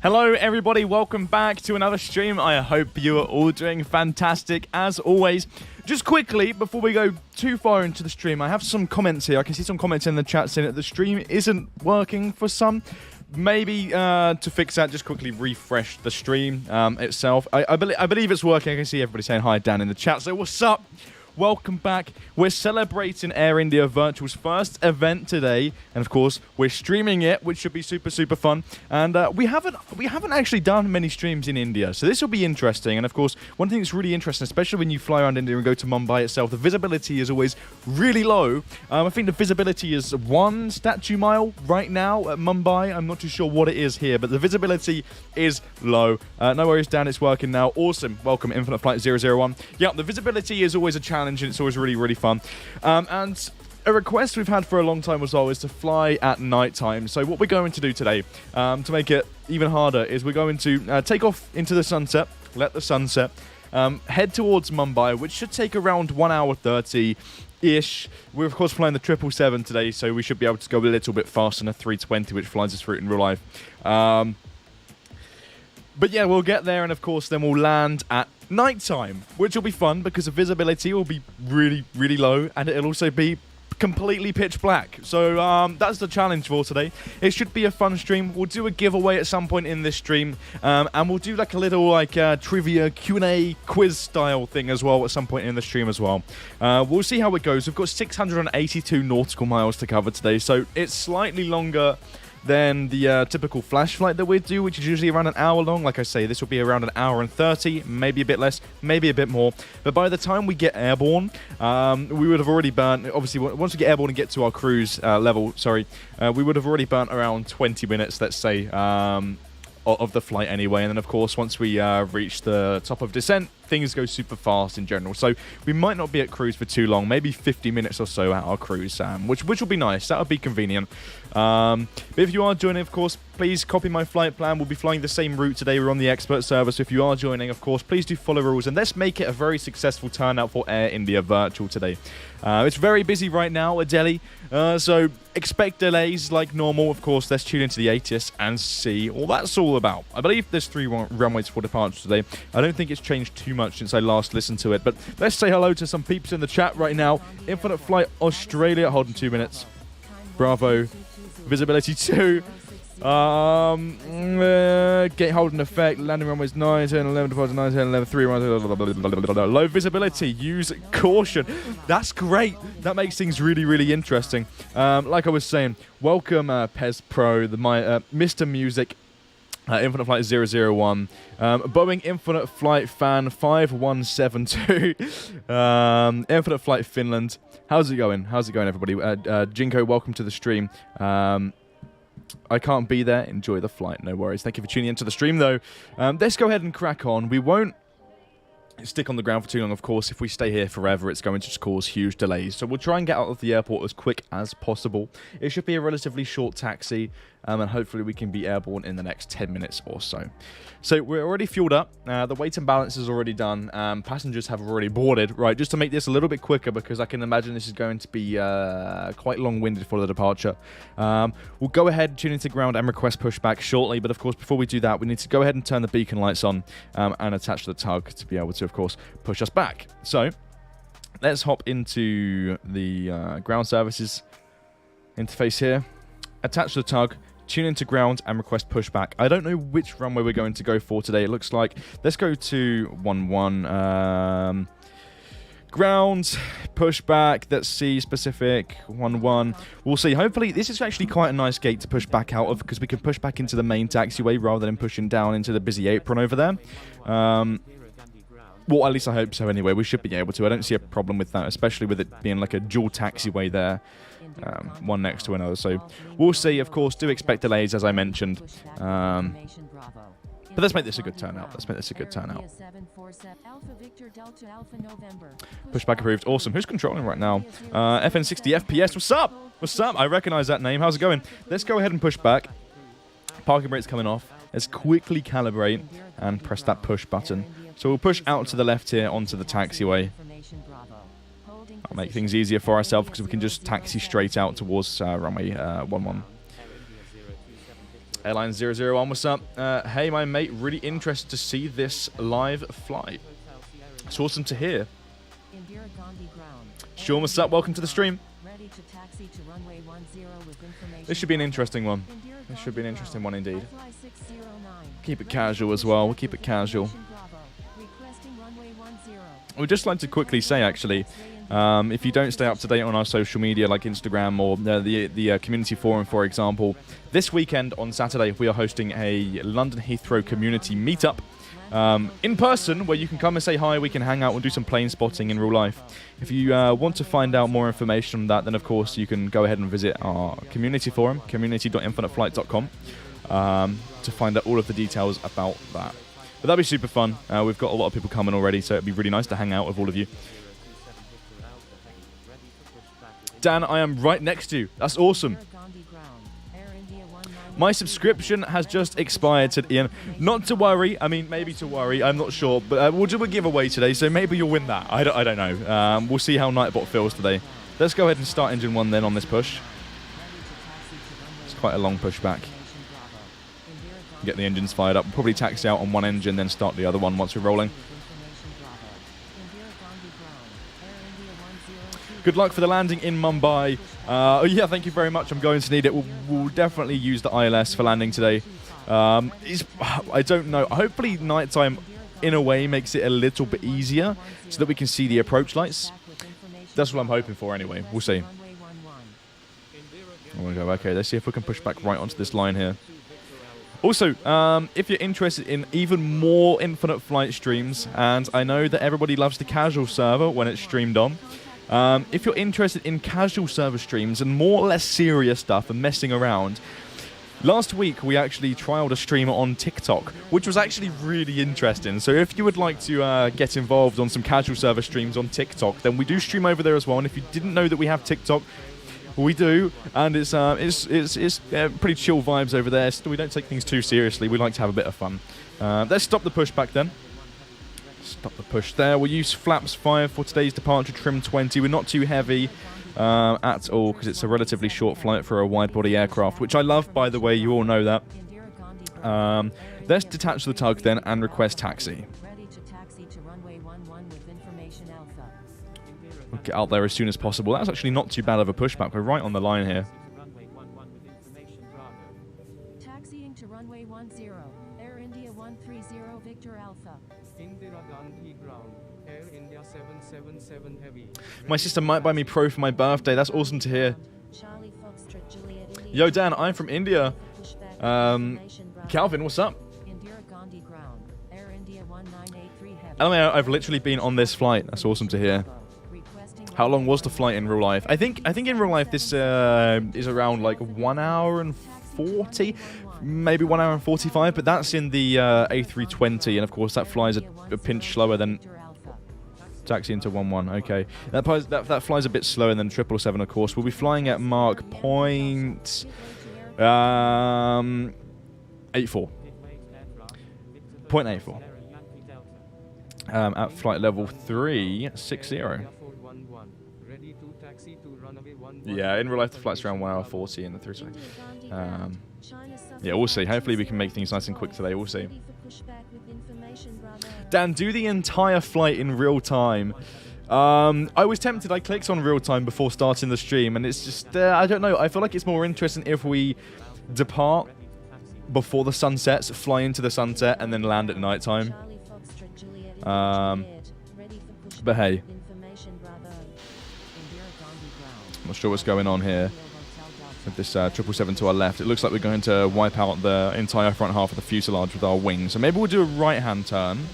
Hello everybody, welcome back to another stream. I hope you are all doing fantastic as always. Just quickly, before we go too far into the stream, I have some comments here. I can see some comments in the chat saying that the stream isn't working for some. Maybe to fix that, just quickly refresh the stream itself. I believe it's working. I can see everybody saying hi, Dan, in the chat. So what's up? Welcome back. We're celebrating Air India Virtual's first event today, and of course we're streaming it, which should be super fun. And we haven't actually done many streams in India, so this will be interesting. And of course, one thing that's really interesting, especially when you fly around India and go to Mumbai itself, the visibility is always really low. I think the visibility is 1 statue mile right now at Mumbai. I'm not too sure what it is here, but the visibility is low. No worries, Dan, it's working now. Awesome. Welcome, Infinite Flight 001. Yeah, the visibility is always a challenge, and it's always really fun. And a request we've had for a long time as well is to fly at night time. So what we're going to do today, to make it even harder, is we're going to take off into the sunset, let the sun set, head towards Mumbai, which should take around 1 hour 30-ish. We're of course flying the 777 today, so we should be able to go a little bit faster than a 320, which flies us route in real life. But yeah, we'll get there, and of course then we'll land at nighttime, which will be fun because the visibility will be really low, and it'll also be completely pitch black. So that's the challenge for today. It should be a fun stream. We'll do a giveaway at some point in this stream, and we'll do like a little trivia Q&A quiz style thing as well at some point in the stream as well. We'll see how it goes. We've got 682 nautical miles to cover today, so it's slightly longer than the typical flash flight that we do, which is usually around an hour long. Like I say, this will be around 1 hour and 30, maybe a bit less, maybe a bit more. But by the time we get airborne, we would have already burnt, obviously, once we get airborne and get to our cruise level, we would have already burnt around 20 minutes, let's say, of the flight anyway. And then, of course, once we reach the top of descent, things go super fast in general. So we might not be at cruise for too long, maybe 50 minutes or so at our cruise, which will be nice. That would be convenient. But if you are joining, of course, please copy my flight plan. We'll be flying the same route today. We're on the expert server, so if you are joining, of course, please do follow rules, and let's make it a very successful turnout for Air India Virtual today. It's very busy right now at Delhi, so expect delays like normal. Of course, let's tune into the ATIS and see all that's all about. I believe there's 3 runways for departure today. I don't think it's changed too much since I last listened to it, but let's say hello to some peeps in the chat right now. Infinite Flight Australia, holding 2 minutes. Bravo. Visibility 2. Gate holding effect. Landing runways 9, 10, 11, departure 9, 10, 11, 3 low visibility. Use caution. That's great. That makes things really interesting. Like I was saying, welcome Pez Pro, Mr. Music, Infinite Flight 001, Boeing Infinite Flight Fan 5172, Infinite Flight Finland. How's it going? How's it going, everybody? Jinko, welcome to the stream. I can't be there. Enjoy the flight. No worries. Thank you for tuning into the stream, though. Let's go ahead and crack on. We won't stick on the ground for too long, of course. If we stay here forever, it's going to just cause huge delays. So we'll try and get out of the airport as quick as possible. It should be a relatively short taxi, and hopefully we can be airborne in the next 10 minutes or so. So we're already fueled up. The weight and balance is already done. Passengers have already boarded. Right, just to make this a little bit quicker, because I can imagine this is going to be quite long-winded for the departure. We'll go ahead, tune into ground, and request pushback shortly. But of course, before we do that, we need to go ahead and turn the beacon lights on and attach the tug to be able to, of course, push us back. So let's hop into the ground services interface here. Attach the tug. Tune into ground and request pushback. I don't know which runway we're going to go for today. It looks like let's go to 11 ground pushback. Let's see, specific 11. We'll see. Hopefully this is actually quite a nice gate to push back out of, because we can push back into the main taxiway rather than pushing down into the busy apron over there. Well, at least I hope so anyway. We should be able to. I don't see a problem with that, especially with it being like a dual taxiway there. One next to another. So we'll see. Of course, do expect delays, as I mentioned. But let's make this a good turnout. Let's make this a good turnout. Pushback approved. Awesome. Who's controlling right now? FN60 FPS. What's up? What's up? I recognize that name. How's it going? Let's go ahead and push back. Parking brake's coming off. Let's quickly calibrate and press that push button. So we'll push out to the left here onto the taxiway. That'll make things easier for ourselves because we can just taxi straight out towards runway 11. Airline 001, what's up? Hey, my mate, really interested to see this live flight. It's awesome to hear. Sean, what's up? Welcome to the stream. This should be an interesting one. This should be an interesting one indeed. Keep it casual as well. We'll keep it casual. We'd just like to quickly say, actually, if you don't stay up to date on our social media like Instagram or the community forum, for example, this weekend on Saturday we are hosting a London Heathrow community meetup in person where you can come and say hi, we can hang out and do some plane spotting in real life. If you want to find out more information on that, then of course you can go ahead and visit our community forum, community.infiniteflight.com, to find out all of the details about that. But that'd be super fun. We've got a lot of people coming already, so it'd be really nice to hang out with all of you. Dan, I am right next to you. That's awesome. My subscription has just expired, said Ian. Not to worry. I mean, maybe to worry. I'm not sure. But we'll do a giveaway today, so maybe you'll win that. I don't know. We'll see how Nightbot feels today. Let's go ahead and start engine 1 then on this push. It's quite a long pushback. Get the engines fired up. We'll probably taxi out on one engine, then start the other one once we're rolling. Good luck for the landing in Mumbai. Oh yeah, thank you very much. I'm going to need it. We'll definitely use the ILS for landing today. I don't know. Hopefully nighttime, in a way, makes it a little bit easier so that we can see the approach lights. That's what I'm hoping for anyway. We'll see. Okay, let's see if we can push back right onto this line here. Also, if you're interested in even more Infinite Flight streams, and I know that everybody loves the casual server when it's streamed on, if you're interested in casual server streams and more or less serious stuff and messing around, last week we actually trialed a streamer on TikTok, which was actually really interesting. So if you would like to get involved on some casual server streams on TikTok, then we do stream over there as well. And if you didn't know that we have TikTok, we do, and it's pretty chill vibes over there. We don't take things too seriously. We like to have a bit of fun. Let's stop the pushback then. Stop the push there. We'll use flaps 5 for today's departure, trim 20. We're not too heavy at all because it's a relatively short flight for a wide-body aircraft, which I love, by the way. You all know that. Let's detach the tug then and request taxi. We'll get out there as soon as possible. That's actually not too bad of a pushback. We're right on the line here. Taxiing to runway 10, Air India 130 Victor Alpha. Air India 777 Heavy. My sister might buy me Pro for my birthday. That's awesome to hear. Yo, Dan, I'm from India. Calvin, what's up? I've literally been on this flight. That's awesome to hear. How long was the flight in real life? I think in real life this is around like 1 hour and 40, maybe 1 hour and 45. But that's in the A320, and of course that flies a pinch slower than taxi into 11. Okay, that flies a bit slower than 777. Of course, we'll be flying at Mark point 84. 0.84. At flight level 360. Yeah, in real life the flight's around 1 hour 40 in the 320. Yeah, we'll see. Hopefully we can make things nice and quick today. We'll see. Dan, do the entire flight in real time. I was tempted. I clicked on real time before starting the stream, and it's just, I don't know. I feel like it's more interesting if we depart before the sun sets, fly into the sunset, and then land at night time. But hey, I'm not sure what's going on here with this 777 to our left. It looks like we're going to wipe out the entire front half of the fuselage with our wings. So maybe we'll do a right-hand turn.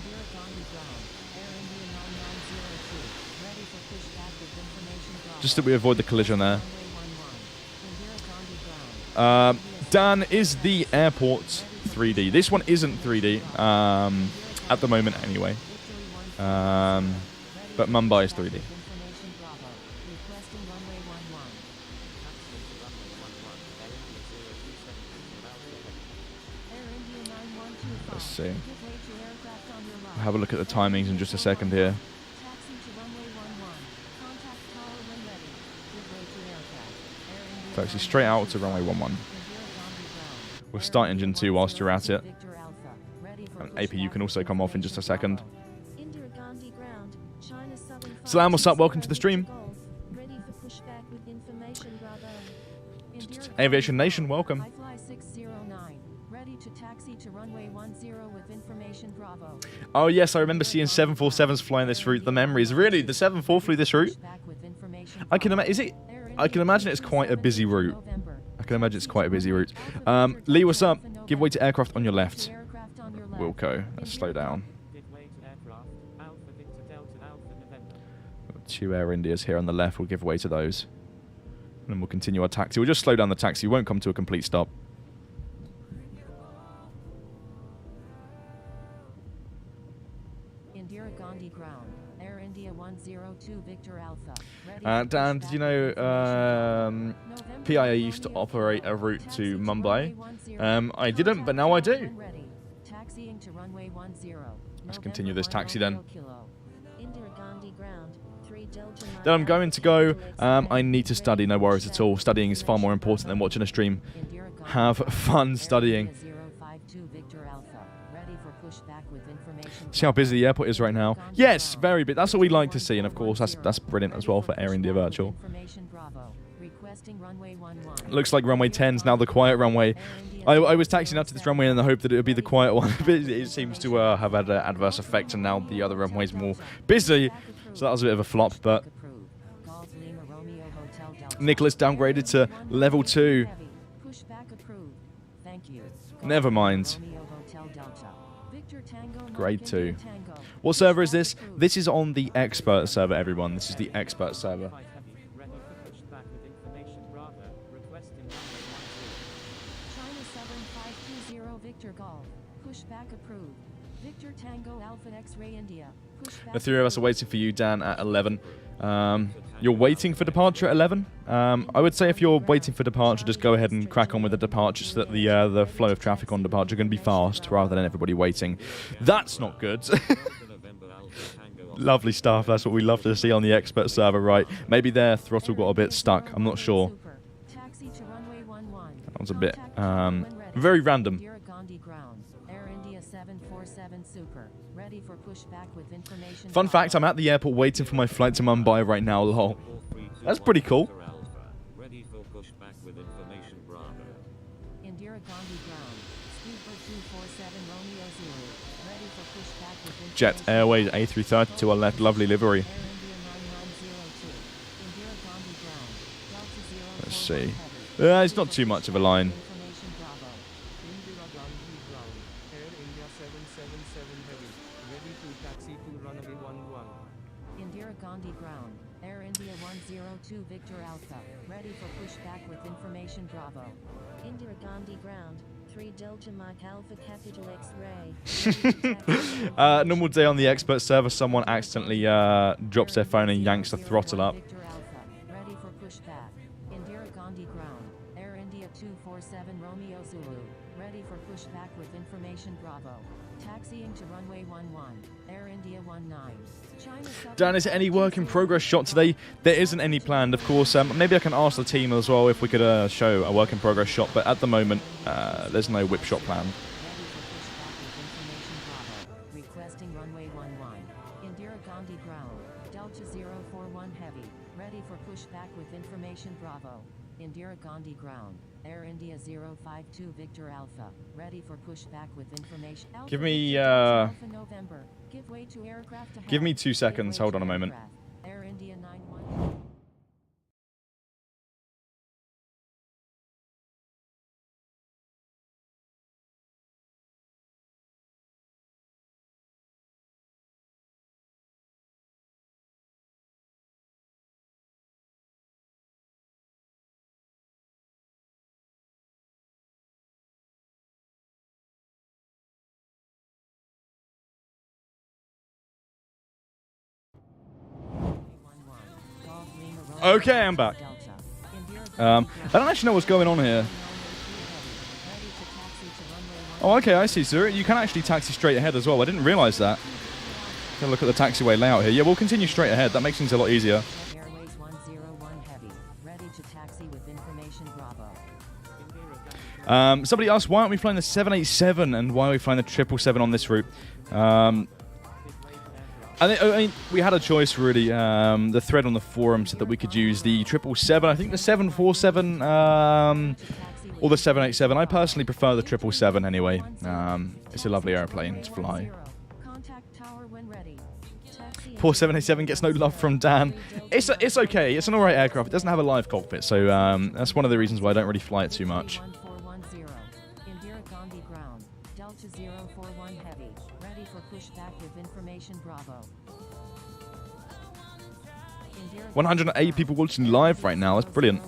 Just so we avoid the collision there. Dan, is the airport 3D? This one isn't 3D at the moment anyway. But Mumbai is 3D. Let's see. We'll have a look at the timings in just a second here. Taxi straight out to runway 11. We'll start engine 2 whilst you're at it. And AP, you can also come off in just a second. Salam, what's up? Welcome to the stream. Aviation Nation, welcome. Oh yes, I remember seeing 747s flying this route. The memories. Really, the 74 flew this route? I can imagine. I can imagine it's quite a busy route. Lee, what's up? Give way to aircraft on your left. Wilco, let's slow down. 2 Air Indias here on the left. We'll give way to those. And then we'll continue our taxi. We'll just slow down the taxi. We won't come to a complete stop. Indira Gandhi ground. Air India 102 Victor Alpha. Dan, did you know PIA used to operate a route to Mumbai? I didn't, but now I do. Let's continue this taxi then. Then I'm going to go. I need to study, no worries at all. Studying is far more important than watching a stream. Have fun studying. See how busy the airport is right now? Yes, very big. That's what we like to see, and of course, that's brilliant as well for Air India Virtual. Looks like runway 10's now the quiet runway. I was taxiing up to this runway in the hope that it would be the quiet one, but it seems to have had an adverse effect, and now the other runway's more busy. So that was a bit of a flop, but Nicholas downgraded to level 2. Never mind. Grade 2. What server is this? This is on the expert server, everyone. This is the expert server. The 3 of us are waiting for you, Dan, at 11. You're waiting for departure at 11? I would say if you're waiting for departure, just go ahead and crack on with the departure so that the flow of traffic on departure can be fast rather than everybody waiting. That's not good. Lovely stuff. That's what we love to see on the expert server, right? Maybe their throttle got a bit stuck. I'm not sure. That was a bit very random. Fun fact, I'm at the airport waiting for my flight to Mumbai right now, lol. That's pretty cool. Jet Airways A330 to our left, lovely livery. Let's see. It's not too much of a line. Victor Alpha, ready for pushback with information Bravo. Indira Gandhi ground, 3 Delta Mike Alpha capital X-ray. Normal day on the expert server, someone accidentally drops their phone and yanks the throttle up. Victor Alpha, ready for pushback. Indira Gandhi ground, Air India 247 Romeo Zulu, ready for pushback with information Bravo. Taxiing to runway 11, Air India 19. Dan, is there any work in progress shot today? There isn't any planned, of course. Maybe I can ask the team as well if we could show a work in progress shot, but at the moment, there's no whip shot planned. Requesting runway 11, Indira Gandhi ground, Delta 041 heavy, ready for pushback with information Bravo. Indira Gandhi ground, Air India 052 Victor Alpha, ready for pushback with information. Give me Give me 2 seconds. Hold on a moment. Air India 91. Okay, I'm back. I don't actually know what's going on here. Oh, okay, I see, sir. You can actually taxi straight ahead as well. I didn't realize that. Have a look at the taxiway layout here. Yeah, we'll continue straight ahead. That makes things a lot easier. Somebody asked, why aren't we flying the 787 and why are we flying the 777 on this route? I mean, we had a choice, really. The thread on the forum said that we could use the 777. I think the 747 or the 787. I personally prefer the 777 anyway. It's a lovely airplane to fly. Poor 787 gets no love from Dan. It's okay. It's an alright aircraft. It doesn't have a live cockpit, so that's one of the reasons why I don't really fly it too much. 108 people watching live right now. That's brilliant.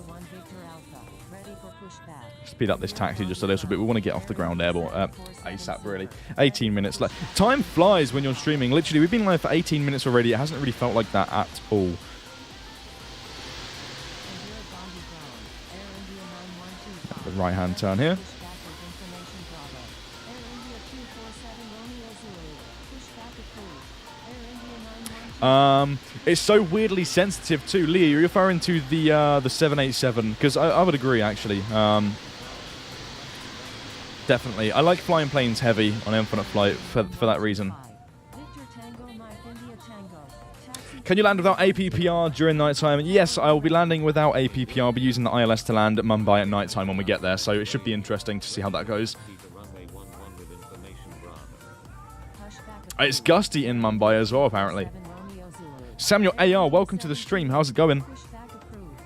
Speed up this taxi just a little bit. We want to get off the ground ASAP, really. 18 minutes left. Time flies when you're streaming. Literally, we've been live for 18 minutes already. It hasn't really felt like that at all. The right-hand turn here. It's so weirdly sensitive too. Leah, you're referring to the 787, because I would agree, actually. Definitely. I like flying planes heavy on Infinite Flight for that reason. Can you land without APPR during nighttime? Yes, I will be landing without APPR. I'll be using the ILS to land at Mumbai at nighttime when we get there, so it should be interesting to see how that goes. It's gusty in Mumbai as well, apparently. Samuel AR, welcome to the stream. How's it going?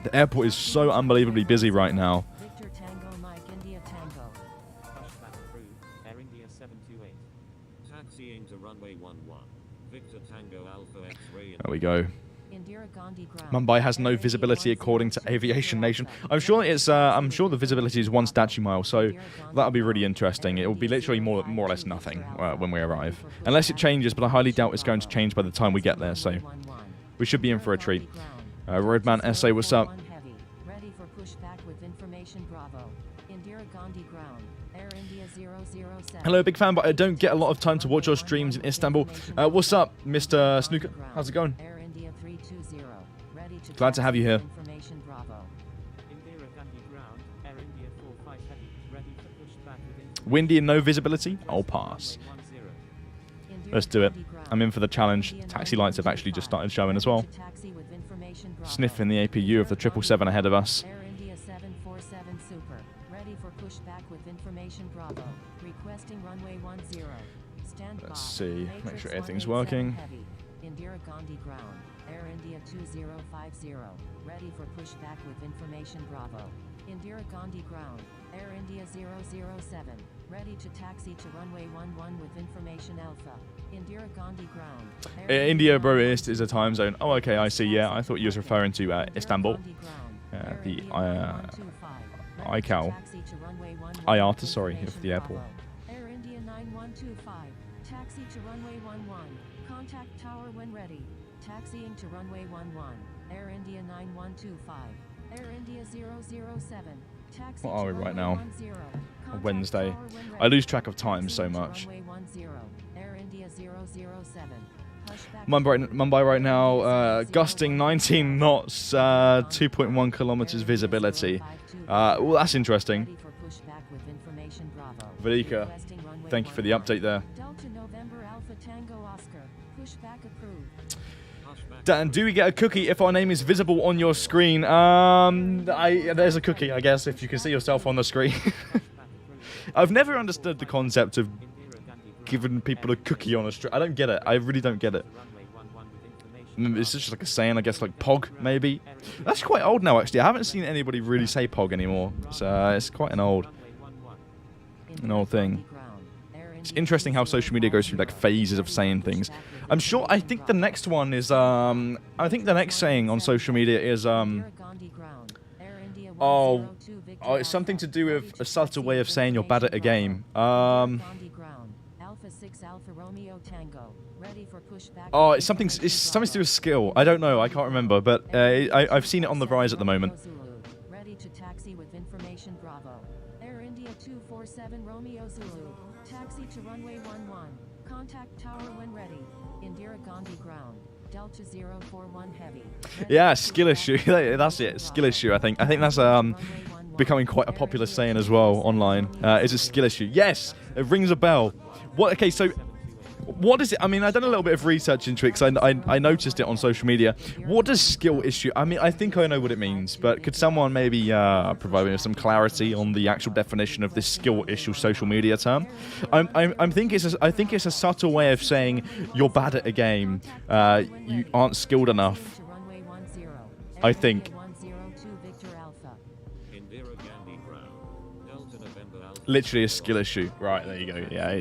The airport is so unbelievably busy right now. There we go. Mumbai has no visibility according to Aviation Nation. I'm sure the visibility is 1 statue mile, so that'll be really interesting. It will be literally more or less nothing when we arrive, unless it changes. But I highly doubt it's going to change by the time we get there. So we should be in for a treat. Roadman SA, what's up? Hello, big fan, but I don't get a lot of time to watch your streams in Istanbul. What's up, Mr. Snooker? How's it going? Glad to have you here. Windy and no visibility? I'll pass. Let's do it. I'm in for the challenge. Taxi lights have actually just started showing as well. Sniffing the APU of the 777 ahead of us. Let's see. Make sure everything's working. Indira Gandhi ground. Air India 2050. Ready for pushback with information Bravo. Indira Gandhi ground. Air India 007. Ready to taxi to runway 11 with information Alpha. Indira Gandhi ground. India, bro, is a time zone. Oh, okay, I see. Yeah, I thought you was referring to Istanbul. The ICAO. IATA, sorry, of the airport. Air India 9125. Taxi to runway 11. Contact tower when ready. Taxiing to runway 11. Air India 9125. Air India 007. Taxi what are we right now? On Wednesday. I lose track of time so much. Air India 007. Mumbai right now, gusting 19 knots, 2.1 kilometers visibility. Well, that's interesting. Velika, thank you for the update there. Dan, do we get a cookie if our name is visible on your screen? There's a cookie, I guess, if you can see yourself on the screen. I've never understood the concept of giving people a cookie on a street. I don't get it. I really don't get it. It's just like a saying, I guess, like POG, maybe. That's quite old now, actually. I haven't seen anybody really say POG anymore. So it's quite an old thing. It's interesting how social media goes through like phases of saying things. I think the next one is, I think the next saying on social media is, it's something to do with a subtle way of saying you're bad at a game. It's something to do with skill. I don't know. I can't remember, but I've seen it on the rise at the moment. Ready to taxi with information Bravo. Air India 247 Romeo Zulu. Taxi to runway 11. Contact tower when ready. Indira Gandhi ground. Delta 041 heavy. Yeah, skill issue. That's it. Skill issue. I think that's becoming quite a popular saying as well online. It's a skill issue. Yes, it rings a bell. What? Okay, so what is it? I mean, I've done a little bit of research into it because I noticed it on social media. What does skill issue? I mean, I think I know what it means, but could someone maybe provide me with some clarity on the actual definition of this skill issue social media term? I think it's a subtle way of saying you're bad at a game, you aren't skilled enough. I think. Literally a skill issue. Right, there you go. Yeah,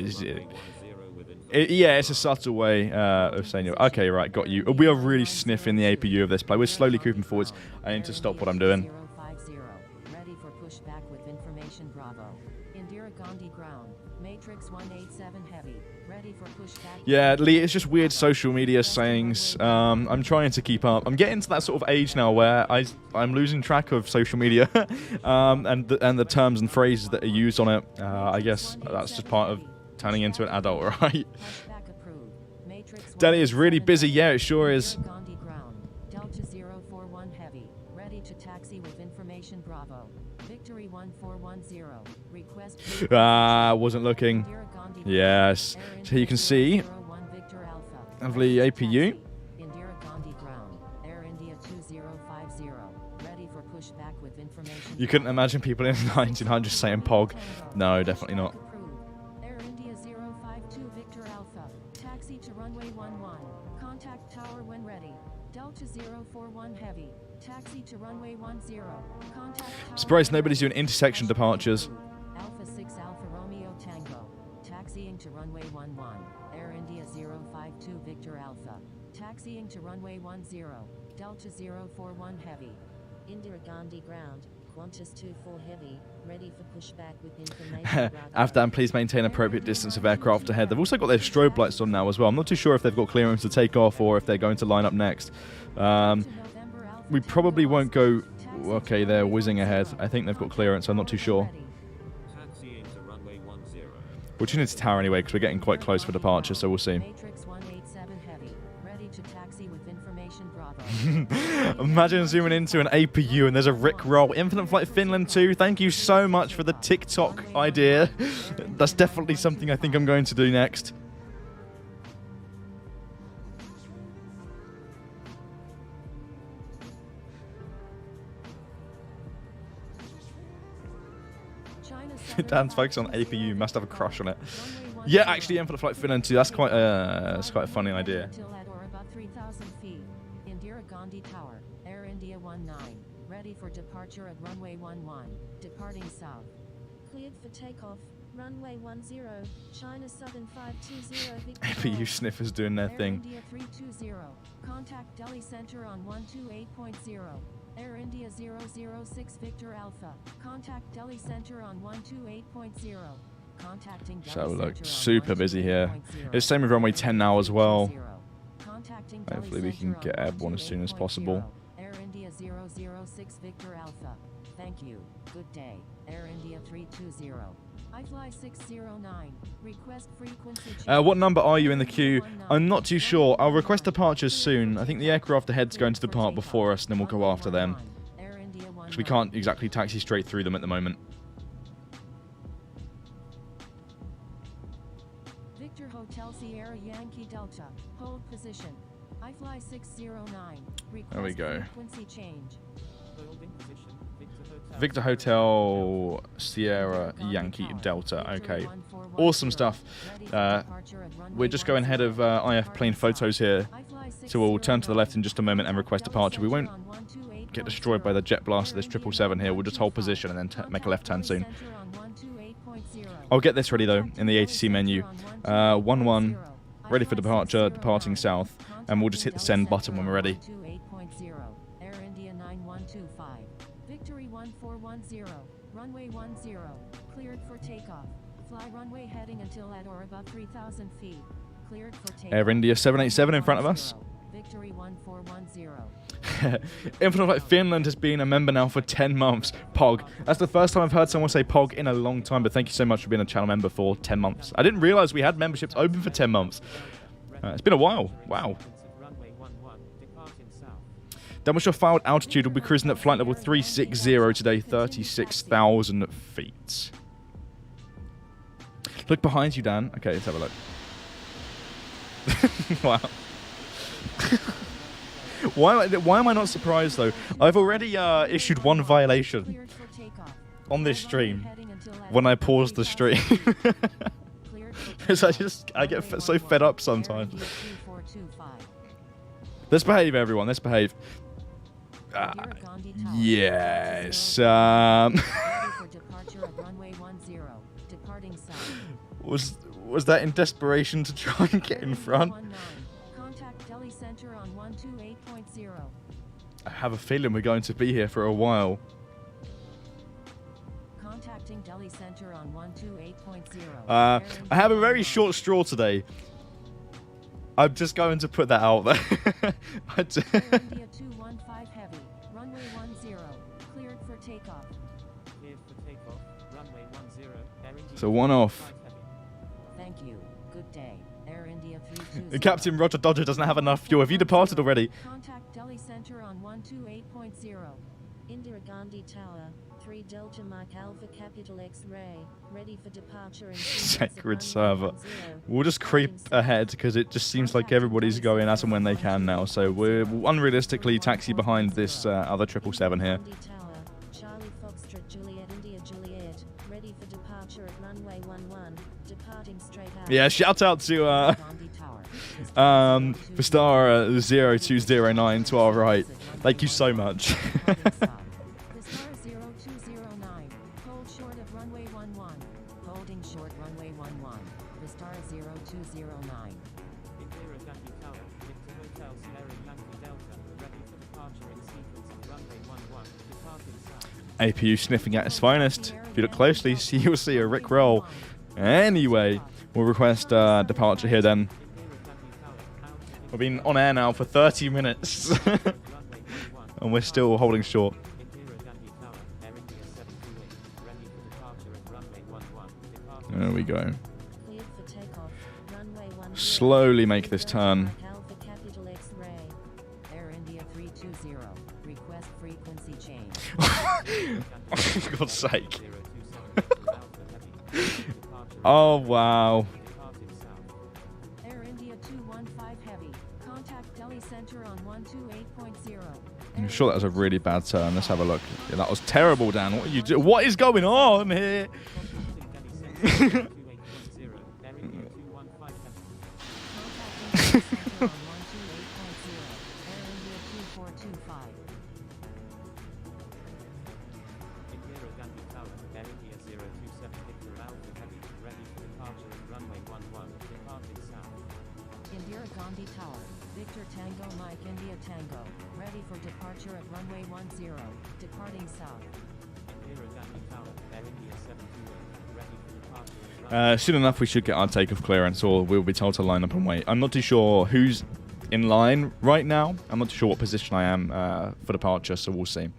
it's a subtle way of saying, okay, right, got you. We are really sniffing the APU of this play. We're slowly creeping forwards. I need to stop what I'm doing. Ready for pushback with information Bravo. Indira Gandhi ground. Matrix 187 heavy. Ready for pushback. Yeah, Lee, it's just weird social media sayings. I'm trying to keep up. I'm getting to that sort of age now where I'm losing track of social media and the terms and phrases that are used on it. I guess that's just part of turning into an adult, right? Delhi is really busy. Yeah, it sure is. Delta 041 heavy. Ready to taxi with information Bravo. Victory 1410. Request. Wasn't looking. Yes. So you can see lovely APU. Indira Gandhi ground. Air India 2050. Ready for pushback with information. You couldn't imagine people in the 1900s saying POG. No, definitely not. Air India 052 Victor Alpha. Taxi to runway 11. Contact tower when ready. Delta 041 heavy. Taxi to runway 10. Contact tower. Surprised nobody's doing intersection departures. Alpha 6 Alpha Romeo Tango. Taxiing to runway 11. Air India 052 Victor Alpha. Taxiing to runway 10. Delta 041 heavy. Indira Gandhi ground. Qantas 24 heavy. Ready for pushback with information. Afghan, please maintain appropriate distance of aircraft ahead. They've also got their strobe lights on now as well. I'm not too sure if they've got clearance to take off or if they're going to line up next. We probably won't go. Okay, they're whizzing ahead. I think they've got clearance. I'm not too sure. We're tuning into tower anyway because we're getting quite close for departure, so we'll see. Matrix 187 heavy. Ready to taxi with information Bravo. Imagine zooming into an APU and there's a Rick roll. Infinite Flight Finland 2, thank you so much for the TikTok idea. That's definitely something I think I'm going to do next. Dan's focused on APU, must have a crush on it. Yeah, actually, Infinite Flight Finland 2, that's quite a funny idea. About 3,000 feet. Indira Gandhi Tower, Air India 19. Ready for departure at runway 11. Departing south. Cleared for takeoff. Runway 10. China Southern 520. APU sniffers doing their Air thing. India 320. Contact Delhi Center on 128.0. Air India 006 Victor Alpha. Contact Delhi Center on 128.0. Contacting Delhi So look, Center on super busy here. 128.0. It's same with runway 10 now as well. Contacting Delhi Hopefully we can Center get on airborne as soon as possible. 128.0. Air India 006 Victor Alpha. Thank you. Good day. Air India 320. iFly 609. Request frequency change. What number are you in the queue? I'm not too sure. I'll request departures soon. I think the aircraft ahead's going to depart before us, and then we'll go after them. Because we can't exactly taxi straight through them at the moment. Victor Hotel Sierra Yankee Delta. Hold position. iFly 609. Request There we go. frequency change. Victor Hotel Sierra Yankee Delta. Okay. Awesome stuff. We're just going ahead of IF plane photos here. So we'll turn to the left in just a moment and request departure. We won't get destroyed by the jet blast of this 777 here. We'll just hold position and then make a left turn soon. I'll get this ready though in the ATC menu. 11, ready for departure, departing south. And we'll just hit the send button when we're ready. Air India 9125. Victory 1410. Runway 10. Cleared for takeoff. Fly runway heading until at or above 3,000 feet. Cleared for takeoff. Air India 787 in front of us. Victory 1410. Infinite Flight Finland has been a member now for 10 months. POG. That's the first time I've heard someone say POG in a long time, but thank you so much for being a channel member for 10 months. I didn't realize we had memberships open for 10 months. It's been a while. Wow. Demonstrate filed altitude. Will be cruising at flight level 360 today, 36,000 feet. Look behind you, Dan. Okay, let's have a look. Wow. Why am I not surprised, though? I've already issued one violation on this stream when I pause the stream. Because I get so fed up sometimes. Let's behave, everyone. Let's behave. Yes. Was that in desperation to try and get in front? I have a feeling we're going to be here for a while. Contacting Delhi Center on 128.0. I have a very short straw today. I'm just going to put that out there. India 215 heavy, runway 10, cleared for takeoff. Cleared for takeoff, runway 10, Air India So one off. Thank you. Good day. Air India 320. Captain Roger Dodger doesn't have enough fuel. Have you departed already? Contact Delhi Center on 128.0. Indira Gandhi Tower, 3 Delta Mike Alpha Capital X-Ray, ready for departure in Sacred server. We'll just creep ahead because it just seems like everybody's going as and when they can now. So we'll unrealistically taxi behind this other 777 here. Charlie Foxtrot Juliet India Juliet, ready for departure at runway 11, departing straight out. Yeah, shout out to for star 0209 to our right. Thank you so much. Hold short of runway 11. Holding short runway 11. Vistar 0209. Indira Gandhi Tower, Victor Hotel Sierra Yankee Delta, ready for departure in sequence of runway 11, departing south. APU sniffing at his finest. If you look closely, you'll see a Rick roll. Anyway, we'll request departure here then. We've been on air now for 30 minutes. And we're still holding short. There we go. Slowly make this turn. Air India 320. Request frequency change. For God's sake. Oh, wow. Air India 215 heavy. Contact Delhi Center on 128.0. I'm sure that was a really bad turn. Let's have a look. Yeah, that was terrible, Dan. What are you doing? What is going on here? Indira Gandhi Tower, Victor Tango Mike India Tango, ready for departure at runway 10, departing south. Indira Gandhi Tower, Air India 728, ready for departure. Soon enough, we should get our takeoff clearance, or we'll be told to line up and wait. I'm not too sure who's in line right now. I'm not too sure what position I am for departure, so we'll see.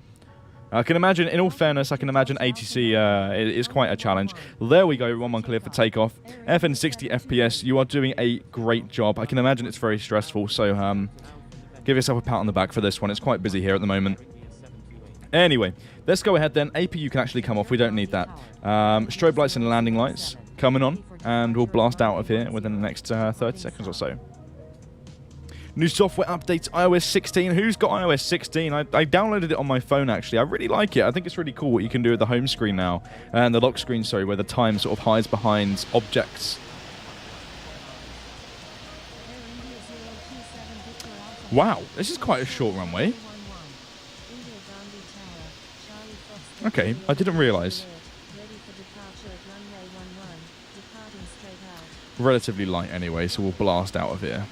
I can imagine, in all fairness, I can imagine ATC is quite a challenge. There we go, 1-1 clear for takeoff. FN 60 FPS, you are doing a great job. I can imagine it's very stressful, so give yourself a pat on the back for this one. It's quite busy here at the moment. Anyway, let's go ahead then. APU can actually come off, we don't need that. Strobe lights and landing lights coming on, and we'll blast out of here within the next 30 seconds or so. New software updates, iOS 16. Who's got iOS 16? I downloaded it on my phone, actually. I really like it. I think it's really cool what you can do with the home screen now. And the lock screen, sorry, where the time sort of hides behind objects. Wow, this is quite a short runway. Okay, I didn't realise. Relatively light anyway, so we'll blast out of here.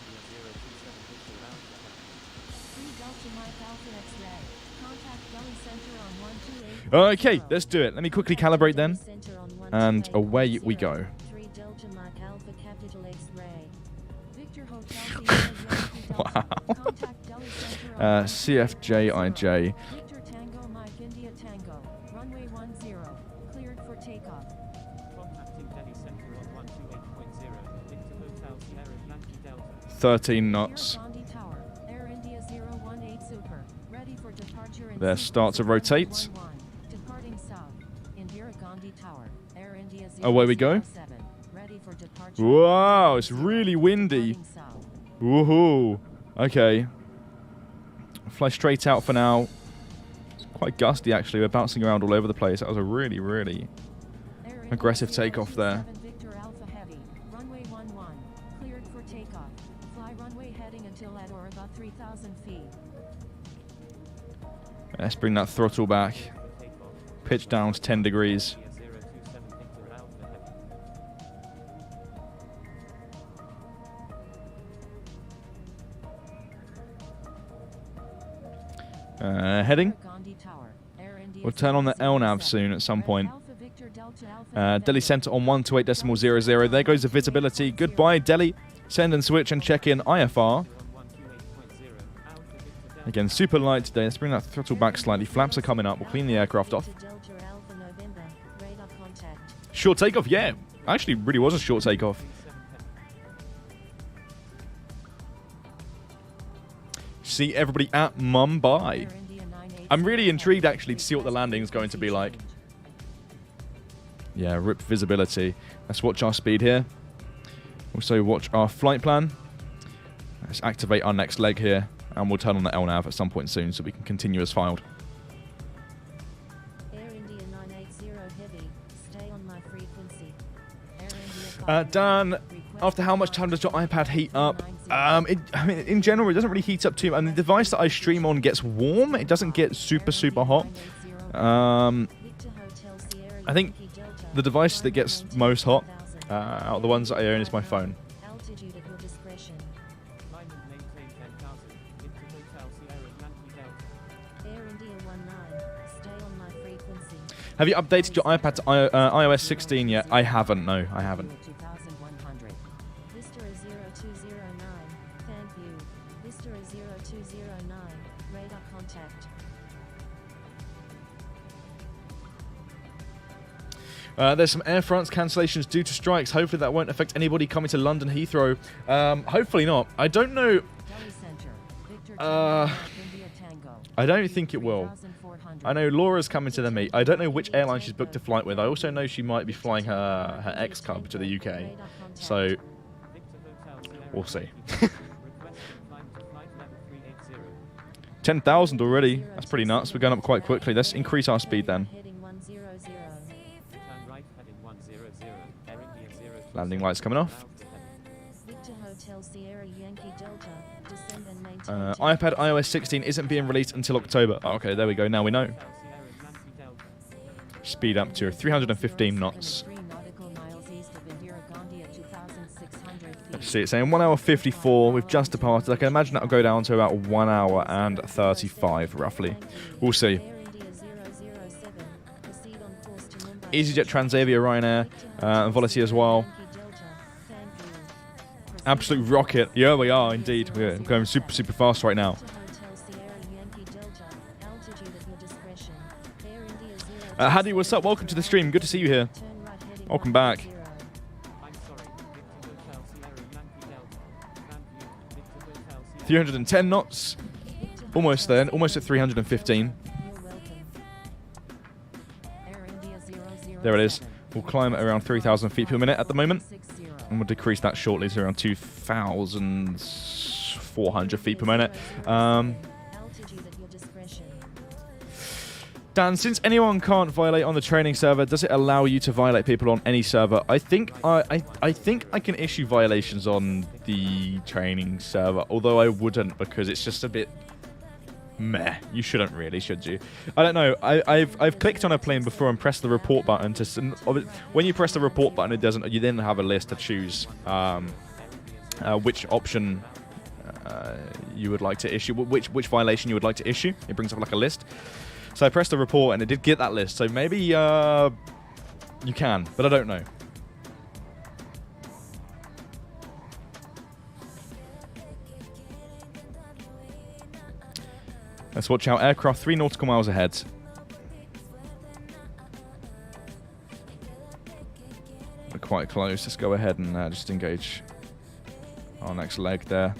Okay, let's do it. Let me quickly calibrate then. And away we go. Wow. CFJIJ. Victor Tango Mike India Tango, runway 10, cleared for takeoff. Contacting Delhi Center on 128.0, Victor Hotel Sierra Yankee Delta. 13 knots. Gandhi Tower, Air India 018 Super, Ready for departure in There, start to sequence rotate. 11. Departing south. Indira Gandhi Tower. Air India Away we go. 007. Ready for departure. Wow, it's really windy. Departing south. Woohoo. Okay. Fly straight out for now. It's quite gusty, actually. We're bouncing around all over the place. That was a really, really Air India aggressive takeoff there. 027 Victor Alpha Heavy. Runway 11. Cleared for takeoff. Fly runway heading until at or about 3,000 feet. Let's bring that throttle back. Pitch down to 10 degrees. Heading. Gandhi Tower. Air India We'll turn on the 007. LNAV soon at some point. Alpha Victor Delta Alpha Delhi Center on 128.00. There goes the visibility. Goodbye, Delhi. Send and switch and check in IFR. Again, super light today. Let's bring that throttle back slightly. Flaps are coming up. We'll clean the aircraft off. Delta Alpha November, radar contact. Short takeoff, yeah. Actually, really was a short takeoff. See everybody at Mumbai. Air India 980. I'm really intrigued, actually, to see what the landing is going to be like. Yeah, rip visibility. Let's watch our speed here. Also watch our flight plan. Let's activate our next leg here. And we'll turn on the LNAV at some point soon so we can continue as filed. Air India 980 Heavy, stay on my frequency. Air India Dan, after how much time does your iPad heat up? I mean, in general, it doesn't really heat up too much. And the device that I stream on gets warm. It doesn't get super, super hot. Victor Hotel Sierra I think Yankee Delta, the device that gets most hot 10,000. out of the ones that I own is my phone. Altitude at your discretion. Climb and maintain 10,000. Into Hotel Sierra Yankee Delta. Air India 19, stay on my frequency. Have you updated your iPad to iOS 16 yet? I haven't, no, I haven't. 2100. Vista 0209, thank you. Vista 0209, radar contact. There's some Air France cancellations due to strikes. Hopefully that won't affect anybody coming to London Heathrow. Hopefully not. I don't know. Delhi Center. Victor Uh, India Tango. I don't think it will. 3400. I know Laura's coming to the meet. I don't know which airline she's booked a flight with. I also know she might be flying her ex-cub to the UK. Radar contact. So, Victor Hotel Sierra we'll see. Yankee Delta. Requesting climb to flight level 380. 10,000 already. That's pretty nuts. We're going up quite quickly. Let's increase our speed then. Heading 100. Turn right heading 100. Air India 0. Landing lights coming off. Victor Hotel Sierra Yankee Delta, descend and maintain. iPad iOS 16 isn't being released until October. Oh, okay, there we go. Now we know. Hotel Sierra Yankee Delta. Speed up to 315 knots. 3 nautical miles east of Indira Gandhi at 2,600 feet. Let's see, it's saying 1 hour 54. We've just departed. I can imagine that'll go down to about 1 hour and 35, roughly. We'll see. Air India 007, proceed on course to Mumbai. EasyJet, Transavia, Ryanair, and Volacy as well. Yankee Delta, thank you. Absolute rocket. Yeah, we are indeed. We're going super, super fast right now. Victor Hotel Sierra Yankee Delta, altitude at your discretion. Air India 0. Hadi, what's up? Welcome to the stream. Good to see you here. Turn right heading Welcome back. 100. I'm sorry. Victor Hotel Sierra Yankee Delta. Thank you. Victor Hotel Sierra 310 knots. Almost there. Almost at 315. You're welcome. Air India 007. There it is. We'll climb at around 3,000 feet per minute at the moment. 60. And we'll decrease that shortly to around 2,400 feet per minute. Altitude at your discretion. Dan, since anyone can't violate on the training server, does it allow you to violate people on any server? I think I think I can issue violations on the training server, although I wouldn't because it's just a bit meh. You shouldn't really, should you? I don't know. I've clicked on a plane before and pressed the report button to. When you press the report button, it doesn't. You then have a list to choose which option you would like to issue, which violation you would like to issue. It brings up like a list. So I pressed the report and it did get that list. So maybe you can, but I don't know. Let's watch out. Aircraft 3 nautical miles ahead. We're quite close. Let's go ahead and just engage our next leg there.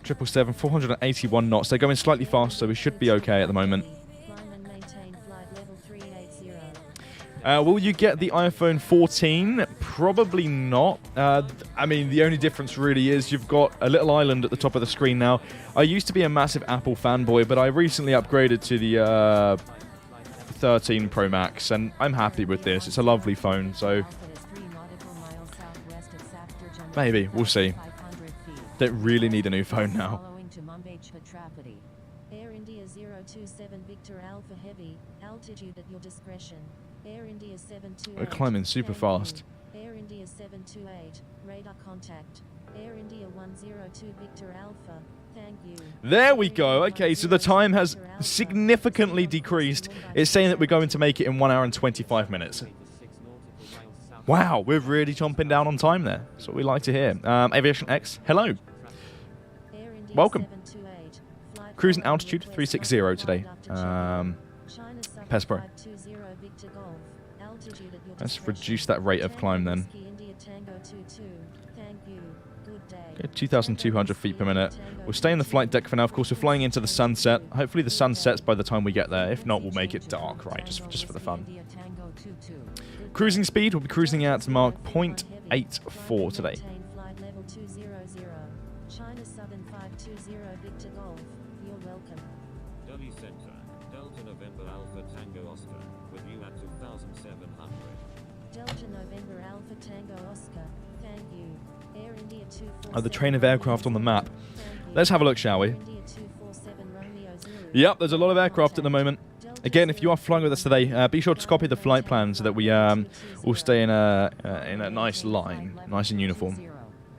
777, 481 knots. They're going slightly fast, so we should be okay at the moment. Climb and maintain flight level 380. Will you get the iPhone 14? Probably not. I mean, the only difference really is you've got a little island at the top of the screen now. I used to be a massive Apple fanboy, but I recently upgraded to the 13 Pro Max, and I'm happy with this. It's a lovely phone, so maybe. We'll see. Don't really need a new phone now. Following to Mumbai Chhatrapati. Air India 027 Victor Alpha Heavy, altitude at your discretion. Air India 728. We're climbing super thank fast. you. Air India 728, radar contact. Air India 102 Victor Alpha, thank you. There we go. Okay, so the time has significantly decreased. It's saying that we're going to make it in 1 hour and 25 minutes. Wow, we're really chomping down on time there. That's what we like to hear. Aviation X, hello. Air India Welcome. 728, flight Cruising level altitude request 360 today. conductor check-in. China Southern PES Pro. 520 Victor Golf, altitude at your Let's discretion. reduce that rate of climb then. Whiskey India Tango 22, thank you. Good day. Okay, 2,200 feet per minute. We'll stay in the flight deck for now. Of course, we're flying into the sunset. Hopefully the sun sets by the time we get there. If not, we'll make it dark, right? Just for the fun. India Tango 22. Cruising speed, we'll be cruising at Mach 0.84 today. Maintain flight level 200. China Southern 520 Victor Golf, you're welcome. Delhi Center, Delta November Alpha Tango Oscar, with you at 2,700. Delta November Alpha Tango Oscar, thank you. Air India 247. Oh, the train of aircraft on the map. Thank you. Let's have a look, shall we? Air India 247 Romeo Zulu. Yep, there's a lot of aircraft at the moment. Again, if you are flying with us today, be sure to copy the flight plan so that we all stay in a nice line, nice and uniform.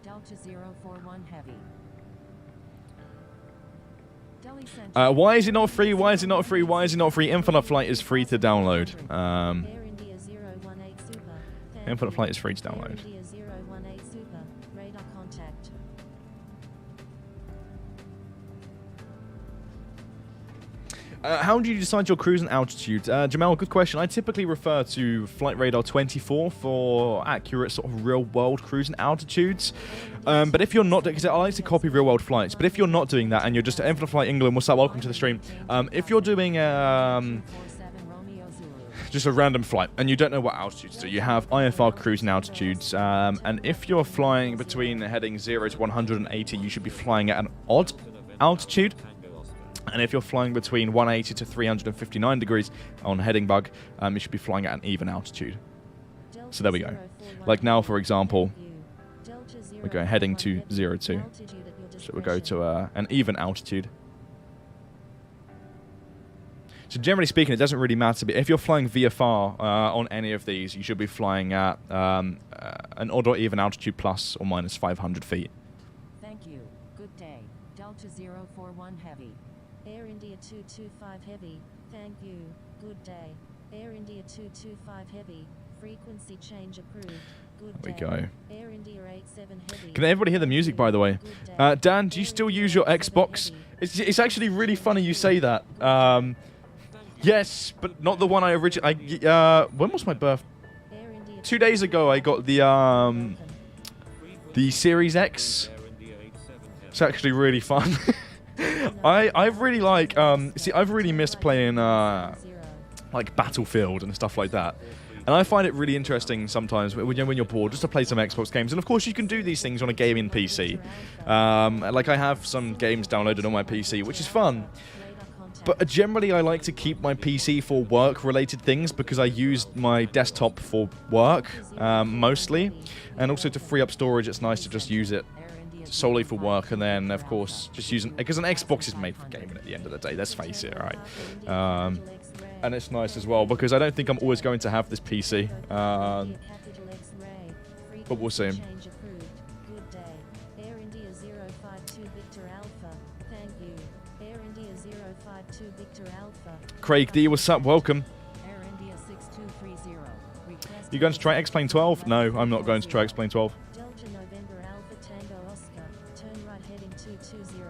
Delta 041 Heavy. Delhi Center. Why is it not free? Why is it not free? Why is it not free? Infinite Flight is free to download. Air India 018 Super. Thank Infinite you. Flight is free to Air download. India 018 Super. Radar contact. How do you decide your cruising altitude? Jamal, good question. I typically refer to Flight Radar 24 for accurate sort of real-world cruising altitudes. But if you're not, because I like to copy real-world flights, but if you're not doing that and you're just at Infinite Flight England, what's up? Welcome to the stream. If you're doing 47 Romeo Zulu. just a random flight and you don't know what altitudes to do, you have IFR cruising altitudes. And if you're flying between heading 0 to 180, you should be flying at an odd altitude. And if you're flying between 180 to 359 degrees on heading bug, you should be flying at an even altitude. So there we go. Like now, for example, we're going heading to 02. So we'll go to an even altitude. So generally speaking, it doesn't really matter. But if you're flying VFR on any of these, you should be flying at an odd or even altitude plus or minus 500 feet. Thank you. Good day. Delta 041 Heavy. Air India 225 Heavy, thank you. Good day. Air India 225 Heavy, frequency change approved. Good There day. we go. Air India 87 Heavy. Can everybody hear the music, by the way? Good day. Dan, do you still use your Xbox? It's actually really funny you say that. Yes, but not the one I originally... when was my birth? Air India 2 days ago, I got the Series X. It's actually really fun. I've really like I've really missed playing like Battlefield and stuff like that, and I find it really interesting sometimes when you're bored just to play some Xbox games. And of course you can do these things on a gaming PC. Like I have some games downloaded on my PC, which is fun. But generally I like to keep my PC for work related things because I use my desktop for work mostly, and also to free up storage it's nice to just use it solely for work, and then of course just using, because an Xbox is made for gaming at the end of the day, let's face it, right? And it's nice as well because I don't think I'm always going to have this PC, but we'll see. Good day. Air India 052 Victor Alpha, thank you. Air India 052 Victor Alpha. Craig D, what's up? Welcome. Air India 6230. Request You going to try X-Plane 12? No, I'm not going to try X-Plane 12. Delta November Alpha Tango Oscar, turn right heading 220. Turn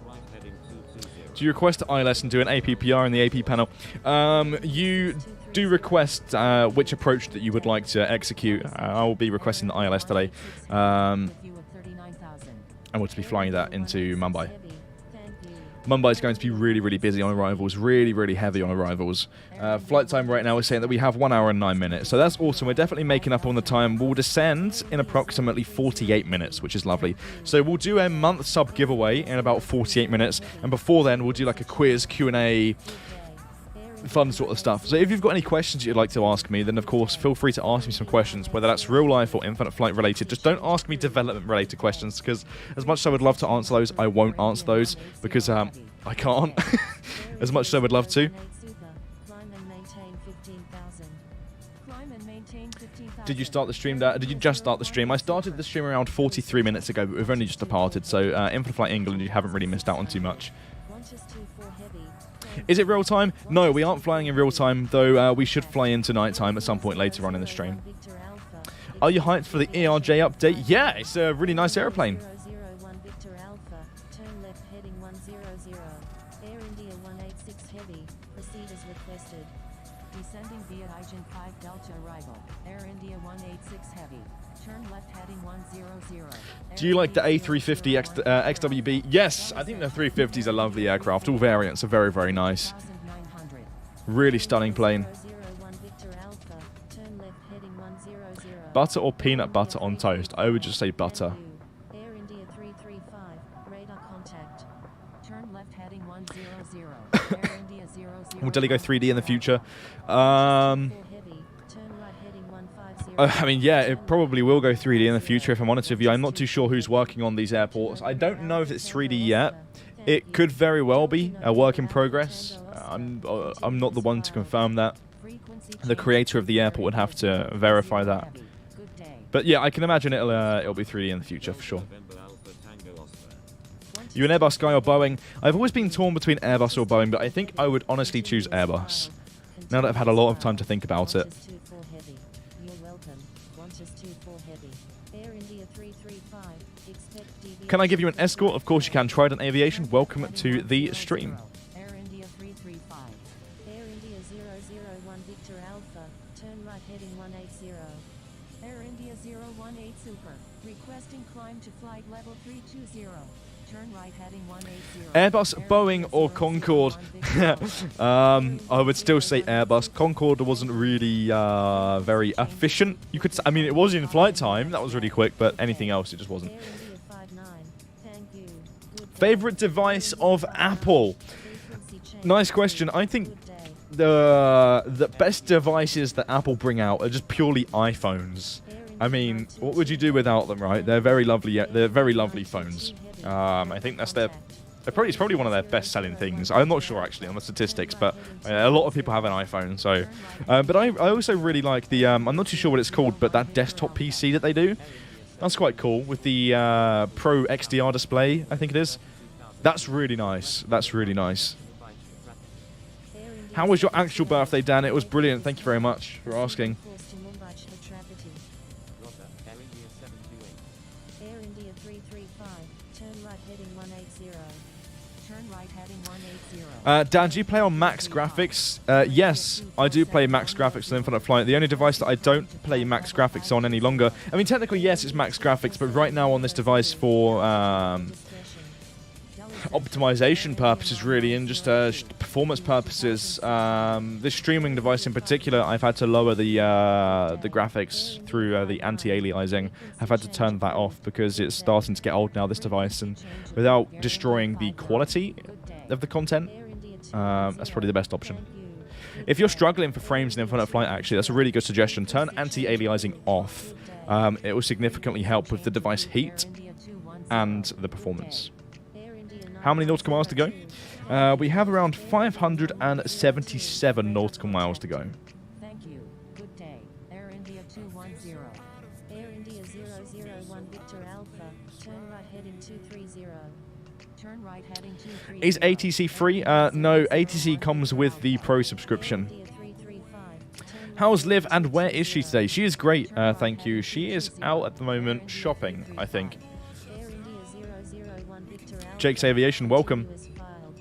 right heading 220. Do you request ILS and do an APPR in the AP panel? You do request which approach that you would like to execute. I will be requesting the ILS today. View of 39,000. and we're to be flying that into Mumbai. Heavy. Thank you. Mumbai is going to be really, really busy on arrivals, really, really heavy on arrivals. Flight time right now is saying that we have 1 hour and 9 minutes, so that's awesome. We're definitely making up on the time. We'll descend in approximately 48 minutes, which is lovely. So we'll do a month sub giveaway in about 48 minutes, and before then we'll do like a quiz, Q&A, fun sort of stuff. So if you've got any questions you'd like to ask me, then of course feel free to ask me some questions, whether that's real life or Infinite Flight related. Just don't ask me development related questions, because as much as I would love to answer those, I won't answer those because I can't. As much as I would love to. Climb and maintain 15,000. Climb and maintain 15,000. Did you start the stream? Did you just start the stream? I started the stream around 43 minutes ago, but we've only just departed, so Infinite Flight England, you haven't really missed out on too much. Qantas 24 heavy. Is it real time? No, we aren't flying in real time, though we should fly into night time at some point later on in the stream. Victor Alpha. Are you hyped for the ERJ update? Yeah, it's a really nice airplane. 001 Victor Alpha. Turn left heading 100. Air India 186 heavy. Proceed as requested. Descending via Ijin 5 Delta arrival. Air India 186 heavy. Turn left heading 100. Do you like the A350 XWB? Yes, I think the 350s are lovely aircraft. All variants are very, very nice. 1900. Really stunning plane. 001 Victor Alpha. Turn left heading 100. Butter or peanut butter on toast? I would just say butter. Air India 335. Radar contact. Turn left heading 100. Air India 00. Will Delhi go 3D in the future? 4 heavy. Turn right heading 150. I mean, yeah, it probably will go 3D in the future, if I'm honest with you. I'm not too sure who's working on these airports. I don't know if it's 3D yet. It could very well be a work in progress. I'm not the one to confirm that. The creator of the airport would have to verify that. Good day. But yeah, I can imagine it'll be 3D in the future for sure. November Alpha Tango Oscar. You an Airbus guy or Boeing? I've always been torn between Airbus or Boeing, but I think I would honestly choose Airbus. Now that I've had a lot of time to think about it. Qantas 24 heavy. You're welcome. Qantas 24 heavy. Air India 335. Expect deviation. Can I give you an escort? Of course you can. Trident Aviation, welcome to the stream. Air India 335. Air India 001 Victor Alpha. Turn right heading 180. Air India 018 Super. Requesting climb to flight level 320. Turn right heading 180. Airbus, Air Boeing, India or 001 Concorde? Victor I would still say Airbus. Concorde wasn't really very efficient. You could, I mean, it was in flight time. That was really quick, but anything else, it just wasn't. Air India 59. Thank you. Good day. Favorite device of Apple? Frequency change. Nice question. I think Good day. the best devices that Apple bring out are just purely iPhones. I mean, what would you do without them, right? They're very lovely. They're very lovely phones. I think that's it's probably one of their best-selling things. I'm not sure actually on the statistics, but a lot of people have an iPhone. So, but I also really like the. I'm not too sure what it's called, but that desktop PC that they do. That's quite cool with the Pro XDR display. I think it is. That's really nice. That's really nice. Air India How was your actual birthday, Dan? It was brilliant. Thank you very much for asking. course to Mumbai Chhatrapati. Roger, Air India 728. Air India 335. Turn right heading 180. Turn right heading 180. Dan, do you play on Max Graphics? Yes, I do play Max Graphics on Infinite Flight. The only device that I don't play Max Graphics on any longer. I mean, technically, yes, it's Max Graphics, but right now on this device for optimization purposes, really, and just performance purposes, this streaming device in particular, I've had to lower the graphics through the anti-aliasing. I've had to turn that off because it's starting to get old now, this device, and without destroying the quality of the content, that's probably the best option. If you're struggling for frames in Infinite Flight, actually, that's a really good suggestion. Turn anti-aliasing off. It will significantly help with the device heat and the performance. How many nautical miles to go? We have around 577 nautical miles to go. Thank you. Good day. Air India 210. Air India 001 Victor Alpha. Turn right heading 230. Turn right heading 230. Is ATC free? No, ATC comes with the Pro subscription. India 335. Turn How's Liv and where is she today? She is great, thank you. She is out at the moment shopping, I think. Air India 001 Victor Alpha. Jake's Aviation, welcome. View is filed.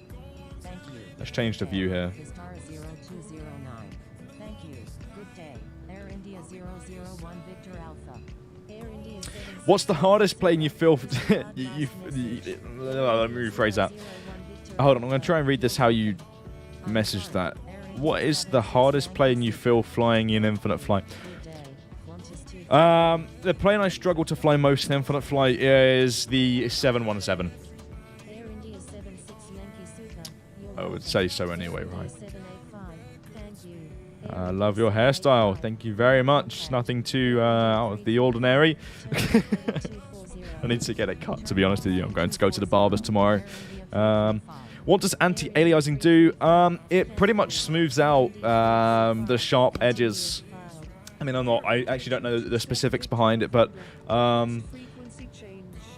Thank you. Let's change the view here. Star 0209. Thank you. Good day. Air India 001 Victor Alpha. Air India What's the hardest plane you feel? Let me rephrase that. Hold on, I'm going to try and read this how you message that. What is the hardest plane you feel flying in infinite flight? The plane I struggle to fly most in infinite flight is the 717. I would say so anyway, right? I love your hairstyle. Thank you very much. Nothing too out of the ordinary. I need to get it cut, to be honest with you. I'm going to go to the barber's tomorrow. What does anti-aliasing do? It pretty much smooths out the sharp edges. I mean, I actually don't know the specifics behind it, but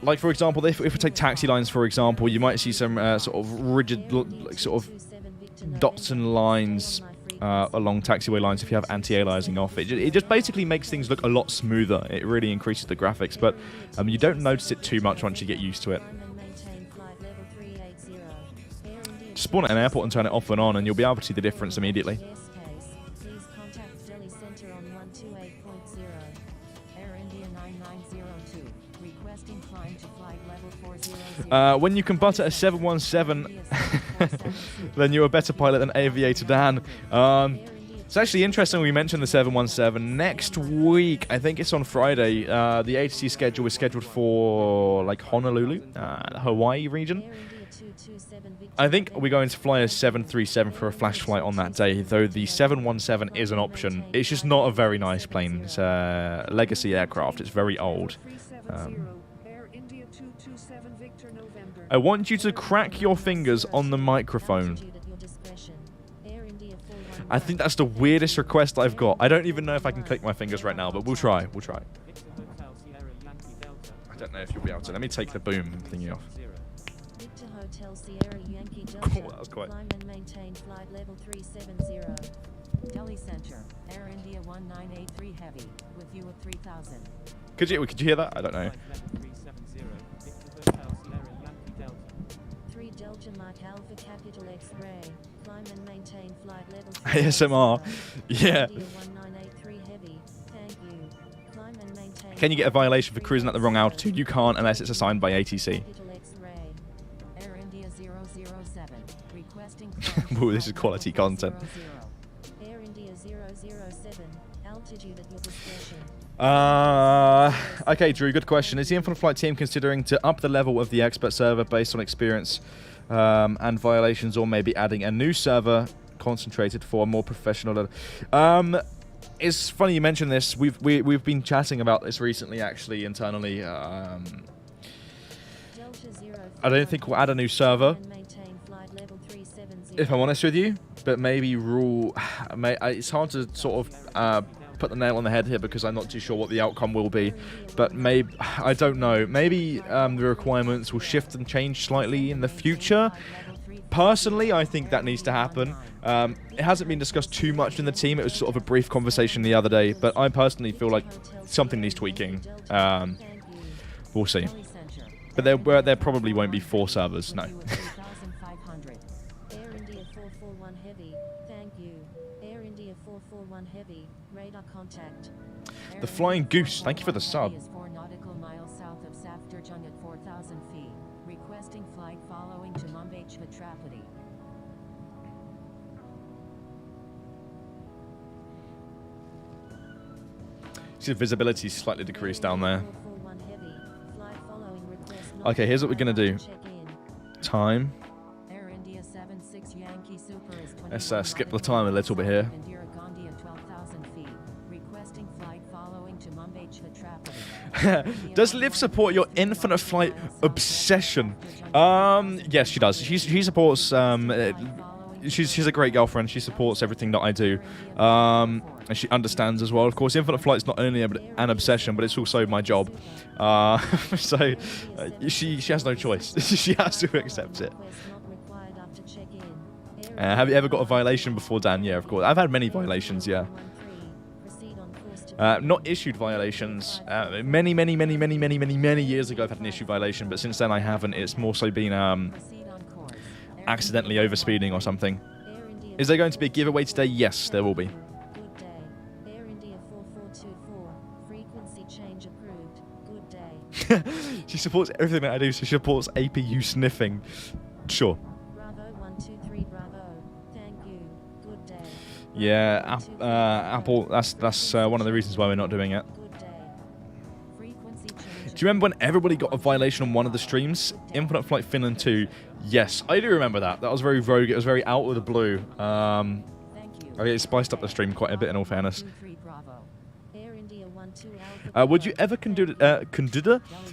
like for example, if we take taxi lines, for example, you might see some sort of rigid, like sort of dots and lines along taxiway lines if you have anti-aliasing off. It just basically makes things look a lot smoother. It really increases the graphics, but you don't notice it too much once you get used to it. Spawn at an airport and turn it off and on, and you'll be able to see the difference immediately. When you can butt at a 717, then you're a better pilot than Aviator Dan. It's actually interesting we mentioned the 717. Next week, I think it's on Friday, the ATC schedule is scheduled for like Honolulu, Hawaii region. I think we're going to fly a 737 for a flash flight on that day, though the 717 is an option. It's just not a very nice plane. It's a legacy aircraft. It's very old. I want you to crack your fingers on the microphone. I think that's the weirdest request I've got. I don't even know if I can click my fingers right now, but we'll try. We'll try. I don't know if you'll be able to. Let me take the boom thingy off. Cool, that was quite. Delhi Center, Air India 1983 Heavy, with you at 3000. Could you hear that? I don't know. 3 Delta Mike Alpha Capital X-Ray, climb and maintain flight level ASMR. Yeah. 1983 Heavy, thank you. Climb and maintain. Can you get a violation for cruising at the wrong altitude? You can't unless it's assigned by ATC. Air India 007, requesting. Ooh, this is quality content. Air India 007, altitude at your discretion. Okay, Drew, good question. Is the Infinite Flight team considering to up the level of the expert server based on experience and violations, or maybe adding a new server concentrated for a more professional... It's funny you mentioned this. We've been chatting about this recently, actually, internally. I don't think we'll add a new server, if I'm honest with you, but maybe rule... It's hard to sort of... put the nail on the head here because I'm not too sure what the outcome will be, but maybe I don't know. Maybe the requirements will shift and change slightly in the future. Personally, I think that needs to happen. It hasn't been discussed too much in the team. It was sort of a brief conversation the other day, but I personally feel like something needs tweaking. We'll see. But there probably won't be 4 servers. No. Air India 441 Heavy, thank you. Air India 441 Heavy, radar contact. The Flying Goose, thank you for the sub. Is 4 nautical miles south of Safdarjung at 4,000 feet. Requesting flight following to Mumbai Chhatrapati. See, the visibility is slightly decreased down there. 441 Heavy, flight following request. Okay, here's what we're going to do. Time. Air India 76 Yankee Super is 21 Let's skip the time a little bit here. Indira Gandhi at 12,000 feet. Requesting flight following to Mumbai Chhatrapati. Does Liv support your infinite flight obsession? Yes, she does. She supports. She's a great girlfriend. She supports everything that I do, and she understands as well. Of course, infinite flight is not only an obsession, but it's also my job. So she has no choice. She has to accept it. Have you ever got a violation before, Dan? Yeah, of course. I've had many violations. Yeah. Not issued violations. Many years ago I've had an issued violation, but since then I haven't. It's more so been accidentally overspeeding or something. Is there going to be a giveaway today? Yes, there will be. Good day. Air India 4424, frequency change approved. Good day. supports everything that I do. She supports APU sniffing. Sure. Bravo 123 Bravo. Thank you. Good day. Yeah, Apple. That's one of the reasons why we're not doing it. Good day. Frequency change. Do you remember when everybody got a violation on one of the streams? Infinite Flight Finland 2. Yes, I do remember that. That was very rogue. It was very out of the blue. Thank you. It spiced up the stream quite a bit, in all fairness. 23 Bravo. Air India 12 Alpha. Would you ever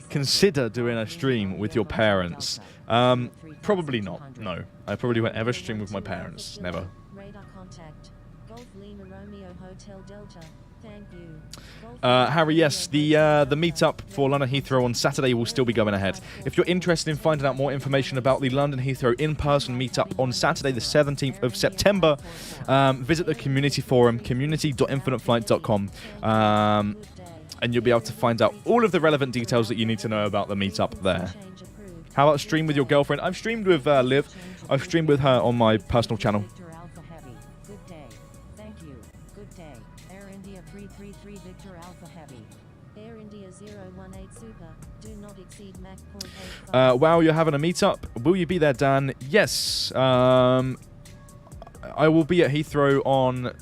consider doing a stream with your parents? Probably not. No, I probably won't ever stream with my parents. Never. Radar contact. Golf Lima Romeo Hotel Delta. Thank you. Golf Harry, yes, the meetup for London Heathrow on Saturday will still be going ahead. If you're interested in finding out more information about the London Heathrow in-person meetup on Saturday, the 17th of September, visit the community forum, community.infiniteflight.com, and you'll be able to find out all of the relevant details that you need to know about the meetup there. change approved. How about stream with your girlfriend? I've streamed with Liv. I've streamed with her on my personal channel. Victor Alpha Heavy. Good day. Thank you. Good day. Air India 333 Victor Alpha Heavy. Air India 018 Super. Do not exceed Mach 0.85. Wow, you're having a meetup. Will you be there, Dan? Yes. I will be at Heathrow on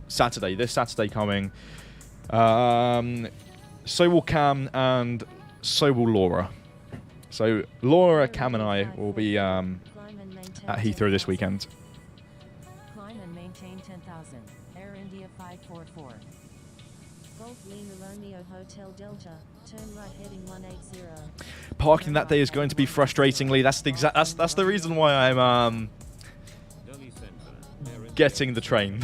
Saturday. This Saturday coming. So will Cam and so will Laura. So Laura, Cam, and I will be at Climb and maintain Heathrow this 10,000. weekend. Climb and maintain 10,000. Air India 544. Golf Lima Romeo Hotel Delta. Turn right heading 180. Parking that day is going to be frustratingly. That's the exact. That's the reason why I'm Delhi Centre. Air India getting the train.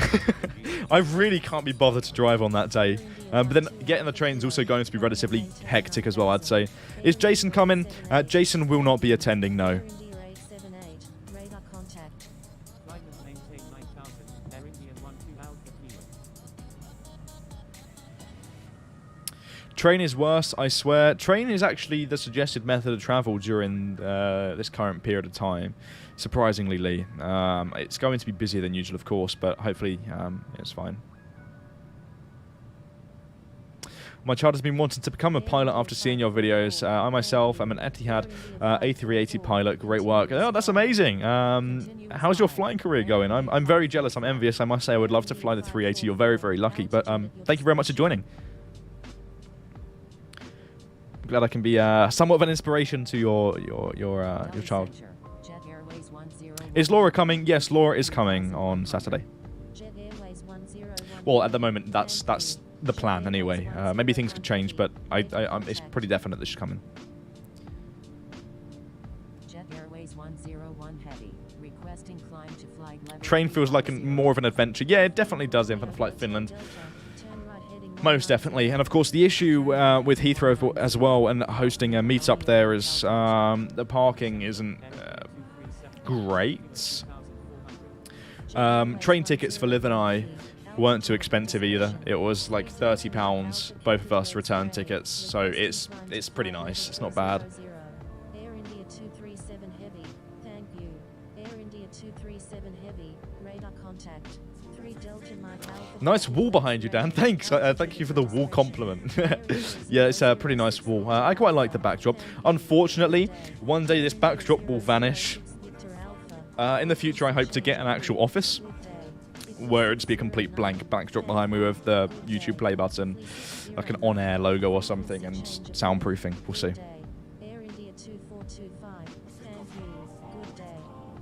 I really can't be bothered to drive on that day. But then getting the train is also going to be relatively hectic as well, I'd say. Is Jason coming? Jason will not be attending, no. Air India 878. Radar contact. Climb and maintain 9000. Air India 12 Alpha Kilo. Train is worse, I swear. Train is actually the suggested method of travel during this current period of time. Surprisingly, Lee. It's going to be busier than usual, of course, but hopefully it's fine. My child has been wanting to become a pilot after seeing your videos. I myself am an Etihad A380 pilot. Great work. Oh, that's amazing. How's your flying career going? I'm very jealous. I'm envious. I must say I would love to fly the 380. You're very, very lucky. But thank you very much for joining. I'm glad I can be somewhat of an inspiration to your child. Jet Airways 101. Is Laura coming? Yes, Laura is coming on Saturday. Jet Airways 101. Well, at the moment, that's the plan anyway. Maybe things could change, but it's pretty definite that she's coming. Jet Airways 101 Heavy. Requesting climb to flight level. Train feels like more of an adventure. Yeah, it definitely does. Infinite Flight Finland. Delta. Turn right heading Most definitely. And of course, the issue with Heathrow as well and hosting a meetup there is the parking isn't great. Train tickets for Liv and I weren't too expensive either. It was like £30, both of us return tickets. So it's pretty nice. It's not bad. Air India 237 Heavy. Thank you. Air India 237 Heavy. Radar contact. 3 Delta Mike Alpha. Nice wall behind you, Dan. Thanks. Thank you for the wall compliment. Yeah, it's a pretty nice wall. I quite like the backdrop. Unfortunately, one day this backdrop will vanish. Victor Alpha. In the future, I hope to get an actual office Good day. where it'd just be a complete blank backdrop behind me with the YouTube play button, like an on-air logo or something, and soundproofing. We'll see. Good day. Air India 2425. Thank you. Good day.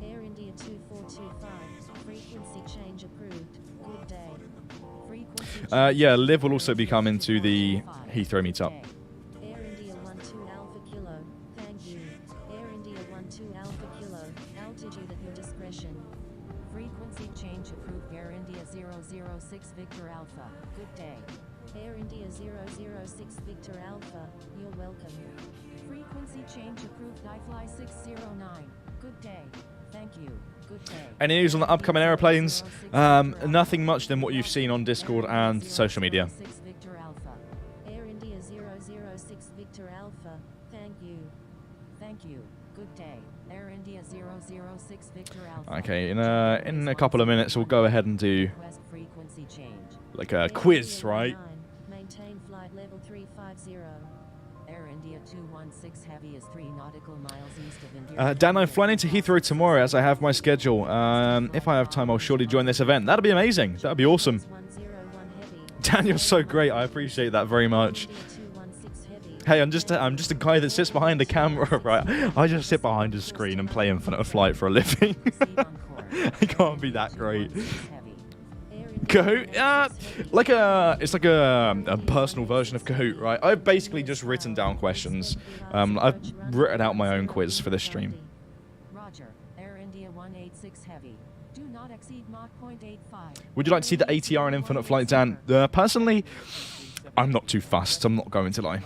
Air India 2425. Frequency change approved. Good day. Frequency Yeah, Liv will also be coming to the Heathrow meetup. Air India 12 Alpha Kilo. Thank you. Air India 12 Alpha Kilo. Altitude at your discretion. Frequency change approved. Air India 006 Victor Alpha. Good day. Air India 006 Victor Alpha. You're welcome. Frequency change approved. iFly 609. Good day. Thank you. Good day. Any news on the upcoming aeroplanes? Nothing much than what you've seen on Discord and social media. 6 Victor Alpha. Air India 006 Victor Alpha. Thank you. Thank you. Good day. Air India 006 Victor Alpha. Okay, in a couple of minutes, we'll go ahead and do Request frequency change. like a quiz, right? Maintain flight level 350. Air India 216 Heavy is 3 nautical miles east of Indira. Dan, I'm flying into Heathrow tomorrow as I have my schedule. If I have time, I'll surely join this event. That'd be amazing. That'd be awesome. 101 Heavy. Dan, you're so great. I appreciate that very much. India 216 Heavy. Hey, I'm just a guy that sits behind the camera, right? I just sit behind a screen and play Infinite Flight for a living. I can't be that great. Kahoot, it's like a personal version of Kahoot, right? I've basically just written down questions. I've written out my own quiz for this stream. Roger. Air India 186 Heavy. Do not exceed Mach 0.85. Would you like to see the ATR in Infinite Flight, Dan? Personally, I'm not too fussed. I'm not going to lie.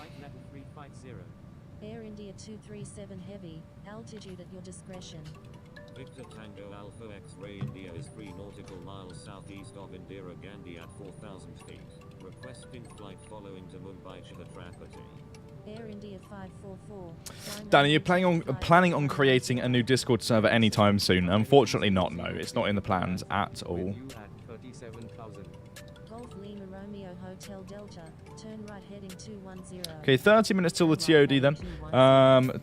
Air India 237 Heavy. Altitude at your discretion. Victor Tango Alpha X-Ray India is 3 nautical miles southeast of Indira Gandhi at 4,000 feet. Requesting flight following to Mumbai 𝗠𝗘𝗠𝗘𝗥𝗦𝗛. Air India 544. Dan, are you planning on creating a new Discord server anytime soon? Unfortunately not, no. It's not in the plans at all. You at 37,000. Golf Lima Romeo Hotel Delta. Turn right heading 210. Okay, 30 minutes till the TOD then.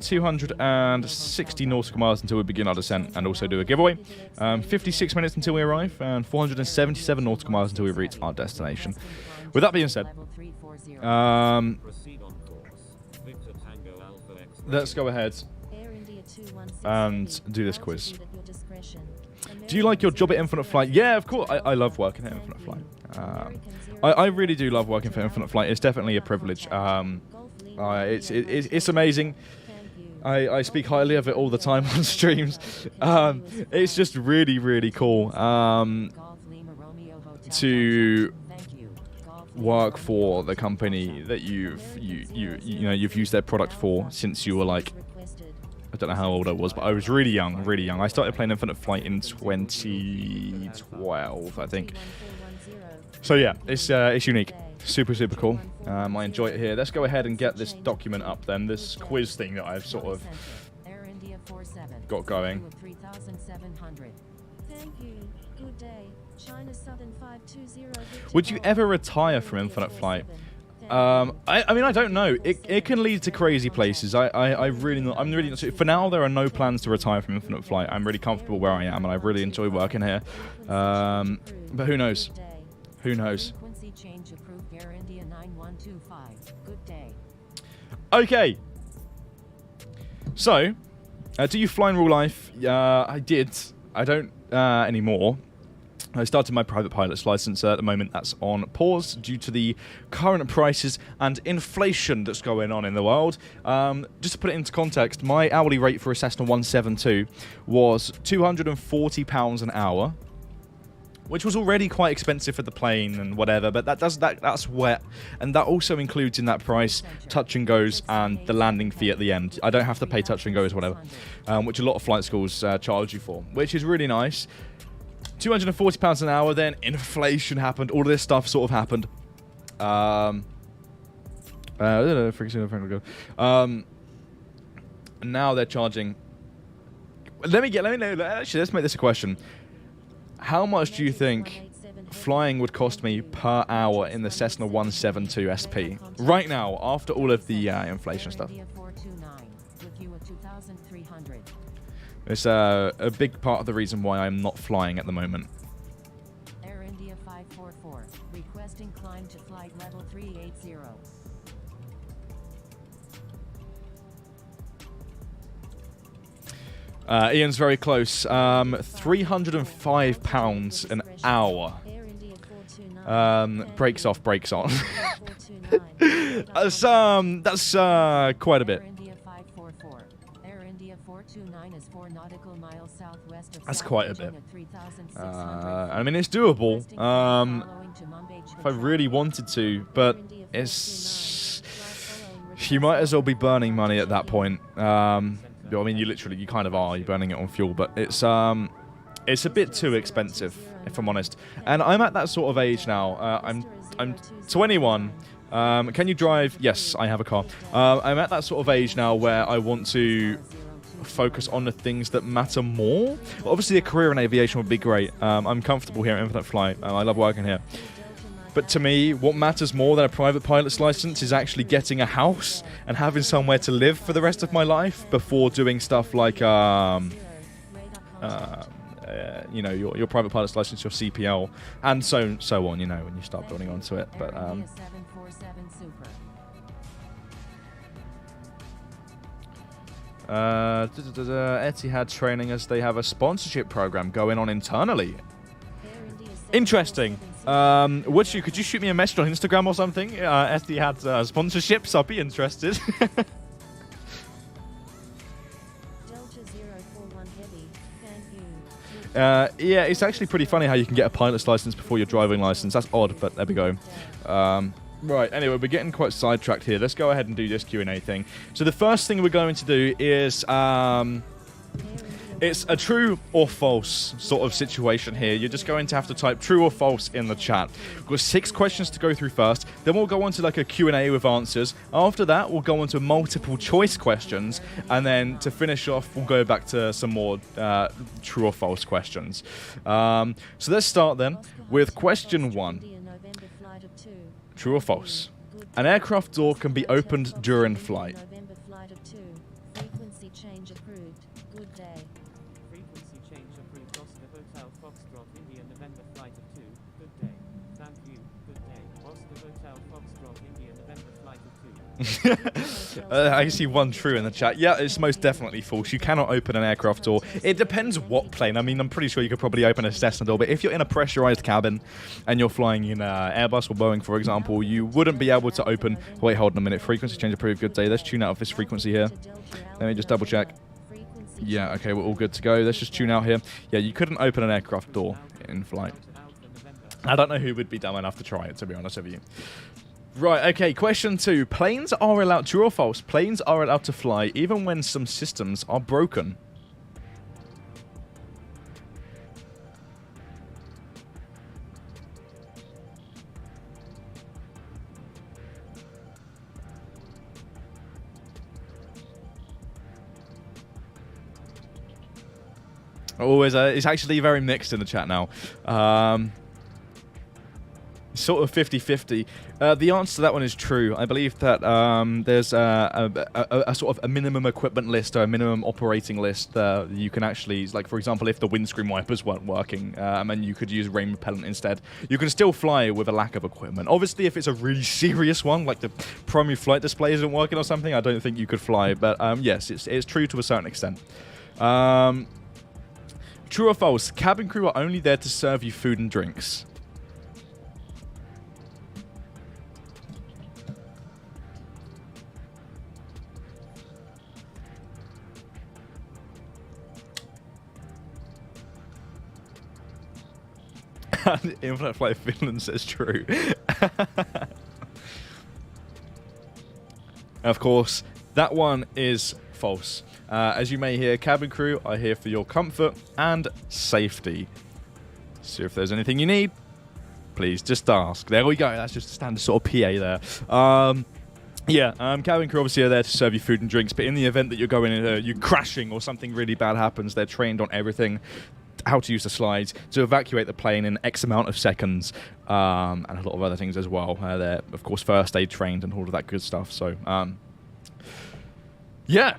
260 nautical miles until we begin our descent and also do a giveaway. 56 minutes until we arrive and 477 nautical miles until we reach our destination. With that being said, Proceed on course. Victor Tango Alpha X-Ray. let's go ahead. Air India 216 And Heavy. do this quiz. Altitude at your discretion. Do you like your job at Infinite Flight? Yeah, of course. I love working at Infinite Flight. I really do love working for Infinite Flight. It's definitely a privilege. It's amazing. I speak highly of it all the time on streams. It's just really, really cool to work for the company that you've used their product for since you were like, I don't know how old I was, but I was really young, really young. I started playing Infinite Flight in 2012, I think. So yeah, it's unique. Super, super cool. I enjoy it here. Let's go ahead and get this document up then, this quiz thing that I've sort of got going. Thank you. Good day. China Southern 520. Would you ever retire from Infinite Flight? I mean, I don't know. It can lead to crazy places. I'm really not. For now, there are no plans to retire from Infinite Flight. I'm really comfortable where I am, and I really enjoy working here. But who knows? Who knows? Frequency change approved. Air India 9125. Good day. Okay. So, do you fly in real life? I did. I don't anymore. I started my private pilot's license. At the moment, that's on pause due to the current prices and inflation that's going on in the world. Just to put it into context, my hourly rate for a Cessna 172 was £240 an hour, which was already quite expensive for the plane and whatever, but that's wet, and that also includes in that price touch and goes and the landing fee at the end. I don't have to pay touch and goes, whatever, which a lot of flight schools charge you for, which is really nice. £240 an hour, then inflation happened, all of this stuff sort of happened. Now they're charging. Actually, let's make this a question. How much do you think flying would cost me per hour in the Cessna 172 SP right now, after all of the inflation stuff? It's a big part of the reason why I'm not flying at the moment. Air India 544. Requesting climb to flight level 380. Ian's very close. £305 an hour. Breaks off, breaks on. that's quite a bit. That's quite a bit. I mean, it's doable. If I really wanted to, but it's, you might as well be burning money at that point. I mean, you kind of are. You're burning it on fuel, but it's a bit too expensive, if I'm honest. And I'm at that sort of age now. I'm 21. Can you drive? Yes, I have a car. I'm at that sort of age now where I want to focus on the things that matter more. Well, obviously, a career in aviation would be great. I'm comfortable here at Infinite Flight. I love working here. But to me, what matters more than a private pilot's license is actually getting a house and having somewhere to live for the rest of my life before doing stuff like, you know, your private pilot's license, your CPL, and so on. You know, when you start building onto it. But Air India 747 Super. Etihad training as they have a sponsorship program going on internally. Air India Interesting. 747 Could you shoot me a message on Instagram or something? Etihad sponsorships, I'll be interested. 𝗠𝗘𝗠𝗕𝗥𝗦𝗛 Heavy, thank you. Yeah, it's actually pretty funny how you can get a pilot's license before your driving license. That's odd, but there we go. Right, anyway, we're getting quite sidetracked here. Let's go ahead and do this Q&A thing. So the first thing we're going to do is... it's a true or false sort of situation here. You're just going to have to type true or false in the chat. We've got 6 questions to go through first. Then we'll go on to like a Q&A with answers. After that, we'll go on to multiple choice questions. And then to finish off, we'll go back to some more true or false questions. So let's start then with question 1. India November flight of 2. True or false? An aircraft door can be opened during flight. November flight of 2. Frequency change approved. Good day. Frequency change approved. Oscar Hotel Foxtrot India November flight of 2. Good day. Thank you. Good day. Oscar Hotel Foxtrot India November flight of 2. I see one true in the chat. Yeah, it's most definitely false. You cannot open an aircraft door. It depends what plane. I mean, I'm pretty sure you could probably open a Cessna door, but if you're in a pressurized cabin and you're flying in Airbus or Boeing, for example, you wouldn't be able to open... Wait, hold on a minute. Frequency change approved. Good day. Let's tune out of this frequency here. Let me just double check. Yeah, okay, we're all good to go. Let's just tune out here. Yeah, you couldn't open an aircraft door in flight. I don't know who would be dumb enough to try it, to be honest with you. Right, okay, question 2. Planes are allowed, true or false, planes are allowed to fly even when some systems are broken. Always, it's actually very mixed in the chat now. Sort of 50-50. The answer to that one is true. I believe that there's a sort of a minimum equipment list or a minimum operating list that you can actually, like for example, if the windscreen wipers weren't working and you could use rain repellent instead, you can still fly with a lack of equipment. Obviously, if it's a really serious one, like the primary flight display isn't working or something, I don't think you could fly. But yes, it's true to a certain extent. True or false? Cabin crew are only there to serve you food and drinks. Infinite Flight Finland says true. Of course, that one is false. As you may hear, cabin crew are here for your comfort and safety. So if there's anything you need, please just ask. There we go. That's just a standard sort of PA there. Cabin crew obviously are there to serve you food and drinks, but in the event that you're going in, you're crashing or something really bad happens, they're trained on everything, how to use the slides, to evacuate the plane in X amount of seconds, and a lot of other things as well. They're, of course, first aid trained and all of that good stuff. So, yeah,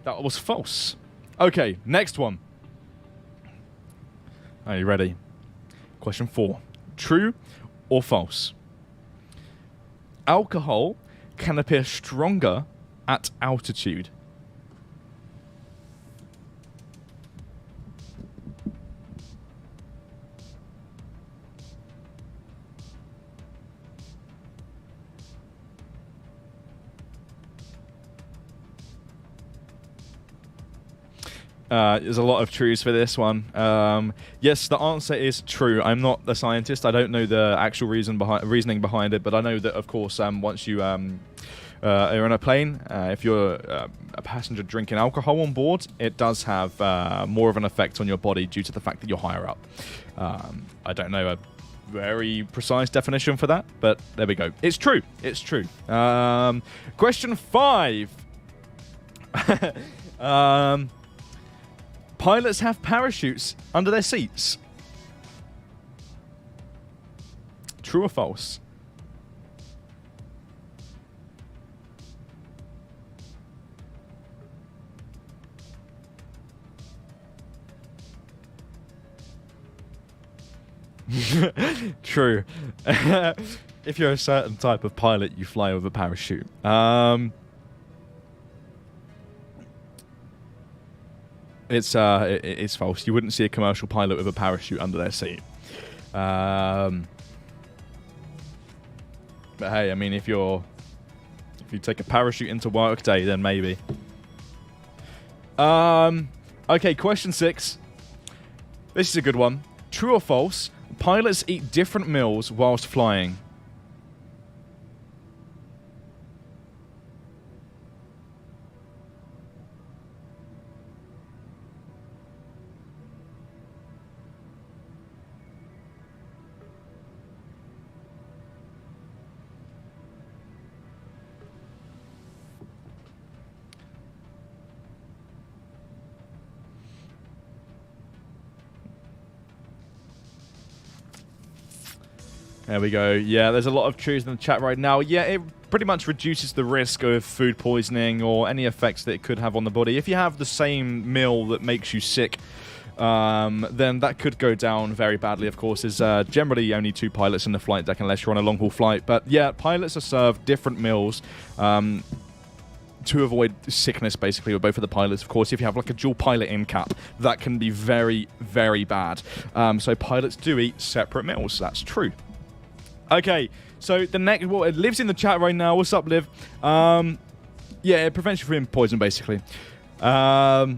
that was false. Okay, next one. Are you ready? Question 4. True or false? Alcohol can appear stronger at altitude. There's a lot of truths for this one. Yes, the answer is true. I'm not a scientist. I don't know the actual reasoning behind it, but I know that, of course, once you are in a plane, if you're a passenger drinking alcohol on board, it does have more of an effect on your body due to the fact that you're higher up. I don't know a very precise definition for that, but there we go. It's true. It's true. Question 5. Pilots have parachutes under their seats. True or false? True. If you're a certain type of pilot, you fly with a parachute. It's false. You wouldn't see a commercial pilot with a parachute under their seat. But hey, I mean, if you take a parachute into work day, then maybe. Okay, question 6. This is a good one. True or false? Pilots eat different meals whilst flying. There we go. Yeah, there's a lot of truths in the chat right now. Yeah, it pretty much reduces the risk of food poisoning or any effects that it could have on the body. If you have the same meal that makes you sick, then that could go down very badly, of course. There's generally only 2 pilots in the flight deck unless you're on a long-haul flight. But yeah, pilots are served different meals to avoid sickness, basically, with both of the pilots. Of course, if you have like a dual pilot in cap, that can be very, very bad. So pilots do eat separate meals. That's true. Okay, so the next... Well, it lives in the chat right now. What's up, Liv? Yeah, it prevents you from being poisoned, basically. We're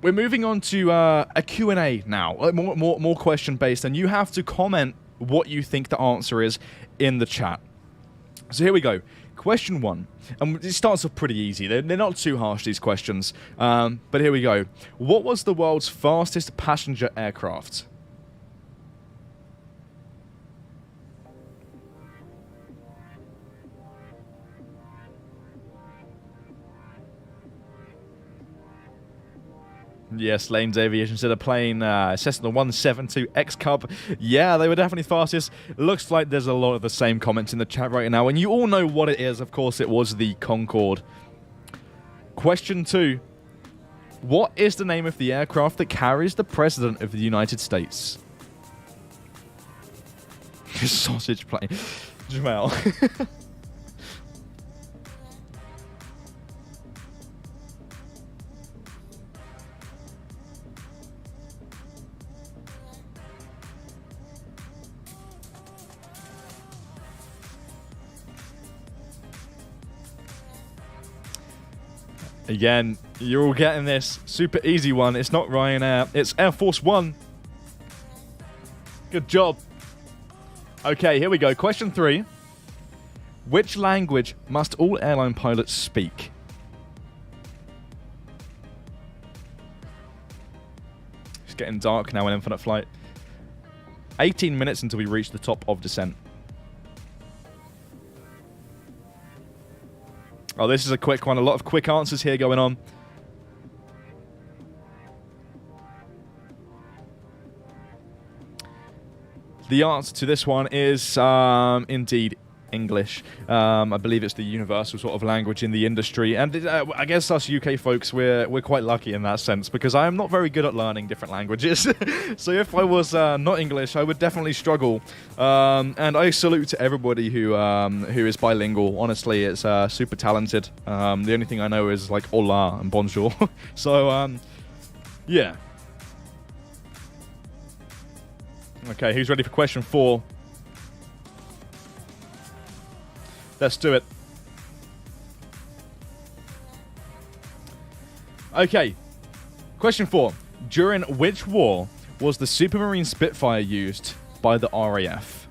moving on to a Q&A now. More question-based, and you have to comment what you think the answer is in the chat. So here we go. Question 1. And it starts off pretty easy. They're not too harsh, these questions. But here we go. What was the world's fastest passenger aircraft? Yes, Lane's Aviation said a plane, Cessna 172 X-Cub. Yeah, they were definitely fastest. Looks like there's a lot of the same comments in the chat right now, and you all know what it is. Of course, it was the Concorde. Question 2. What is the name of the aircraft that carries the President of the United States? Sausage plane. Jamal. Again, you're all getting this. Super easy one. It's not Ryanair. It's Air Force One. Good job. Okay, here we go. Question 3. Which language must all airline pilots speak? It's getting dark now in Infinite Flight. 18 minutes until we reach the top of descent. Oh, this is a quick one. A lot of quick answers here going on. The answer to this one is indeed English. I believe it's the universal sort of language in the industry, and I guess us UK folks, we're quite lucky in that sense, because I am not very good at learning different languages. So if I was not English, I would definitely struggle. And I salute to everybody who is bilingual. Honestly, it's super talented. The only thing I know is like hola and bonjour. So yeah. Okay, who's ready for question 4? Let's do it. Okay. Question 4. During which war was the Supermarine Spitfire used by the RAF?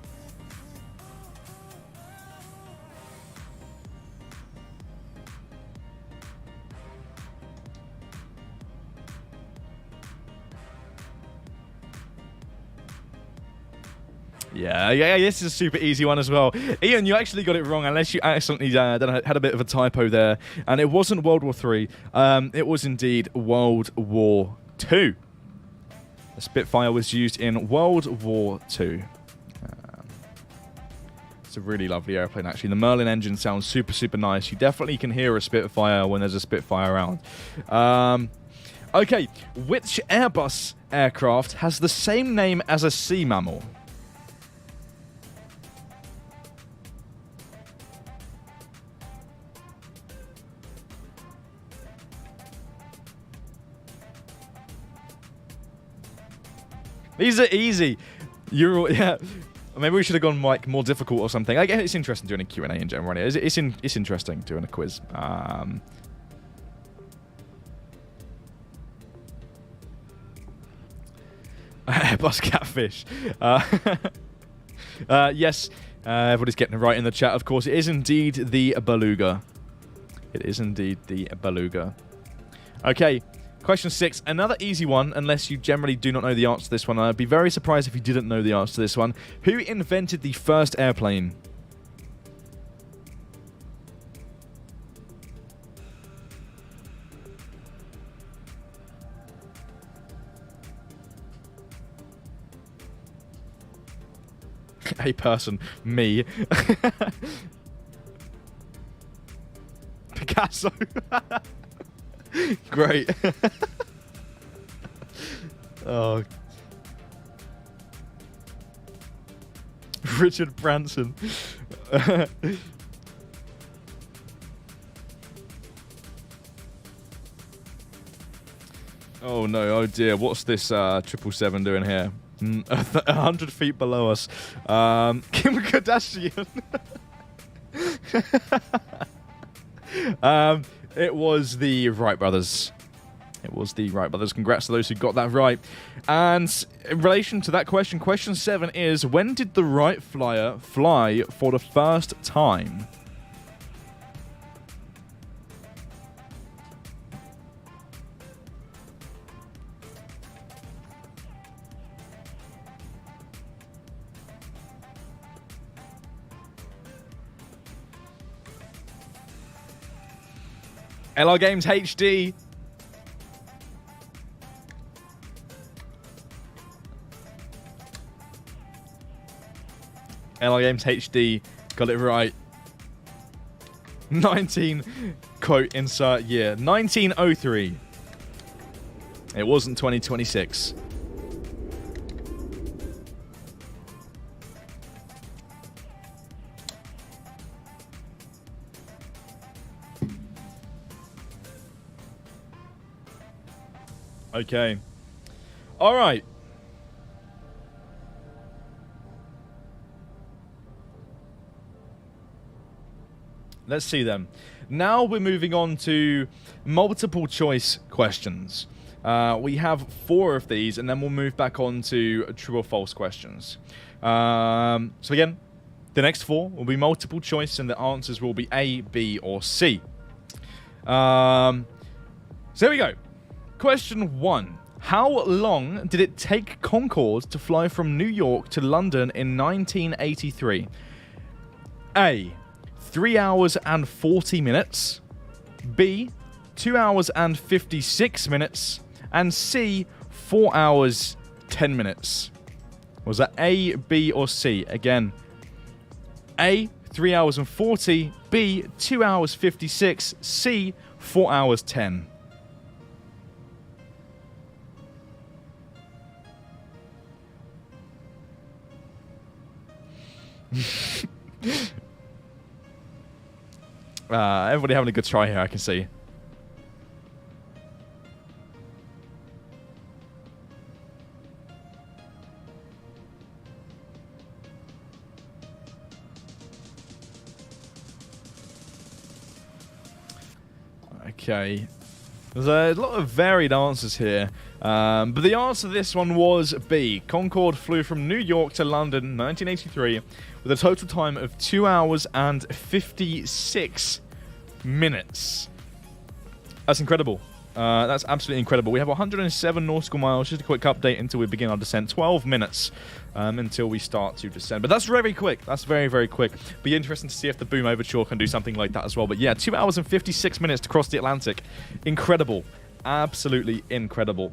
Yeah, this is a super easy one as well. Ian, you actually got it wrong, unless you accidentally had a bit of a typo there. And it wasn't World War III. It was indeed World War II. The Spitfire was used in World War II. It's a really lovely airplane, actually. The Merlin engine sounds super, super nice. You definitely can hear a Spitfire when there's a Spitfire around. Okay, which Airbus aircraft has the same name as a sea mammal? These are easy. Yeah. Maybe we should have gone like more difficult or something. I guess it's interesting doing a Q&A in general. Right? It's interesting doing a quiz. Airbus catfish. Yes, everybody's getting it right in the chat. Of course, it is indeed the Beluga. It is indeed the Beluga. Okay. Question 6, another easy one, unless you generally do not know the answer to this one. I'd be very surprised if you didn't know the answer to this one. Who invented the first airplane? A person. Me. Picasso. Great. Oh. Richard Branson. Oh no, oh dear. What's this 777 doing here? 100 feet below us. Kim Kardashian. It was the Wright brothers. It was the Wright brothers. Congrats to those who got that right. And in relation to that question, question 7 is, when did the Wright Flyer fly for the first time? LR Games HD. LR Games HD got it right. 19, quote, insert year. 1903. It wasn't 2026. Okay. All right. Let's see them. Now we're moving on to multiple choice questions. We have 4 of these, and then we'll move back on to true or false questions. So again, the next 4 will be multiple choice, and the answers will be A, B, or C. So here we go. Question 1. How long did it take Concorde to fly from New York to London in 1983? A. 3 hours and 40 minutes. B. 2 hours and 56 minutes. And C. 4 hours, 10 minutes. Was that A, B, or C? Again, A. 3 hours and 40. B. 2 hours 56. C. 4 hours 10. Everybody having a good try here, I can see. Okay. There's a lot of varied answers here. But the answer to this one was B. Concorde flew from New York to London in 1983 with a total time of 2 hours and 56 minutes. That's incredible. That's absolutely incredible. We have 107 nautical miles. Just a quick update until we begin our descent. 12 minutes until we start to descend. But that's very quick. That's very, very quick. Be interesting to see if the Boom Overture can do something like that as well. But yeah, 2 hours and 56 minutes to cross the Atlantic. Incredible. Absolutely incredible.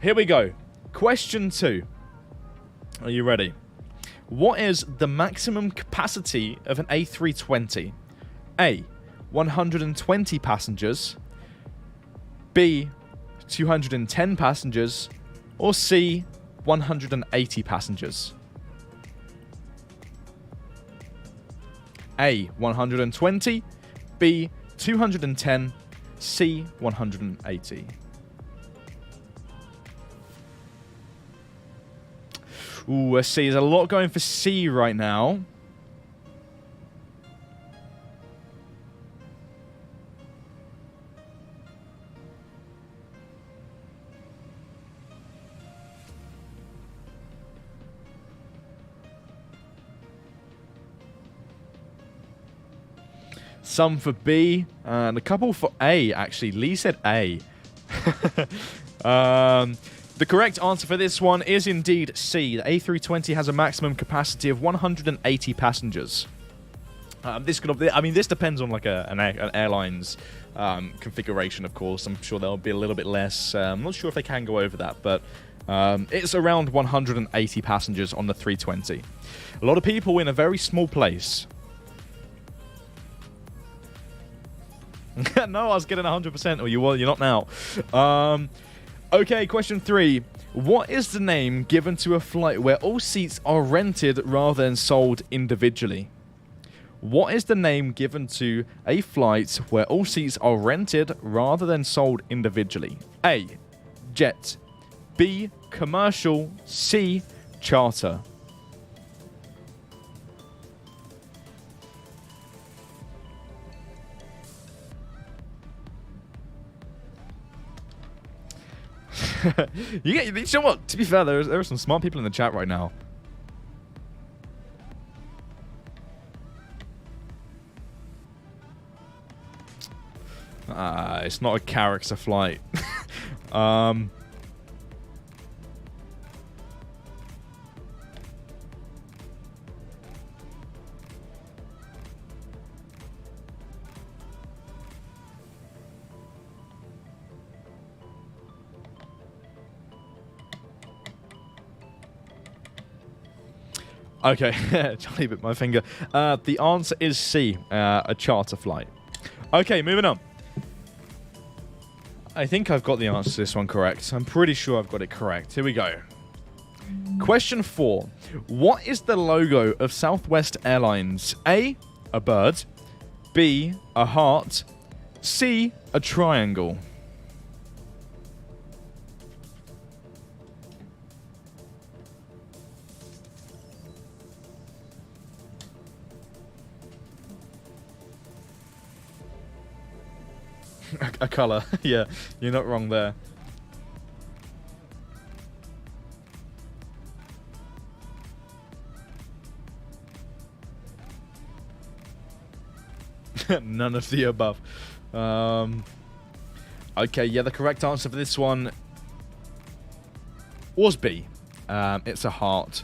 Here we go. Question 2. Are you ready? What is the maximum capacity of an A320? A, 120 passengers. B, 210 passengers. Or C, 180 passengers? A, 120. B, 210. C, 180. Ooh, let's see. There's a lot going for C right now. Some for B, and a couple for A, actually. Lee said A. The correct answer for this one is indeed C. The A320 has a maximum capacity of 180 passengers. This depends on like an airline's configuration, of course. I'm sure there'll be a little bit less. I'm not sure if they can go over that, but it's around 180 passengers on the 320. A lot of people in a very small place. No, I was getting 100%. Or you're not now. Okay, question 3. What is the name given to a flight where all seats are rented rather than sold individually? What is the name given to a flight where all seats are rented rather than sold individually? A, jet. B, commercial. C, charter. You know what? To be fair, there are some smart people in the chat right now. It's not a character flight. Okay, Charlie bit my finger. The answer is C, a charter flight. Okay, moving on. I think I've got the answer to this one correct. I'm pretty sure I've got it correct. Here we go. Question 4. What is the logo of Southwest Airlines? A, a bird. B, a heart. C, a triangle. A colour. Yeah, you're not wrong there. None of the above. Okay, yeah, the correct answer for this one was B. It's a heart.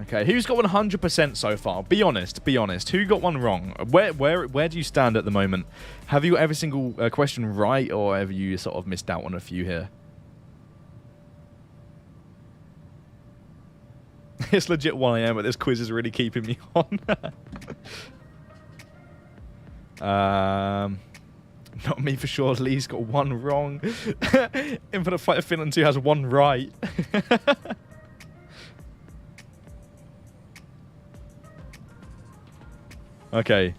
Okay, who's got 100% so far? Be honest, be honest. Who got one wrong? Where do you stand at the moment? Have you got every single question right, or have you sort of missed out on a few here? It's legit 1 AM, but this quiz is really keeping me on. Not me for sure. Lee's got one wrong. Infinite Flight of Finland 2 has one right. Okay.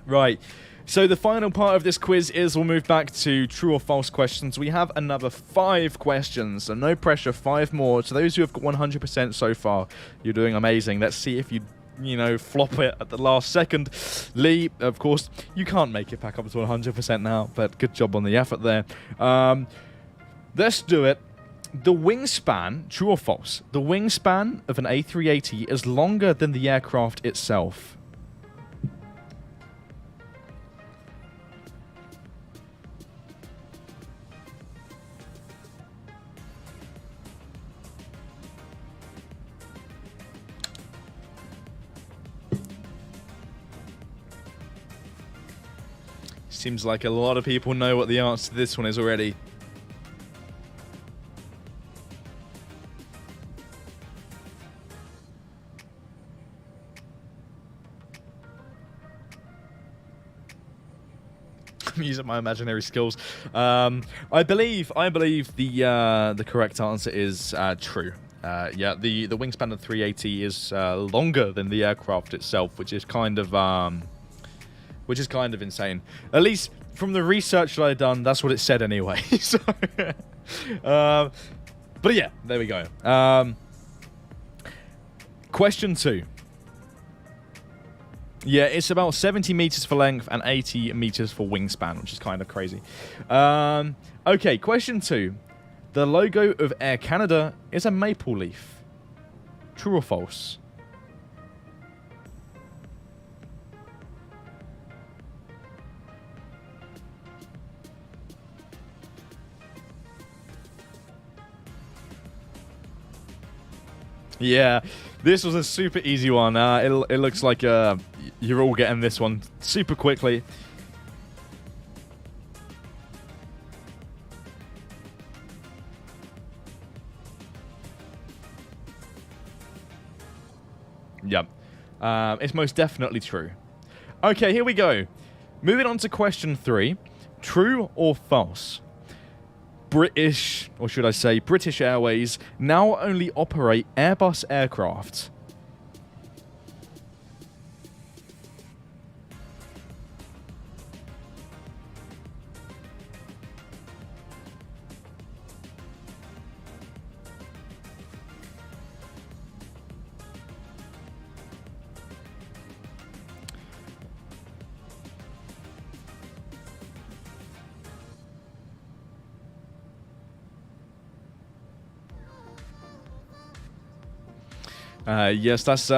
Right. So the final part of this quiz is we'll move back to true or false questions. We have another 5 questions, so no pressure, 5 more. So those who have got 100% so far, you're doing amazing. Let's see if you flop it at the last second. Lee, of course, you can't make it back up to 100% now, but good job on the effort there. Let's do it. The wingspan, true or false? The wingspan of an A380 is longer than the aircraft itself. Seems like a lot of people know what the answer to this one is already. I'm using my imaginary skills. I believe the correct answer is true. Yeah, the wingspan of 380 is longer than the aircraft itself, which is kind of insane. At least from the research that I've done, that's what it said anyway. So, but yeah, there we go. Question 2. Yeah, it's about 70 meters for length and 80 meters for wingspan, which is kind of crazy. Okay, question 2. The logo of Air Canada is a maple leaf. True or false? Yeah, this was a super easy one. It looks like you're all getting this one super quickly. Yep. It's most definitely true. Okay, here we go. Moving on to question 3. True or false? British, or should I say British Airways, now only operate Airbus aircraft. Yes, that's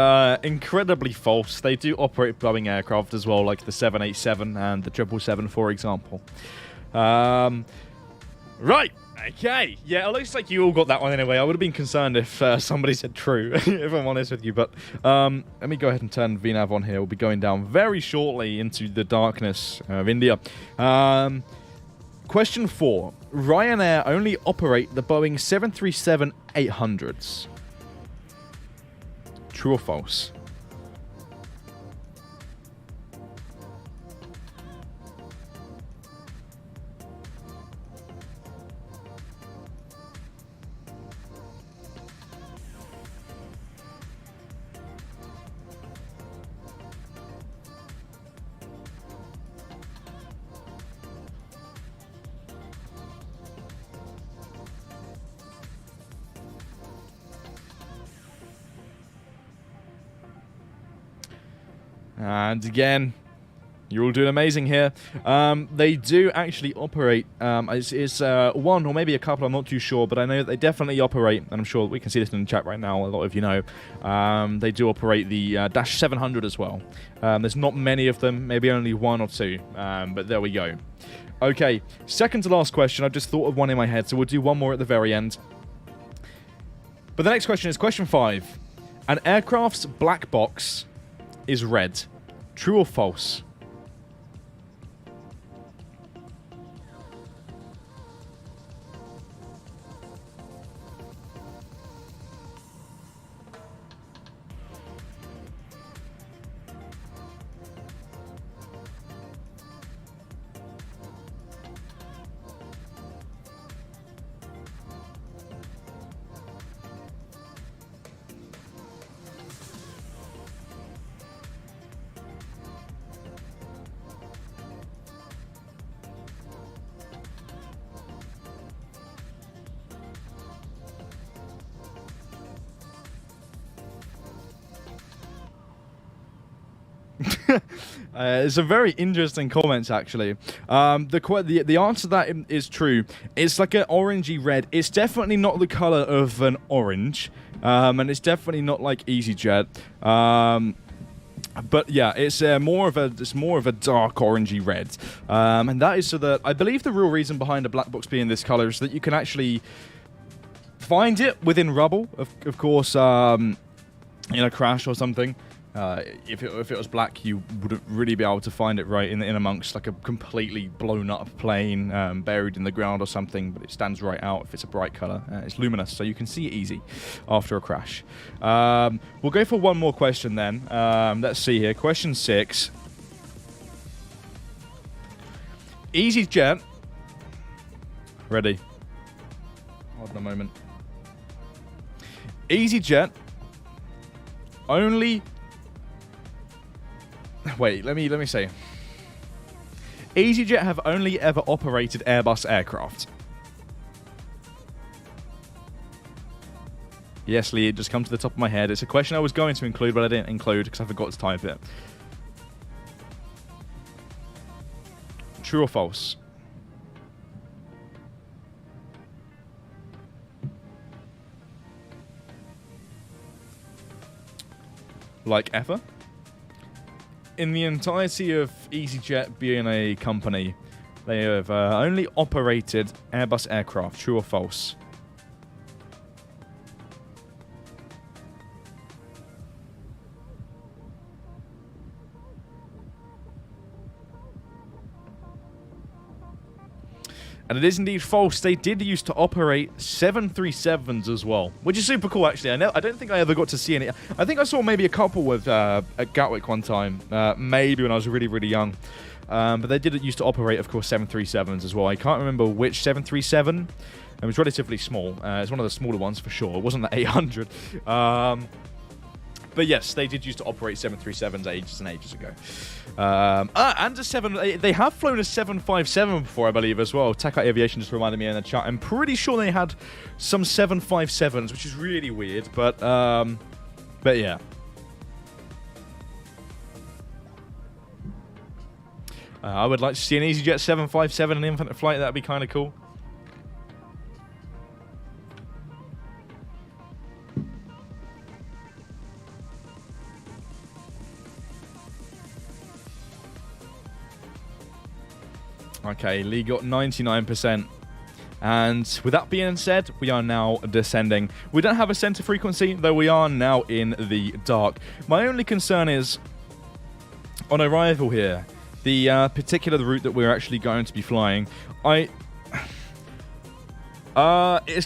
incredibly false. They do operate Boeing aircraft as well, like the 787 and the 777, for example. Right. Okay. Yeah, it looks like you all got that one anyway. I would have been concerned if somebody said true, if I'm honest with you. But let me go ahead and turn VNav on here. We'll be going down very shortly into the darkness of India. Question 4. Ryanair only operate the Boeing 737-800s. True or false? And again, you're all doing amazing here. They do actually operate, it's one or maybe a couple, I'm not too sure, but I know that they definitely operate, and I'm sure we can see this in the chat right now, a lot of you know, they do operate the Dash 700 as well. There's not many of them, maybe only 1 or 2, but there we go. Okay, second to last question. I've just thought of one in my head, so we'll do one more at the very end. But the next question is question 5. An aircraft's black box is red. True or false? It's a very interesting comment, actually. The answer to that is true. It's like an orangey red. It's definitely not the color of an orange, and it's definitely not like EasyJet. But yeah, it's more of a dark orangey red, and that is so that I believe the real reason behind a black box being this color is that you can actually find it within rubble. Of course, in a crash or something. If it was black, you wouldn't really be able to find it right in amongst like a completely blown up plane buried in the ground or something, but it stands right out if it's a bright color. It's luminous, so you can see it easy after a crash. We'll go for one more question then. Let's see here. Question 6. EasyJet. Ready. Hold on a moment. EasyJet only... Wait, let me say. EasyJet have only ever operated Airbus aircraft. Yes, Lee, it just come to the top of my head. It's a question I was going to include, but I didn't include because I forgot to type it. True or false? Like ever? In the entirety of EasyJet being a company, they have only operated Airbus aircraft. True or false? And it is indeed false. They did used to operate 737s as well, which is super cool, actually. I don't think I ever got to see any. I think I saw maybe a couple with at Gatwick one time, maybe when I was really, really young. But they did used to operate, of course, 737s as well. I can't remember which 737. It was relatively small. It's one of the smaller ones for sure. It wasn't the 800. But yes, they did used to operate 737s ages and ages ago. And they have flown a 757 before, I believe, as well. Takeoff Aviation just reminded me in the chat. I'm pretty sure they had some 757s, which is really weird, but yeah. I would like to see an EasyJet 757 in infinite flight. That'd be kind of cool. Okay, Lee got 99%. And with that being said, we are now descending. We don't have a center frequency, though we are now in the dark. My only concern is, on arrival here, the particular route that we're actually going to be flying, it's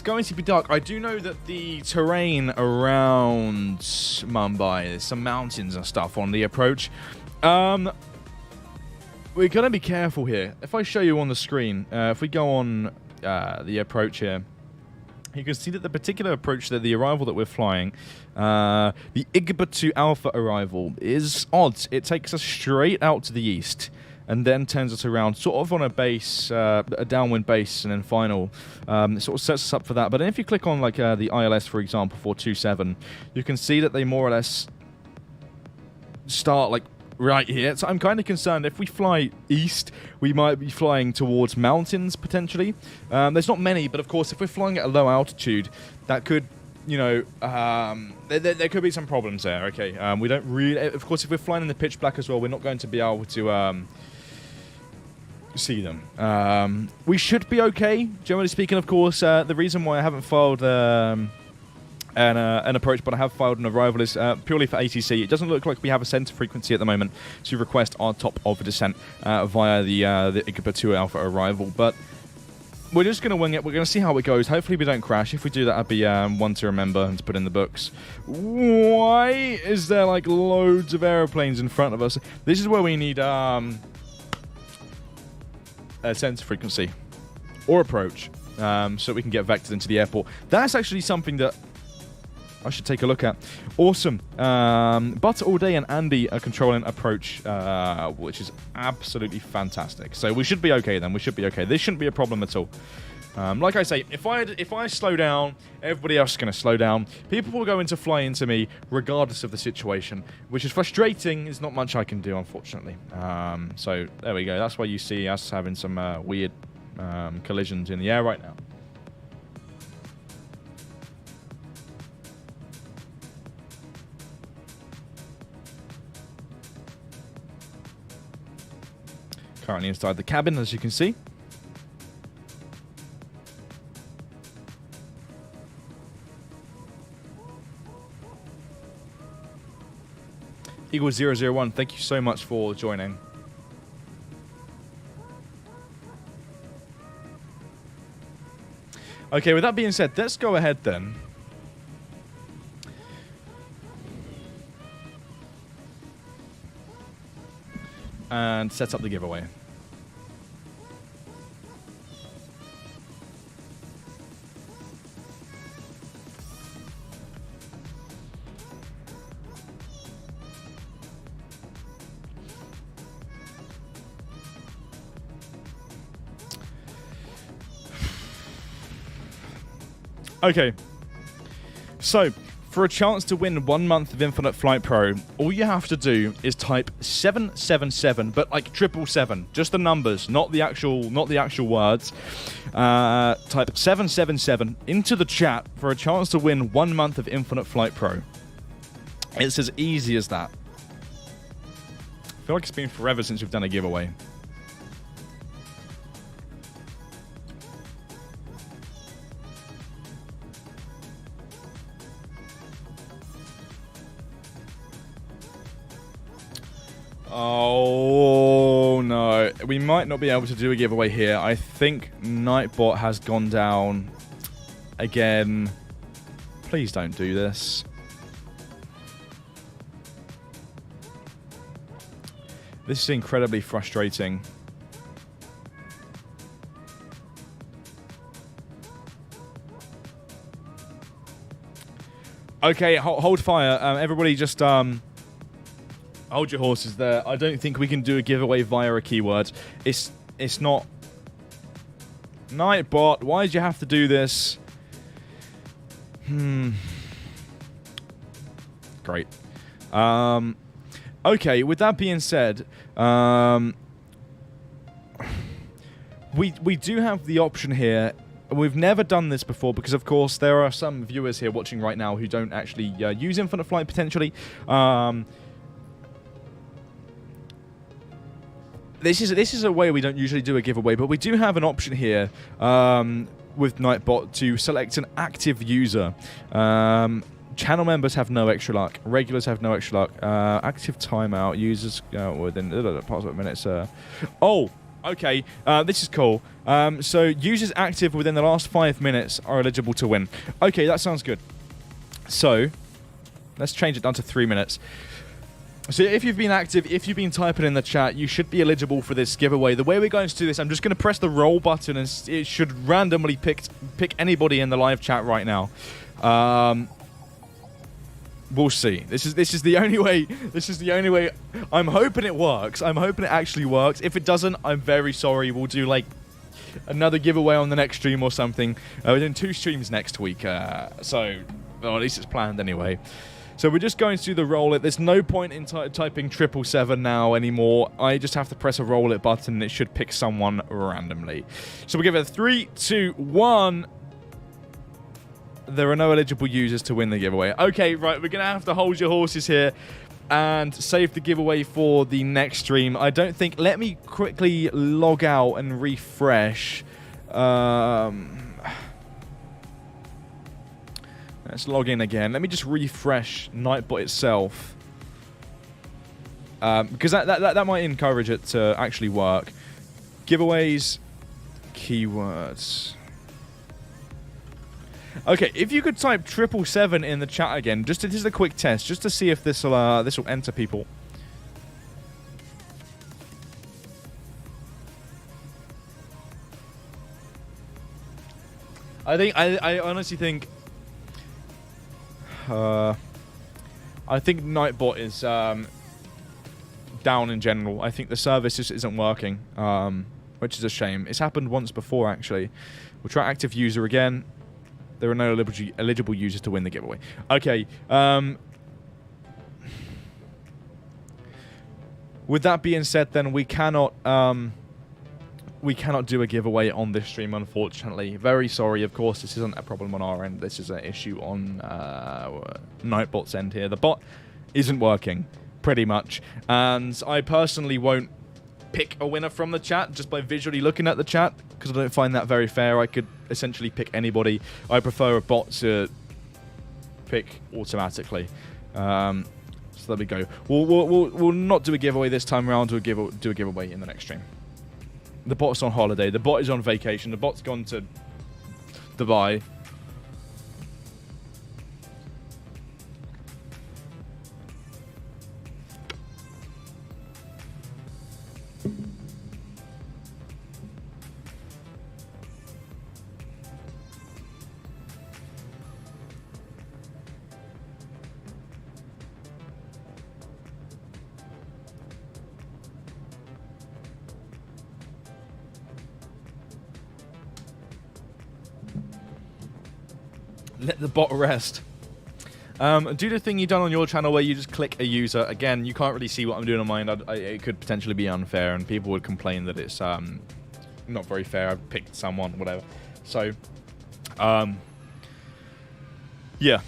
going to be dark. I do know that the terrain around Mumbai, there's some mountains and stuff on the approach. We're going to be careful here. If I show you on the screen, if we go on the approach here, you can see that the particular approach, the arrival that we're flying, the 𝗖𝗛𝗔𝗡𝗟 arrival, is odd. It takes us straight out to the east and then turns us around sort of on a base, a downwind base, and then final. It sort of sets us up for that. But if you click on like the ILS, for example, 427, you can see that they more or less start like right here. So I'm kind of concerned if we fly east, we might be flying towards mountains potentially. There's not many, but of course, if we're flying at a low altitude, that could, you know, there could be some problems there. Okay, we don't really. Of course, if we're flying in the pitch black as well, we're not going to be able to see them. We should be okay, generally speaking. Of course, the reason why I haven't filed an approach, but I have filed an arrival is purely for ATC. It doesn't look like we have a center frequency at the moment to request our top of descent via the 𝗖𝗛𝗔𝗡𝗟 arrival, but we're just going to wing it. We're going to see how it goes. Hopefully we don't crash. If we do, that'd be one to remember and to put in the books. Why is there like loads of aeroplanes in front of us? This is where we need a center frequency or approach so we can get vectored into the airport. That's actually something that I should take a look at. Awesome. Butter All Day and Andy are controlling approach, which is absolutely fantastic. So we should be okay then. We should be okay. This shouldn't be a problem at all. Like I say, if I slow down, everybody else is going to slow down. People will go into fly into me regardless of the situation, which is frustrating. There's not much I can do, unfortunately. So there we go. That's why you see us having some weird collisions in the air right now. Currently inside the cabin, as you can see. Eagle001, thank you so much for joining. Okay, with that being said, let's go ahead then. And set up the giveaway. Okay. So, for a chance to win 1 month of Infinite Flight Pro, all you have to do is type 777, but like 777, just the numbers, not the actual words. Type 777 into the chat for a chance to win 1 month of Infinite Flight Pro. It's as easy as that. I feel like it's been forever since we've done a giveaway. Oh no, we might not be able to do a giveaway here. I think Nightbot has gone down again. Please don't do this. This is incredibly frustrating. Okay, hold fire. Everybody just hold your horses there. I don't think we can do a giveaway via a keyword. It's not... Nightbot, why did you have to do this? Great. Okay, with that being said, we do have the option here. We've never done this before because, of course, there are some viewers here watching right now who don't actually use Infinite Flight, potentially. This is a way we don't usually do a giveaway, but we do have an option here with Nightbot to select an active user. Channel members have no extra luck. Regulars have no extra luck. Active timeout. Users within approximately minutes. Oh, okay. This is cool. So users active within the last 5 minutes are eligible to win. Okay, that sounds good. So let's change it down to 3 minutes. So if you've been active, if you've been typing in the chat, you should be eligible for this giveaway. The way we're going to do this, I'm just going to press the roll button and it should randomly pick anybody in the live chat right now. We'll see. This is the only way. This is the only way. I'm hoping it works. I'm hoping it actually works. If it doesn't, I'm very sorry. We'll do like another giveaway on the next stream or something. We're doing 2 streams next week, so well, at least it's planned anyway. So we're just going to do the roll it. There's no point in typing 777 now anymore. I just have to press a roll it button and it should pick someone randomly. So we'll give it a 3, 2, 1. There are no eligible users to win the giveaway. Okay, right, we're going to have to hold your horses here and save the giveaway for the next stream. I don't think... Let me quickly log out and refresh. Let's log in again. Let me just refresh Nightbot itself. Because that might encourage it to actually work. Giveaways. Keywords. Okay, if you could type 777 in the chat again, this is a quick test, just to see if this will enter people. I honestly think I think Nightbot is down in general. I think the service just isn't working, which is a shame. It's happened once before, actually. We'll try active user again. There are no eligible users to win the giveaway. Okay. With that being said, then we cannot do a giveaway on this stream, unfortunately. Very sorry. Of course, this isn't a problem on our end. This is an issue on Nightbot's end here. The bot isn't working, pretty much. And I personally won't pick a winner from the chat just by visually looking at the chat, because I don't find that very fair. I could essentially pick anybody. I prefer a bot to pick automatically. So there we go. We'll not do a giveaway this time around. We'll do a giveaway in the next stream. The bot's on holiday. The bot is on vacation. The bot's gone to Dubai. Let the bot rest. Do the thing you've done on your channel where you just click a user. Again, you can't really see what I'm doing on mine. It could potentially be unfair, and people would complain that it's not very fair. I've picked someone, whatever. So, yeah.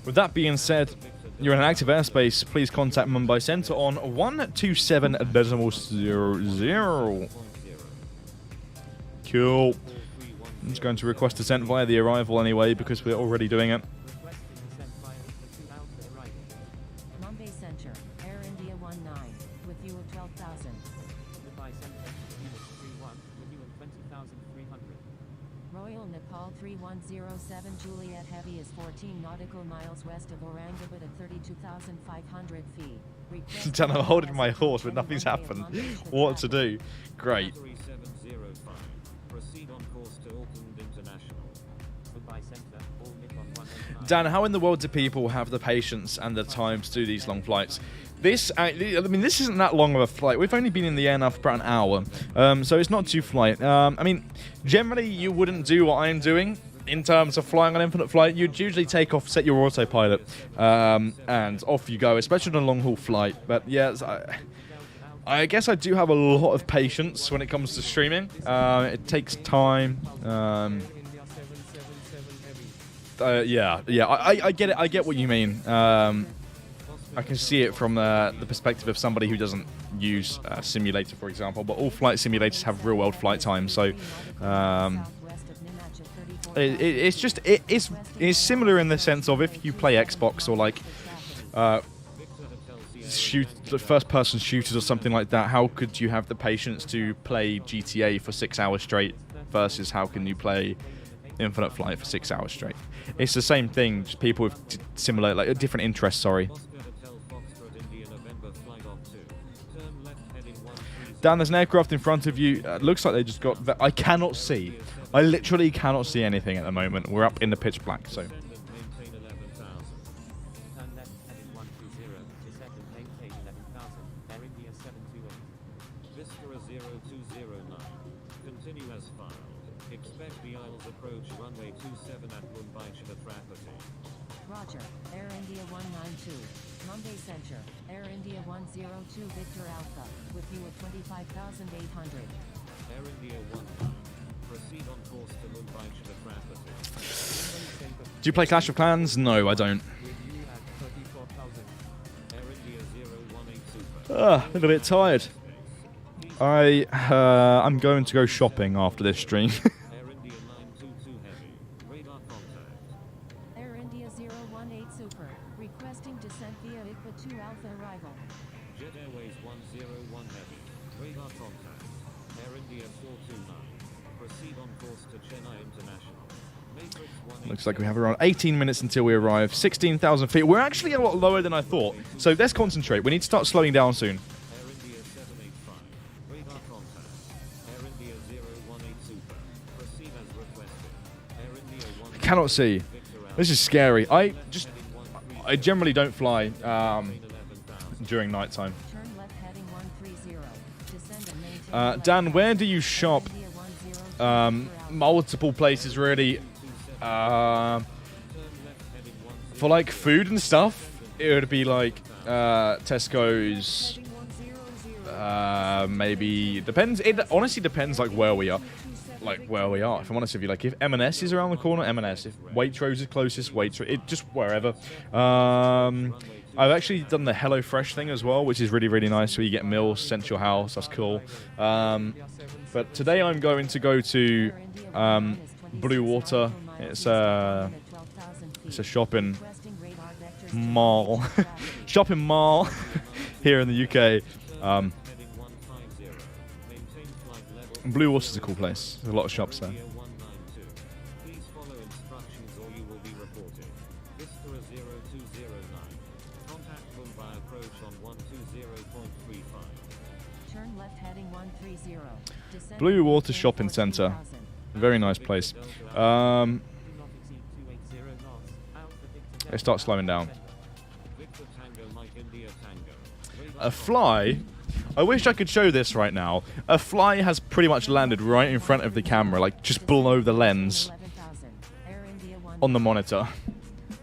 With that being said, you're in an active airspace. Please contact Mumbai Center on 127.00. Cool. I'm just going to request descent via the arrival anyway because we're already doing it. Requesting descent via IFTA 2 Alpha arrival. Mumbai Center, Air India 19, with you at 12,000. Mumbai Center, Unit 31, with you at 20,300. Royal Nepal 3107 Juliet Heavy is 14 nautical miles west of Aurangabad at 32,500 feet. Done, I'm holding my horse, but nothing's happened. What to do? Great. 3705. Proceed on course to Auckland International. Mumbai Center, all Nippon 189. Dan, how in the world do people have the patience and the time to do these long flights? This isn't that long of a flight. We've only been in the air now for about an hour, so it's not too flight. I mean, generally you wouldn't do what I'm doing in terms of flying on infinite flight. You'd usually take off, set your autopilot, and off you go, especially on a long-haul flight. But yes, I guess I do have a lot of patience when it comes to streaming. It takes time. Yeah, I get it. I get what you mean. I can see it from the perspective of somebody who doesn't use a simulator, for example. But all flight simulators have real-world flight time, so it's similar in the sense of if you play Xbox or like first-person shooters or something like that. How could you have the patience to play GTA for 6 hours straight versus how can you play Infinite Flight for 6 hours straight? It's the same thing. Just people with similar, like different interests. Sorry. Dan, there's an aircraft in front of you. Looks like they just got... I cannot see. I literally cannot see anything at the moment. We're up in the pitch black, so... Turn left heading 120, descend and maintain 11,000. Air India 728. Vistara 0209. Continue as filed. Expect the Isles approach runway 27 at Mumbai 𝗠𝗘𝗠𝗏𝗏. Roger, Air India 192. Mumbai Center, Air India 102 Victor Alpha, with you at 25,800. Air India 19. Proceed on course to Mumbai 𝗠𝗘𝗏𝗏. Do you play Clash of Clans? No, I don't. With you at 34,000. Air India 018 Super. A little bit tired. I'm going to go shopping after this stream. Air India 922 Heavy. Radar contact. Air India 018 Super, requesting descent via IFTA 2 Alpha arrival. Jet Airways 101 Heavy. Radar contact. Air India 429. Proceed on course to Chennai International. Matrix 187. Looks like we have around 18 minutes until we arrive. 16,000 feet. We're actually a lot lower than I thought. So let's concentrate. We need to start slowing down soon. Air India 785. Radar contact. Air India 018 Super. Proceed as requested. Air India 1. I cannot see. This is scary. I generally don't fly during nighttime. Turn left heading 130. Descend and maintain Dan, where do you shop? India 102 Multiple places, really. For like food and stuff, it would be like Tesco's. Maybe depends. It honestly depends, like where we are. If I'm honest with you, like if M&S is around the corner, M&S. If Waitrose is closest, Waitrose. It just wherever. I've actually done the HelloFresh thing as well, which is really, really nice. Where you get meals sent to your house. That's cool. But today I'm going to go to Blue Water. It's a shopping mall, shopping mall here in the UK. Blue Water's a cool place. There's a lot of shops there. Please follow instructions or you will be reported. Vistara 0209. Contact Mumbai approach on 120.35. Turn left heading 130. Descend Blue and Water maintain Shopping Centre. 14,000. Very nice place. Do not exceed 280 knots. Alpha Victor Let's start slowing down. Victor Tango Mike India Tango. A fly. I wish I could show this right now. A fly has pretty much landed right in front of the camera, like just below the lens 11,000. Air India 1. on the monitor.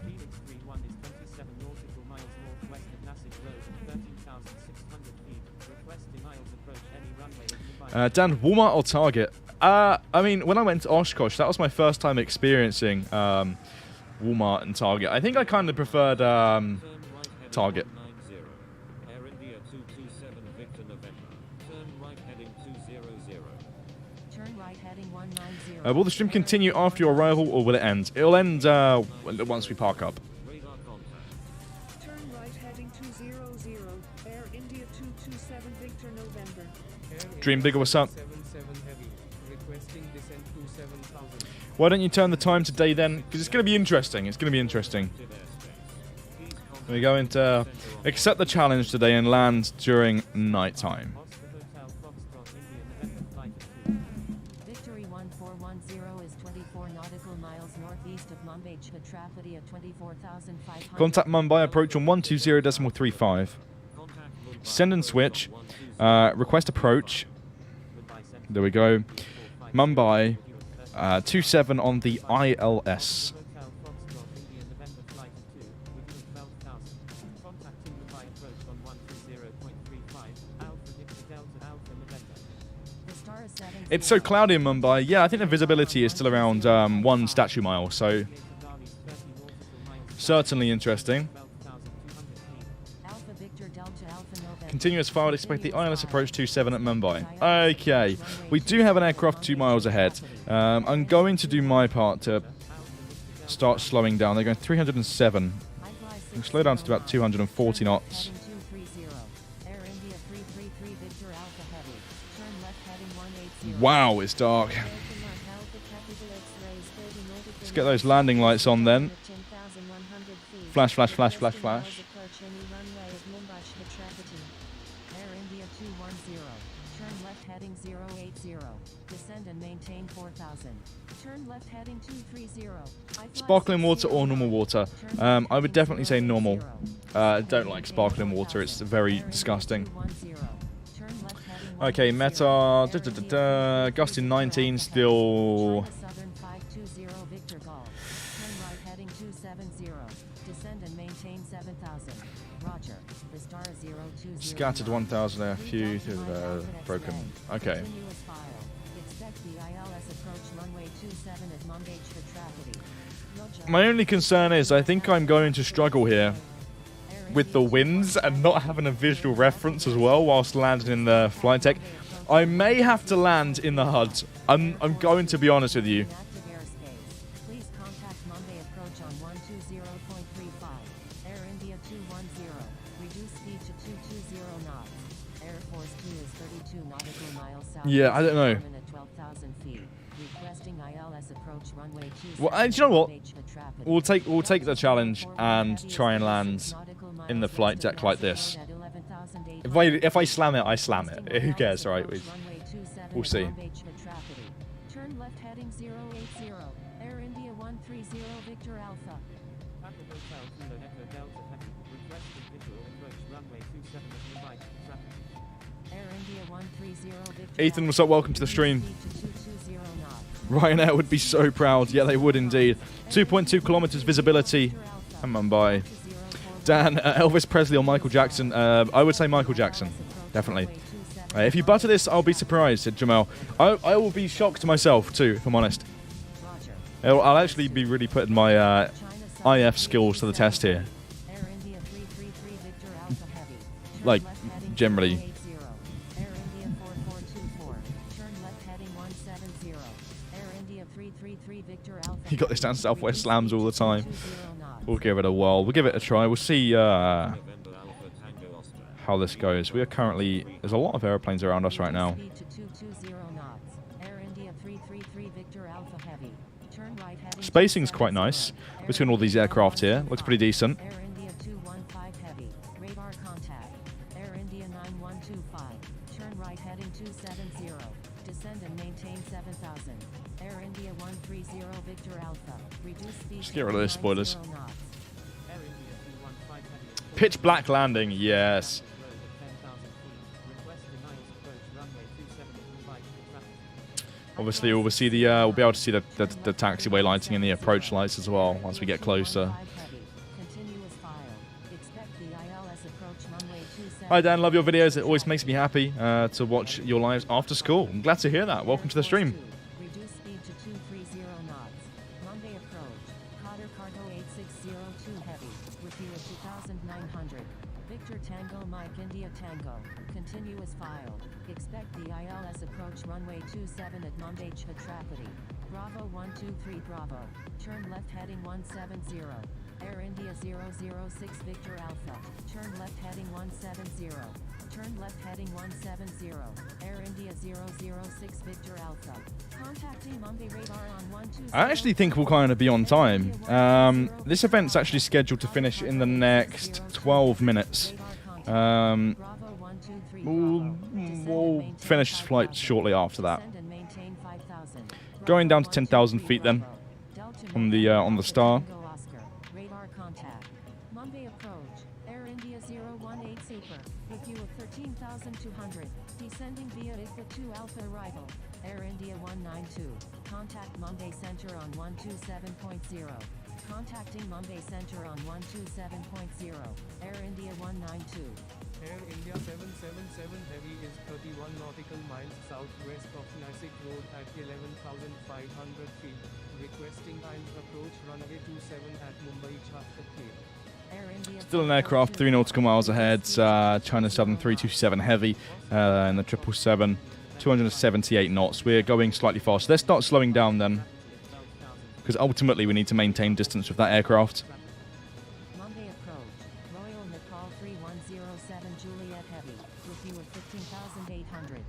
Phoenix 31 is 27 nautical miles northwest of Nasik Road, 13,600 feet. Request denials approach any runway of Mumbai. Dan, Walmart or Target? I mean, when I went to Oshkosh, that was my first time experiencing Walmart and Target. I think I kind of preferred Target. Air India 227 Victor November. Turn right heading 200. Turn right heading 190. Will the stream continue after your arrival, or will it end? It'll end once we park up. Radar contact. Turn right heading 200. Air India 227 Victor November. Dream Bigger, what's up? 77 heavy. Requesting descent to 7,000. Why don't you turn the time today then? Because it's going to be interesting. It's going to be interesting. We're going to accept the challenge today and land during night time. Oscar Hotel Foxtrot India November flight of 2. Victory 1410 is 24 nautical miles northeast of Mumbai Chhatrapati at 24,500. Contact Mumbai, approach on 120.35. Send and switch. Request approach. There we go. Mumbai, 27 on the ILS. Hotel Foxtrot India November flight of 2, within 12,000. Contacting Mumbai approach on 120.35, Alpha Victor Delta Alpha November. The star is setting. It's so cloudy in Mumbai. Yeah, I think the visibility is still around 1 statue mile, so Dali's 30 nautical miles certainly interesting. 12,200 feet. Alpha Victor Delta Alpha November. Continue as far, expect the ILS approach 27 at Mumbai. Okay, we do have an aircraft 2 miles ahead. I'm going to do my part to start slowing down. They're going 307. We'll slow down to about 240 knots. Heading 230. Air India 333 Victor Alpha Heavy. Turn left heading 180. Wow, it's dark. Delta Mark Alpha capital X-rays 30 nautical Let's get those landing lights on then. 10,100 feet. Flash, flash, flash, flash, Requesting flash. miles approach any runway of Mumbai Chhatrapati. Air India 210. Turn left heading 080. Descend and maintain 4,000. Turn left heading 230. Sparkling water or normal water? I would definitely say normal. Don't like sparkling water. It's very disgusting. Okay, Meta. Gustin 19 still. Southern 520 Victor Golf. Turn right heading 270. Descend and maintain 7,000. Roger. The star is 020. Scattered 1,000 a few through the broken. Okay. Continuous file. Expect the ILS approach runway 27 at Mumbai Chhatrapati. Roger. My only concern is I think I'm going to struggle here with the winds and not having a visual reference as well whilst landing in the flight deck. I may have to land in the HUD. I'm going to be honest with you. Active airspace. Please contact Mumbai approach on 120.35. Air India 210. Reduce speed to 220 knots. Air Force 2 is 32 nautical miles south. Yeah, I don't know. At 12,000 feet. Requesting ILS approach runway 27. Well, do you know what? Mumbai Chhatrapati. We'll take the challenge and try and land in the flight deck like this. If I slam it, I slam it. Who cares, right? We'll see. Turn left heading 080. Air India 130 Victor Alpha. Papa Hotel Kilo Echo Delta Heavy. Requesting visual approach runway 27 at Mumbai Chhatrapati. Air India 130 Victor Ethan, what's up? Welcome to the stream. Speed to 220 knots. Ryanair would be so proud. Yeah, they would indeed. 2.2 kilometers visibility. And Mumbai. Dan, Elvis Presley or Michael Jackson? I would say Michael Jackson. Definitely. If you butter this, I'll be surprised, said Jamal. I will be shocked myself, too, if I'm honest. I'll actually be really putting my IF skills to the test here. Air India 333 Victor Alpha Heavy. Turn Like, left heading generally. 280. Air India 4424. Turn left heading 170. Air India 333 Victor Alpha. You got this down Southwest slams all the time. 220 knots. We'll give it a whirl. We'll give it a try. We'll see November Alpha Tango Oscar. how this goes. We are currently... There's a lot of airplanes around us right now. Speed to 220 knots. Air India 333 Victor Alpha Heavy. Turn right heading Spacing's quite nice 270. between all these aircraft here. Looks pretty decent. Air India 215 Heavy. Radar contact. Air India 9125. Turn right heading 270. Descend and maintain 7,000. Air India 130 Victor Alpha. Reduce speed Just to get rid of those spoilers. 190 knots. Air India 215 Heavy. Pitch black landing, yes. Road at 10,000 feet. Request Obviously, we'll see the we'll be able to see the taxiway lighting and the approach lights as well once we get closer. Hi Dan, love your videos. It always makes me happy to watch your lives after school. I'm glad to hear that. Welcome to the stream. Reduce speed to 230 knots. Mumbai approach. Qatar cargo 8602 heavy. With you at 2900. Victor Tango Mike India Tango. Continuous file. Expect the ILS approach runway 27 at Mumbai Chhatrapati. Bravo 123 Bravo. Turn left heading 170. Air India 006 Victor Alpha. Turn left heading 170. Turn left heading 170. Air India 006 Victor Alpha. Contacting Mumbai radar on 120. I actually think we'll kind of be on time. This event's actually scheduled to finish in the next 12 minutes. We'll finish this flight shortly after that. Going down to 10,000 feet then on the star. Radar contact. Mumbai approach. Air India 018 Super. With you at 13,200. Descending via IFA 2 Alpha arrival. Air India 192. Contact Mumbai Center on 127.0. Contacting Mumbai Center on 127.0. Air India 192. Air India 777 Heavy is 31 nautical miles southwest of Nasik Road at 11,500 feet. Requesting ILS approach runway 27 at Mumbai Chhatrapati. Still an aircraft 3 nautical miles ahead. China Southern 327 Heavy and the 777. 278 knots. We're going slightly fast. Let's start slowing down then, because ultimately we need to maintain distance with that aircraft. Mumbai approach. Royal Nepal 3107 Juliet Heavy. With you at 15,800.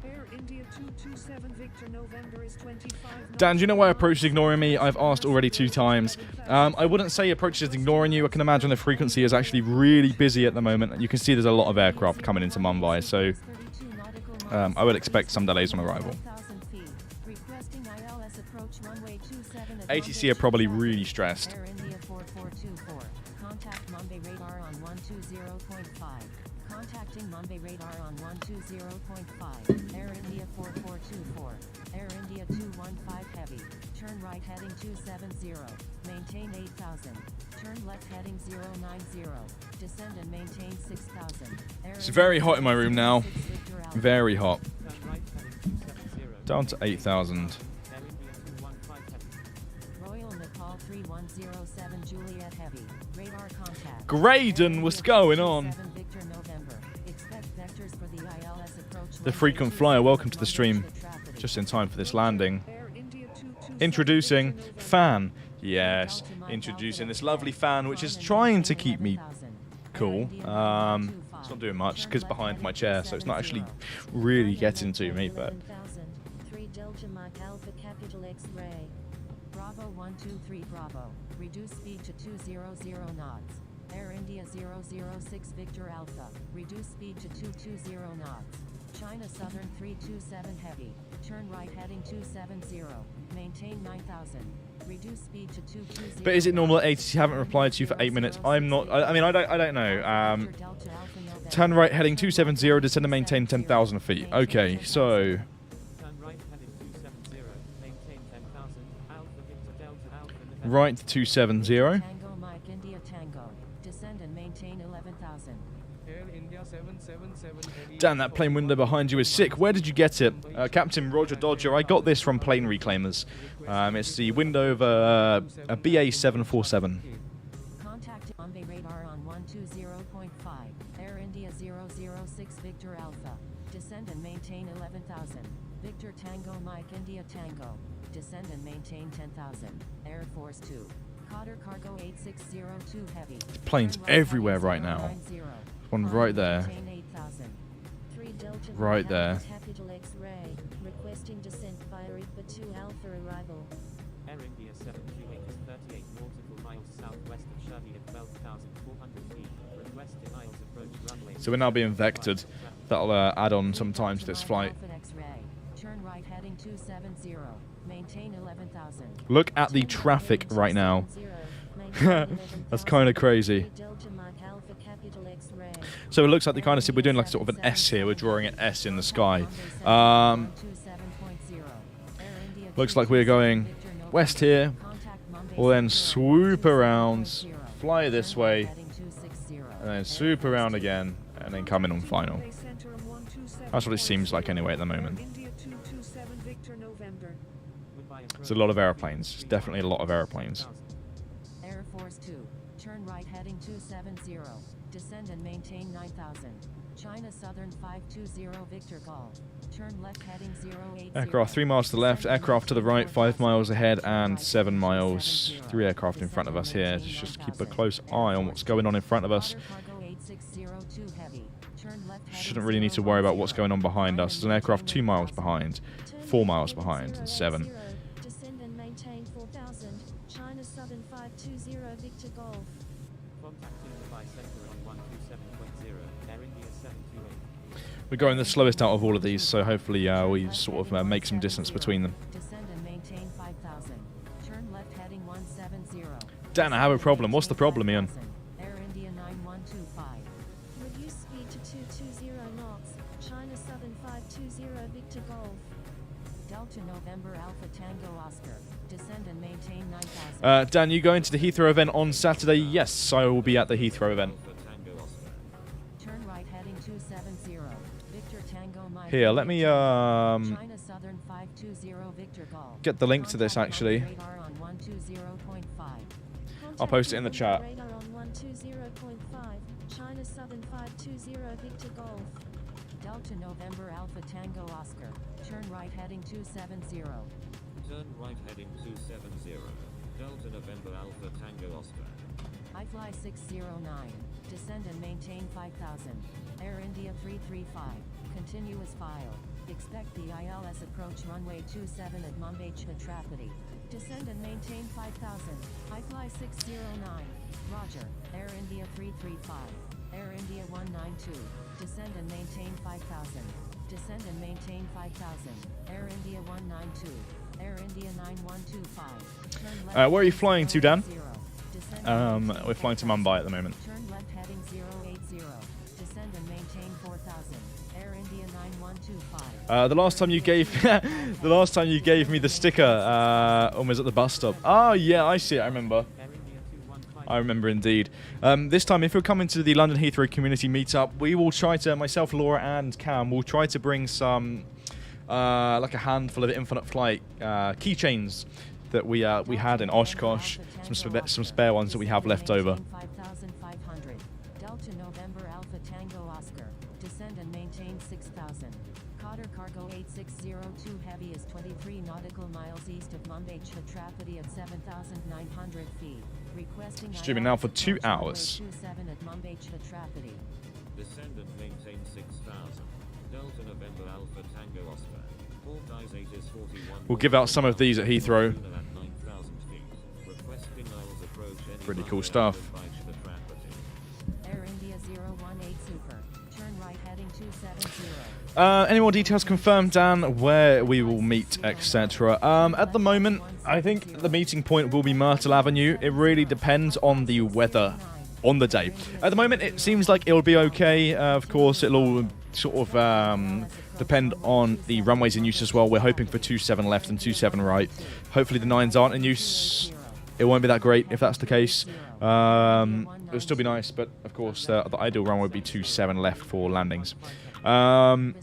Air India 227 Victor November is 25. Dan, do you know why approach is ignoring me? I've asked already 2 times. I wouldn't say approach is ignoring you. I can imagine the frequency is actually really busy at the moment. You can see there's a lot of aircraft coming into Mumbai, so I would expect some delays on arrival. ATC are probably really stressed. Air India 4424. Contact Mumbai radar on 120.5. Contacting Mumbai radar on 120.5. Air India 4424. Air India 215 Heavy. Turn right heading 270. Maintain 8,000. Turn left heading 090. Descend and maintain 6,000. It's very hot in my room now. Very hot. Turn right heading 270. Down to 8,000. Air India 215 heavy. Royal Nepal 3107 Juliet Heavy. Radar contact. Graydon, what's going on? 7 Victor November. Expect vectors for the ILS approach. The frequent flyer, welcome to the stream. Just in time for this landing. Air India 227 Introducing Victor November. Fan. Yes, introducing this lovely fan, which is trying to keep me cool. It's not doing much because it's behind my chair, so it's not actually really getting to me, but 3 Delta Mike Alpha Capital X-Ray. Bravo 123 Bravo. Reduce speed to 200 knots. Air India 006 Victor Alpha. Reduce speed to 220 knots. China Southern 327 Heavy. Turn right heading 270. Maintain 9,000. Reduce speed to 220. But is it normal that ATC haven't replied to you for 8 minutes? I'm not. I mean, I don't know. Turn right heading 270. Descend and maintain 10,000 feet. Okay, so Turn right heading 270. Maintain 10,000. Alpha Victor Delta Alpha November. right to 270. Tango Mike India Tango. Descend and maintain 11,000. Air India 777 Heavy. Dan, that plane window behind you is sick. Where did you get it? Captain Roger Dodger, I got this from Plane Reclaimers. It's the window of a BA 747. Contact Mumbai radar on 120.5. Air India 006 Victor Alpha. Descend and maintain 11,000. Victor Tango Mike India Tango. Descend and maintain 10,000. Air Force 2. Qatar cargo 8602 Heavy. Planes Turn right everywhere heading right now. 090. One Climb right and there. maintain 8,000. 3 Delta Right Mike there. Alpha Capital X-Ray. Requesting descent via IFA 2 Alpha arrival. Air India 738 is 38 nautical miles southwest of Shadi at 12,400 feet. Requesting ILS approach runway. So we're now being vectored. That'll add on some time to this flight. Alpha X-ray. Turn right heading 270. Maintain 11,000. Look at the traffic right now. That's kind of crazy. Delta Mike Alpha Capital X-Ray. So it looks like they kind of said we're doing like sort of an S here. We're drawing an S in the sky. 2.0. Looks like we're going west here. We'll then swoop around, fly this way, and then swoop around again, and then come in on final. That's what it seems like anyway at the moment. It's a lot of airplanes. It's definitely a lot of airplanes. Air Force 2, turn right heading 270, descend and maintain 9000. China Southern 520 Victor Golf, turn left heading 080. Aircraft 3 miles to the left, aircraft to the right, 5 miles ahead and 7 miles. 3 aircraft in front of us here. Just keep a close eye on what's going on in front of us. Shouldn't really need to worry about what's going on behind us. There's an aircraft 2 miles behind, 4 miles behind, and 7. Descend and maintain 4000. China Southern 520 Victor Golf. Contacting Mumbai Center on 127.0, Air India 728. We're going the slowest out of all of these, so hopefully we sort of make some distance between them. Descend and maintain 5000. Turn left heading 170. Dan, I have a problem. What's the problem, Ian? Air India 9125. Reduce speed to 220 knots. China Southern 520 Victor Golf. Delta November Alpha Tango Oscar. Descend and maintain 9000. Dan, you going to the Heathrow event on Saturday? Yes, I will be at the Heathrow event. Turn right heading 270. Victor Tango Mike. Here, let me China Southern 520 Victor Golf. get the link to this actually. Radar on 120.5. I'll post it in the chat. Radar on 120.5. China Southern 520 Victor Golf. Delta November Alpha Tango Oscar. Turn right heading 270. Turn right heading 270. Delta November Alpha Tango Oscar. iFly 609. Descend and maintain 5000. Air India 335. Continuous file. Expect the ILS approach runway 27 at Mumbai Chhatrapati. Descend and maintain 5000. iFly 609. Roger. Air India 335. Air India 192. Descend and maintain 5000. Descend and maintain 5000. Air India 192. Air India 9125. Turn left Where are you flying to, Dan? 0. Descend We're flying to Mumbai at the moment. Turn left heading 080. Descend and maintain 4000. Air India 9125. The last time you gave the last time you gave me the sticker was at the bus stop. Oh yeah, I see it. I remember. Air India 215. I remember indeed. This time, if you're coming to the London Heathrow community meetup, we will try to, myself, Laura, and Cam, will try to bring some, like a handful of Infinite Flight keychains that we had in Oshkosh, some spare ones that we have left over. 5500. Delta November Alpha Tango Oscar. Descend and maintain 6000. Cotter Cargo 8602 Heavy is 23 nautical miles east of Mumbai Chhatrapati at 7,900 feet. Requesting Streaming now for 2 ILS approach hours. runway 27 at Mumbai Chhatrapati. Descend and maintain 6000. Delta November Alpha Tango Oscar. Port Eyes 8 is 41. We'll give out some of these at Heathrow. At 9,000 feet. Requesting ILS approach any Pretty runway cool stuff. by Chhatrapati. Air India 018 Super. Turn right heading 270. Any more details confirmed, Dan? Where we will meet, etc. At the moment, I think the meeting point will be Myrtle Avenue. It really depends on the weather on the day. At the moment, it seems like it'll be okay. Of course, it'll all sort of depend on the runways in use as well. We're hoping for 27 left and 27 right. Hopefully the 9s aren't in use. It won't be that great if that's the case. It'll still be nice, but of course the ideal runway would be 27 left for landings. But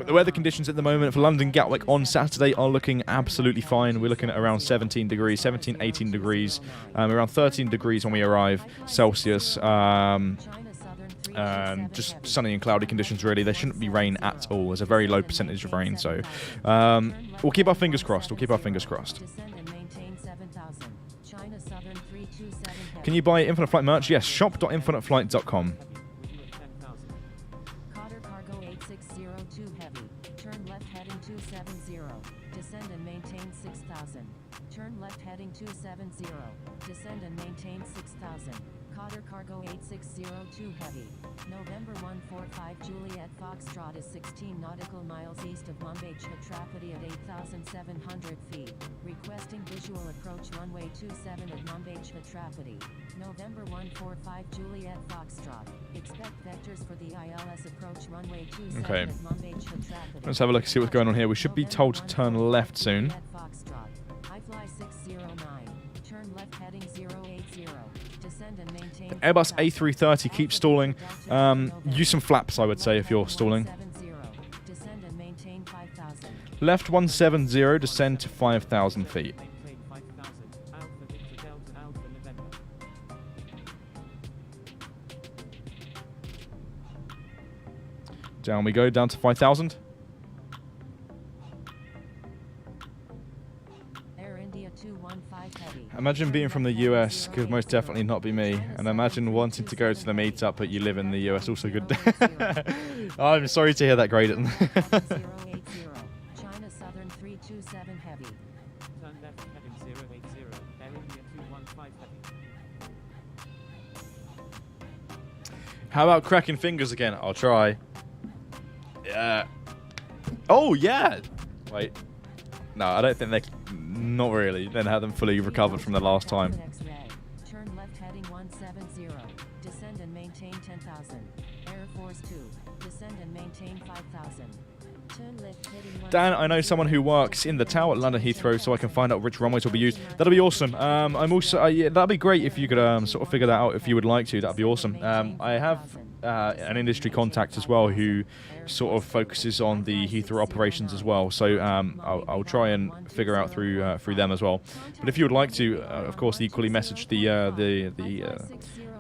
the weather conditions at the moment for London Gatwick on Saturday are looking absolutely fine. We're looking at around 17 degrees, 17, 18 degrees, around 13 degrees when we arrive, Celsius. Just sunny and cloudy conditions, really. There shouldn't be rain at all. There's a very low percentage of rain, so we'll keep our fingers crossed. We'll keep our fingers crossed. Can you buy Infinite Flight merch? Yes, shop.infiniteflight.com. Cotter Cargo 8602 Heavy. Turn left heading 270. Descend and maintain 6000. Turn left heading 270. Descend and maintain 6000. Qatar Cargo 8602 Heavy. November 145 Juliet Foxtrot is 16 nautical miles east of Mumbai Chhatrapati at 8,700 feet. Requesting visual approach runway 27 at Mumbai Chhatrapati. November 145 Juliet Foxtrot. Expect vectors for the ILS approach runway 27 Okay. at Mumbai Chhatrapati. Let's have a look and see what's going on here. We should be told to turn left soon. Juliet Foxtrot. iFly 609. Turn left heading 080. Descend and maintain. Airbus A330 keeps stalling. Use some flaps, I would say, if you're stalling. Descend and maintain 5,000. Left 170, descend to 5,000 feet. Maintain 5,000. Alpha Victor Delta Alpha November. Down we go, down to 5,000. Air India 215 Heavy. Imagine being from the US, could most definitely not be me. And imagine wanting to go to the meetup, but you live in the US, also good. I'm sorry to hear that, Graydon. 080. China Southern 327 Heavy. Turn left heading 080. Air India 215 Heavy. How about cracking fingers again? I'll try. Yeah. Oh, yeah. Wait. No, I don't think they... Not really. Then have them fully recovered from the last time. X-ray. Turn left heading 170. Descend and maintain 10,000. Air Force 2. Descend and maintain 5,000. Turn left heading Dan, I know someone who works in the tower at London Heathrow, so I can find out which runways will be used. That'll be awesome. I'm also... yeah, that'd be great if you could sort of figure that out if you would like to. That'd be awesome. I have an industry contact as well who sort of focuses on the Heathrow operations as well. So I'll try and figure out through them as well. But if you would like to, of course, equally message the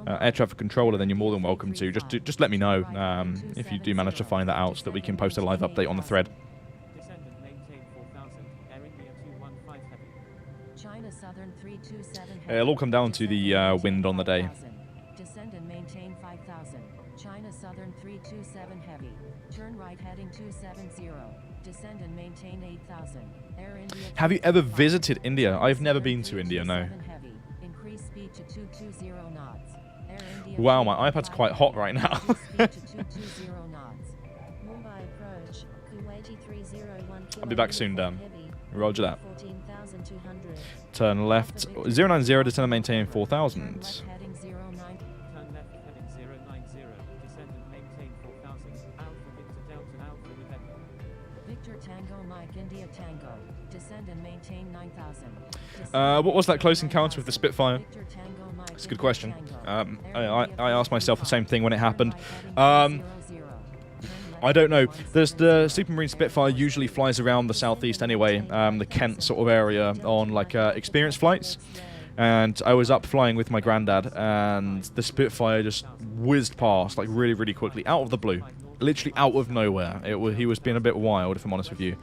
air traffic controller, then you're more than welcome to. Just let me know if you do manage to find that out, so that we can post a live update on the thread. Descend and maintain 4,000. Air India 215 Heavy. China Southern 327 It'll all come down to the wind on the day. Descend and maintain 5,000. China Southern 327 Heavy. Turn right heading 270. Descend and maintain 8,000. Air India. Have you ever visited India? I've never been to India, no. 327 Heavy. Increase speed to 220 knots. Air India Wow, my iPad's quite hot right now. Increase speed to 220 knots. Mumbai approach. Kuwaiti 301 I'll be back soon, Dan. Heavy. Roger that. 14,200. Turn left 090, descend and maintain 4,000. Left heading 09. Turn left heading 090. Descend and maintain 4,000. Alpha Victor Delta Alpha November. Victor Tango Mike India Tango. Descend and maintain 9,000. What was that close encounter with the Spitfire? Victor Tango Mike It's a good India question. Tango. I asked myself the same thing when it happened. I don't know. There's the Supermarine Spitfire usually flies around the southeast anyway, the Kent sort of area on like experience flights. And I was up flying with my granddad, and the Spitfire just whizzed past like really, really quickly, out of the blue, literally out of nowhere. He was being a bit wild, if I'm honest with you.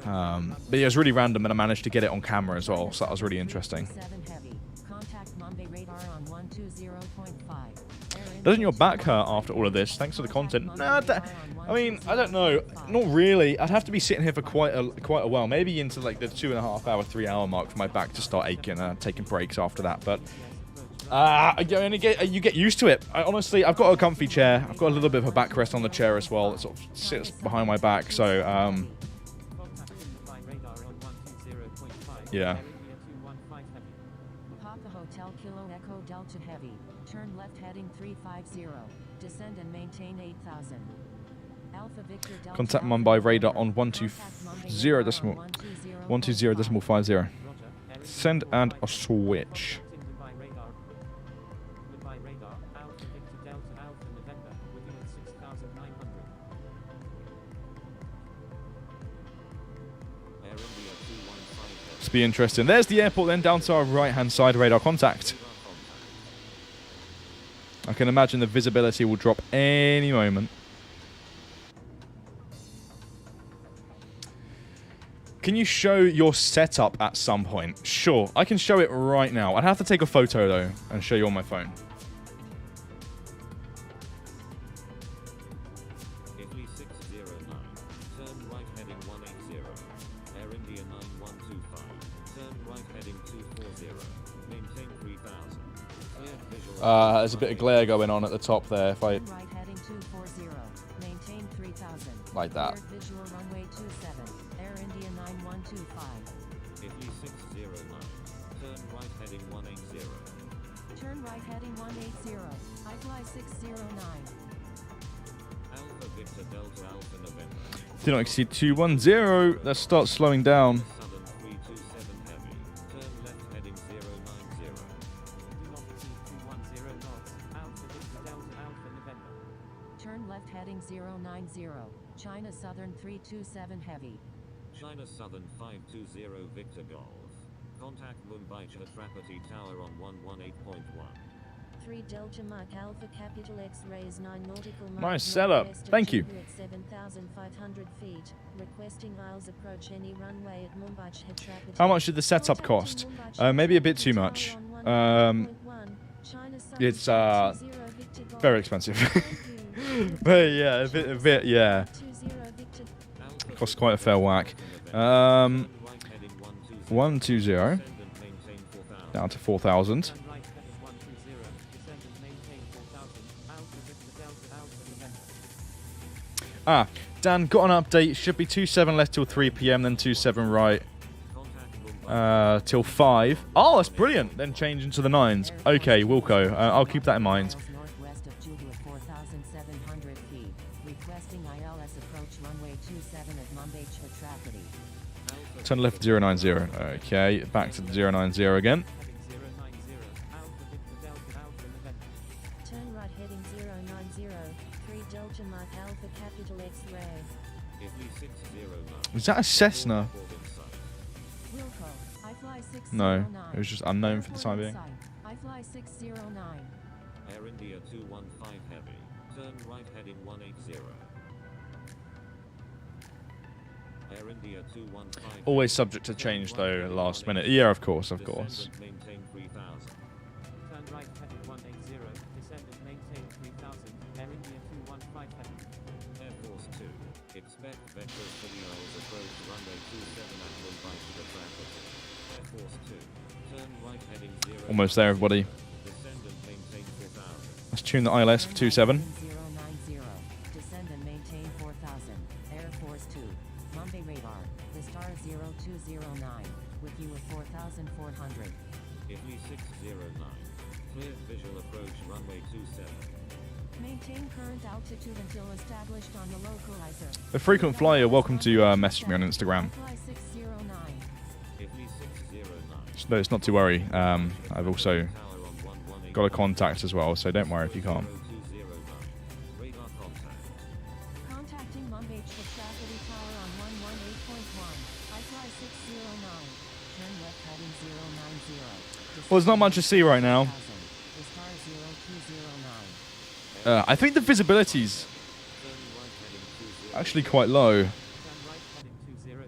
But yeah, it was really random, and I managed to get it on camera as well, so that was really interesting. Contact Mumbai radar on 120.5. Doesn't your back hurt after all of this? Thanks for the content. Nah, I mean, I don't know. Not really. I'd have to be sitting here for quite a while. Maybe into like the 2.5 hour, 3 hour mark for my back to start aching, taking breaks after that. But you get used to it. Honestly, I've got a comfy chair. I've got a little bit of a backrest on the chair as well. It sort of sits behind my back. So, Contact Mumbai radar on 120.5. yeah. Air India 215 Heavy. Papa Hotel Kilo Echo Delta Heavy. Turn left heading 350. Descend and maintain 8,000. Alpha Victor Delta Contact Alpha Mumbai radar November. on Contact Mumbai radar on 120.50. Roger. Air Send India and 415 a switch. Contact Mumbai radar. Mumbai radar. Alpha Victor Delta Alpha November. Within 6,900. Air India 215 This will be interesting. There's the airport then, down to our right hand side, radar contact. I can imagine the visibility will drop any moment. Can you show your setup at some point? Sure, I can show it right now. I'd have to take a photo though and show you on my phone. Italy 609. Turn right heading 180. Air India 9125. Turn right heading 240. Maintain 3000. There's a bit of glare going on at the top there. If I Turn right heading 240. Maintain 3000. like that. Cleared visual runway 27. Air India 9125. Italy 609. Turn right heading 180. Turn right heading 180. I fly 609. Alpha Victor Delta Alpha November. Do not exceed 210. Let's start slowing down. Southern 327 heavy. Turn left heading 090. Do not exceed 210 knots. Alpha Victor Delta Alpha November. Turn left heading 090. China Southern 327 heavy. China Southern 520 Victor Golf. Contact Mumbai 𝗠𝗘𝗠𝗥𝗦𝗛 on 118.1. 3 Delta Mike Alpha Capital X rays 9 nautical miles. Nice setup. northwest of Thank you. Jaipur at 7,500 feet. Requesting aisles approach any runway at Mumbai 𝗠𝗘𝗠𝗡𝗟. How much did the setup cost? Maybe a bit too much. It's very expensive. But yeah, a bit, yeah. Costs quite a fair whack. 120 down to 4,000. Turn right heading 120. Descend and maintain 4000. Alpha Victor Delta Alpha November. Dan, got an update. Should be 27 left till 3 p.m. Then 27 right till 5. Oh, that's brilliant. Then change into the 9s. Okay, Wilco. I'll keep that in mind. Miles northwest of Juhu at 4,700 feet. Requesting ILS approach runway 27 at Mumbai 𝗠𝗘𝗠𝗡𝗟. Turn left 090. Okay, back to the 090 again. Heading 090. Alpha Victor Delta Alpha November. Turn right heading 090. 3 Delta Mike Alpha Capital X-ray. Italy 609. Was that a Cessna? Wilco, I fly 609. No, it was just unknown for the time Airport in being. sight. I fly 609. Air India 215 heavy. Turn right heading 180. Air India 215. Always subject to change though, last minute. Yeah, of course, of course. Descend and maintain 3000. Turn right heading 180. Descend and maintain 3000. Air India 215 heavy. Air Force 2. Expect vector signals approach runway 27 at Mumbai 𝗠𝗘𝗠𝗥𝗦𝗛. Air Force 2. Turn right heading 0. Almost there, everybody. Descend and maintain 4000. Let's tune the ILS for 27. 090. Descend and maintain 4,000. Air Force 2. Mumbai radar. The star 0209. With you at 4,400. Italy 609. Clear visual approach runway 27. Maintain current altitude until established on the localizer. The frequent flyer, welcome to message me on Instagram. I fly 609. Italy 609. No, it's not to worry. I've also Tower on 118. got a contact as well, so don't worry if you can't. 0209. Radar contact. Contacting Mumbai 𝗠𝗘𝗠𝗥𝗦𝗛 Tower on 118.1. I fly 609. Turn left heading 090. Well, there's not much to see right now. The star 0209. I think the visibility's Turn right heading 20. actually quite low. Turn right heading 200.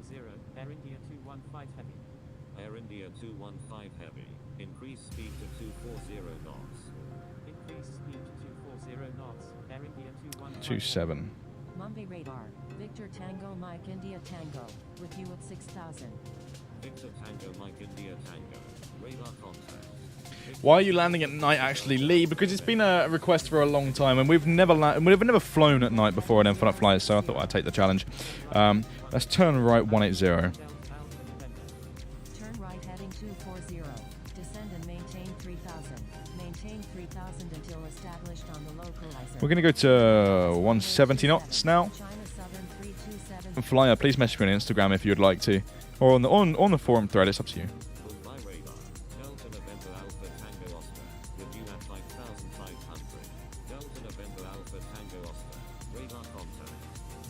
Air India 215 heavy. Air India 215 heavy. Increase speed to 240 knots. Increase speed to 240 knots. Air India 215 27. Mumbai radar. Victor Tango Mike India Tango. With you at 6,000. Victor Tango Mike India Tango. Radar contact. Why are you landing at night, actually, Lee? Because it's been a request for a long time, and we've never flown at night before an infinite flight, so I thought I'd take the challenge. Let's turn right 180. Turn right heading 240. Descend and maintain 3,000. Maintain 3,000 until established on the localizer. We're going to go to 170 knots now. China Southern 327. Flyer, please message me on Instagram if you'd like to, or on the forum thread. It's up to you. Mumbai radar. Delta November Alpha Tango Oscar. With you at 5,500. Delta November Alpha Tango Oscar. Radar contact.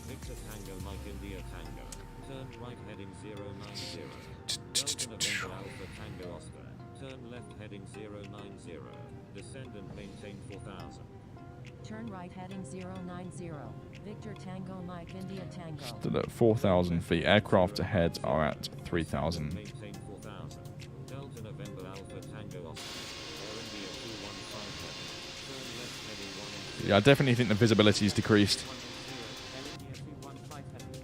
Victor Tango Mike India Tango. Turn right heading 090. Delta November Alpha Tango Oscar. Turn left heading 090. Descend and maintain 4000. Turn right heading 090. Victor Tango Mike India Tango. Stood at 4,000 feet. Aircraft ahead are at 3,000. Maintain 4000. Delta November Alpha Tango Oscar. Air India 215 heavy. Turn left heading 180. Yeah, I definitely think the visibility's decreased. Air India 215 heavy.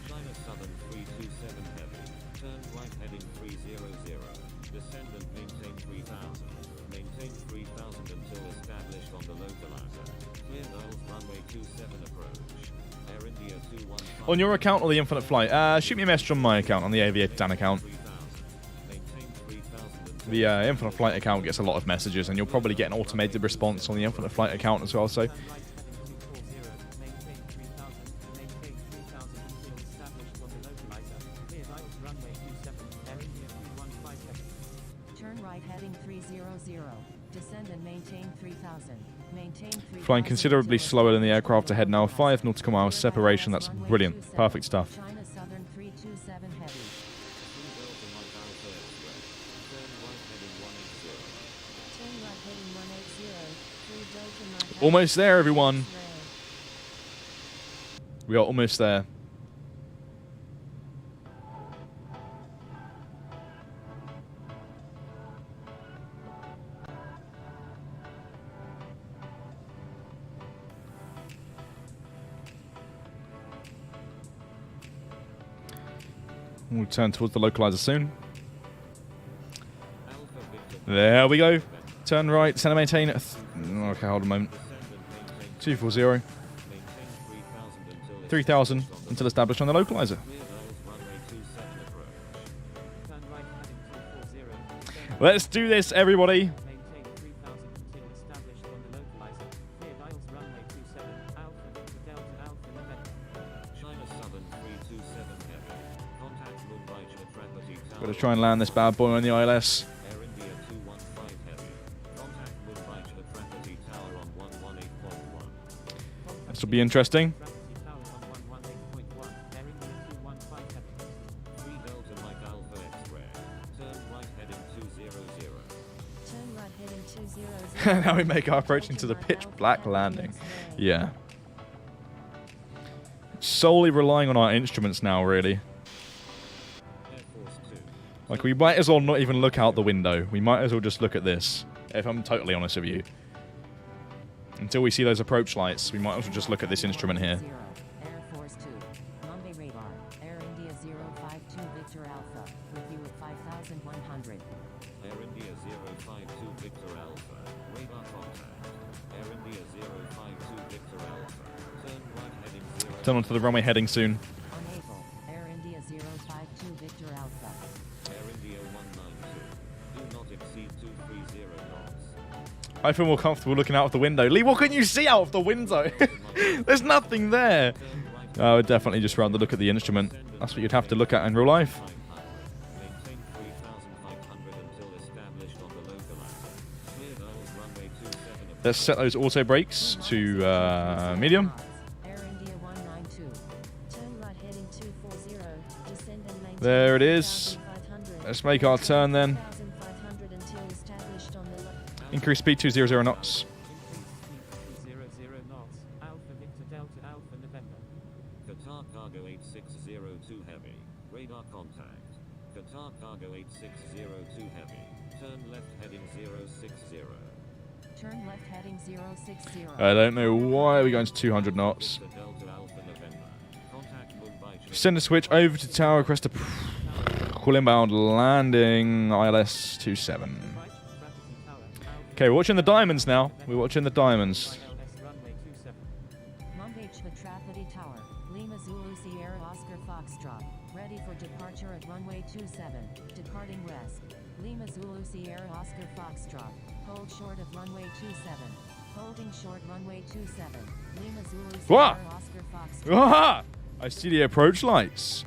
China Descend and maintain 3000. Maintain 3000 until established on the localizer. Clear Knowles runway 27 approach. Air India 215. On your account or the Infinite Flight? Shoot me a message on my account, on the Aviator Dan account. Maintain 3000 until The Infinite Flight account gets a lot of messages, and you'll probably get an automated response on the Infinite Flight account as well. So, Turn right heading 240, maintain 3000 until established on the localizer. Clear Knowles runway 27, Air India 215 heavy. Turn right heading 300. Descend and maintain 3000. Maintain 3000. flying considerably slower than the aircraft ahead now. 5 nautical miles separation. That's brilliant. Perfect stuff. China Southern 327 heavy. Turn right heading 180. Through Delta Mike Almost there, everyone. X-ray. We are almost there. We'll turn towards the localizer soon. There we go. Turn right, center maintain. Okay, hold on a moment. 240. 3000 until established on the localizer. Turn right heading 240. Let's do this, everybody. Maintain 3000 until established on the localizer. Clear Knowles runway 27, Alpha Victor Delta Alpha November. China Southern 327 heavy. Contact Mumbai Chhatrapati Tower. Gotta try and land this bad boy on the ILS. Air India 215 heavy. Contact Mumbai Chhatrapati Tower on 118.1. This will be interesting. Chhatrapati Tower on 118.1. Air India 215 heavy. 3 Delta Mike Alpha X-ray. Turn right heading 200. Turn right heading 200. Now we make our approach into the pitch black landing. Yeah. Solely relying on our instruments now, really. Air Force 2. Like, we might as well not even look out the window. We might as well just look at this, if I'm totally honest with you. Until we see those approach lights, we might as well just look at this instrument here. Air Force 2. Mumbai radar. Air India 052 Victor Alpha. With you at 5100. Air India 052 Victor Alpha. Radar contact. Air India 052 Victor Alpha. Turn right heading 0. Turn onto the runway heading soon. Unable. Air India 052 Victor Alpha. Air India 192. Do not exceed 230 knots. I feel more comfortable looking out of the window. Lee, what can you see out of the window? There's nothing there. I would definitely just rather look at the instrument. That's what you'd have to look at in real life. Maintain 3,500 until established on the localizer. Clear Knowles runway 27. Let's set those auto brakes to medium. Air India 192. Turn right heading 240. Descend and maintain There it is. 1,500. Let's make our turn then. 1,500 until established on the Increase speed 200 knots. Increase speed 200 knots. Alpha Victor Delta Alpha November. Qatar Cargo 8602 heavy. Radar contact. Qatar Cargo 8602 heavy. Turn left heading 060. Turn left heading 060. I don't know why we're going to 200 knots. Victor Delta Alpha November. Contact Mumbai Send a switch over to tower, request a call inbound landing ILS 27. Right Chhatrapati Tower. Alpha Okay, we're watching the diamonds now. We're watching the diamonds. ILS runway 27. Mumbai Chhatrapati Tower. Lima Zulu Sierra Oscar Foxtrot. Ready for departure at runway 27. Departing west. Lima Zulu Sierra Oscar Foxtrot. Hold short of runway 27. Holding short runway 27. Lima Zulu Wah! Sierra Oscar Foxtrot. Aha! I see the approach lights.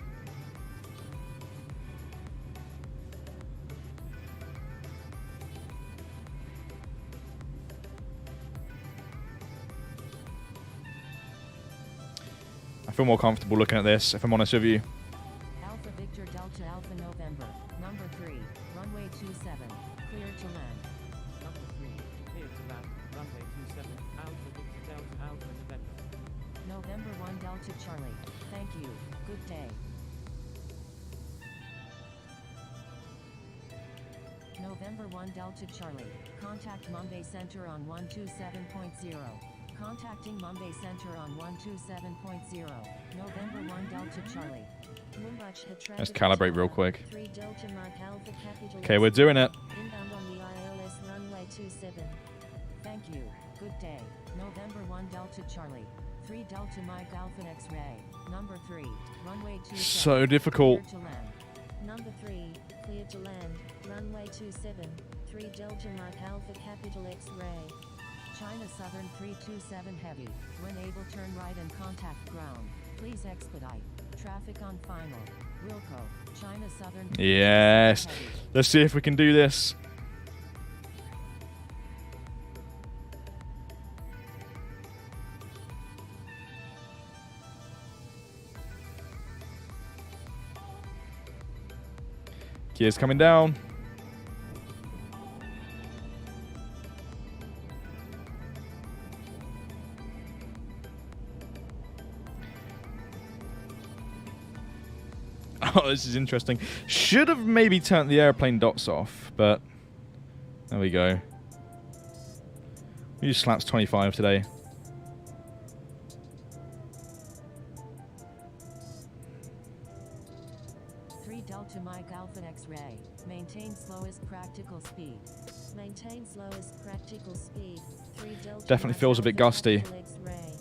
I feel more comfortable looking at this, if I'm honest with you. Alpha Victor Delta Alpha November. Number 3. Runway 27. Clear to land. Number 3. Clear to land. Runway 27. Alpha Victor Delta Alpha November. November 1 Delta Charlie. Thank you. Good day. November 1 Delta Charlie. Contact Mumbai Center on 127.0. Contacting Mumbai Center on 127.0. November 1 Delta Charlie. Let's calibrate real quick. 3 Delta Mike Alpha Capital Okay, we're doing it. Inbound on the ILS runway 27. Thank you. Good day. November 1 Delta Charlie. 3 Delta Mike Alpha X-ray. Number 3. Runway 27. So difficult. Clear to land. Number 3, clear to land, runway 27, 3 Delta Mike Alpha Capital X-ray. China Southern 327 Heavy. When able, turn right and contact ground. Please expedite. Traffic on final. Wilco. China Southern. Yes. Heavy. Let's see if we can do this. Gears coming down. Oh, this is interesting. Should have maybe turned the airplane dots off, but there we go. We use slaps 25 today. Delta Mike Alpha X-ray. Maintain slowest practical speed. Maintain slowest practical speed. 3 Delta Definitely Mike feels a bit Alpha gusty. Capital X-ray.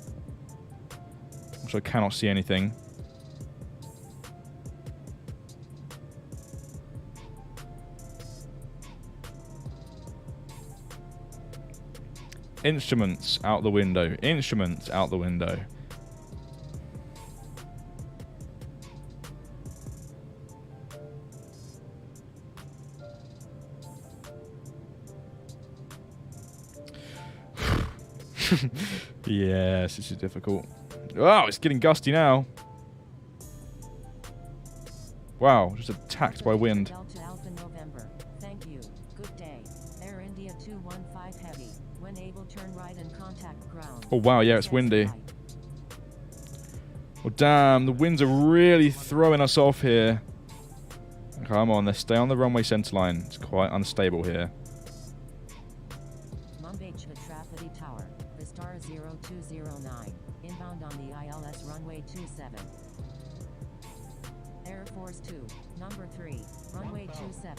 So I cannot see anything. Instruments out the window. Instruments out the window. Yes, this is difficult. Wow, it's getting gusty now. Wow, just attacked by wind. Delta Alpha November. Thank you. Good day. Air India 215 Heavy. When able, turn right and contact ground. Oh wow, yeah, it's windy. Well, damn, the winds are really throwing us off here. Come on, let's stay on the runway center line. It's quite unstable here. Mumbai Chhatrapati Tower. Vistar 0209. Inbound on the ILS runway 27. Air Force 2. Number 3. Runway 27.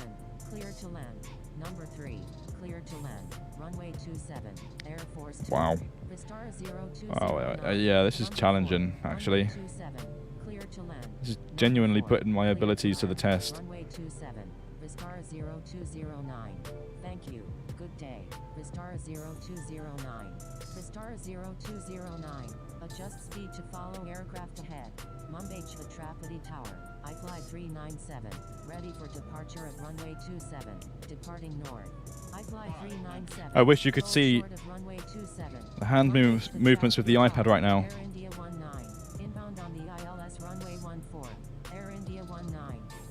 Clear to land. Number 3. Clear to land. Runway 27. Air Force 2. Wow. Vistar 0209. Oh, yeah, this is challenging, actually. Runway 27. Clear to land. This is genuinely putting my abilities to the test. Runway 27. Vistar 0209. Thank you. Good day. Vistar 0209. Vistar 0209. Adjust speed to follow aircraft ahead. Mumbai Chhatrapati Tower. I fly 397. Ready for departure at runway 27. Departing north. I fly 397. I wish you could see Short of runway 27. the hand movements with the iPad right now. Air India 19. Inbound on the ILS runway 14. Air India 19.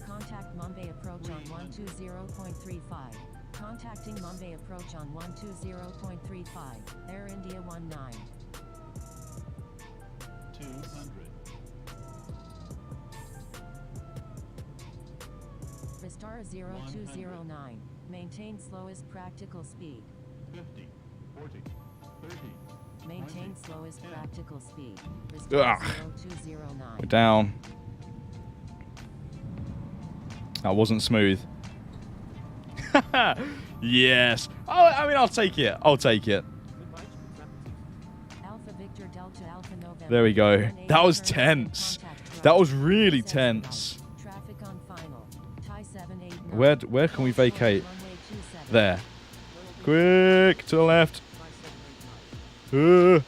Contact Mumbai approach on 120.35. Contacting Mumbai approach on 120.35. Air India 19. 200. Vistar 0209. Maintain slowest practical speed. 50, 40, 30. Maintain slowest practical speed. Ugh. Vistar We're 0209. down. That wasn't smooth. Yes. Oh, I mean, I'll take it. I'll take it. Alpha Victor Delta Alpha November. There we go. 180 That was turn tense. contact That was ground. really 7 tense. Traffic on final. Thai 789. Where can we vacate? Runway 27. There. Quick, to the left. To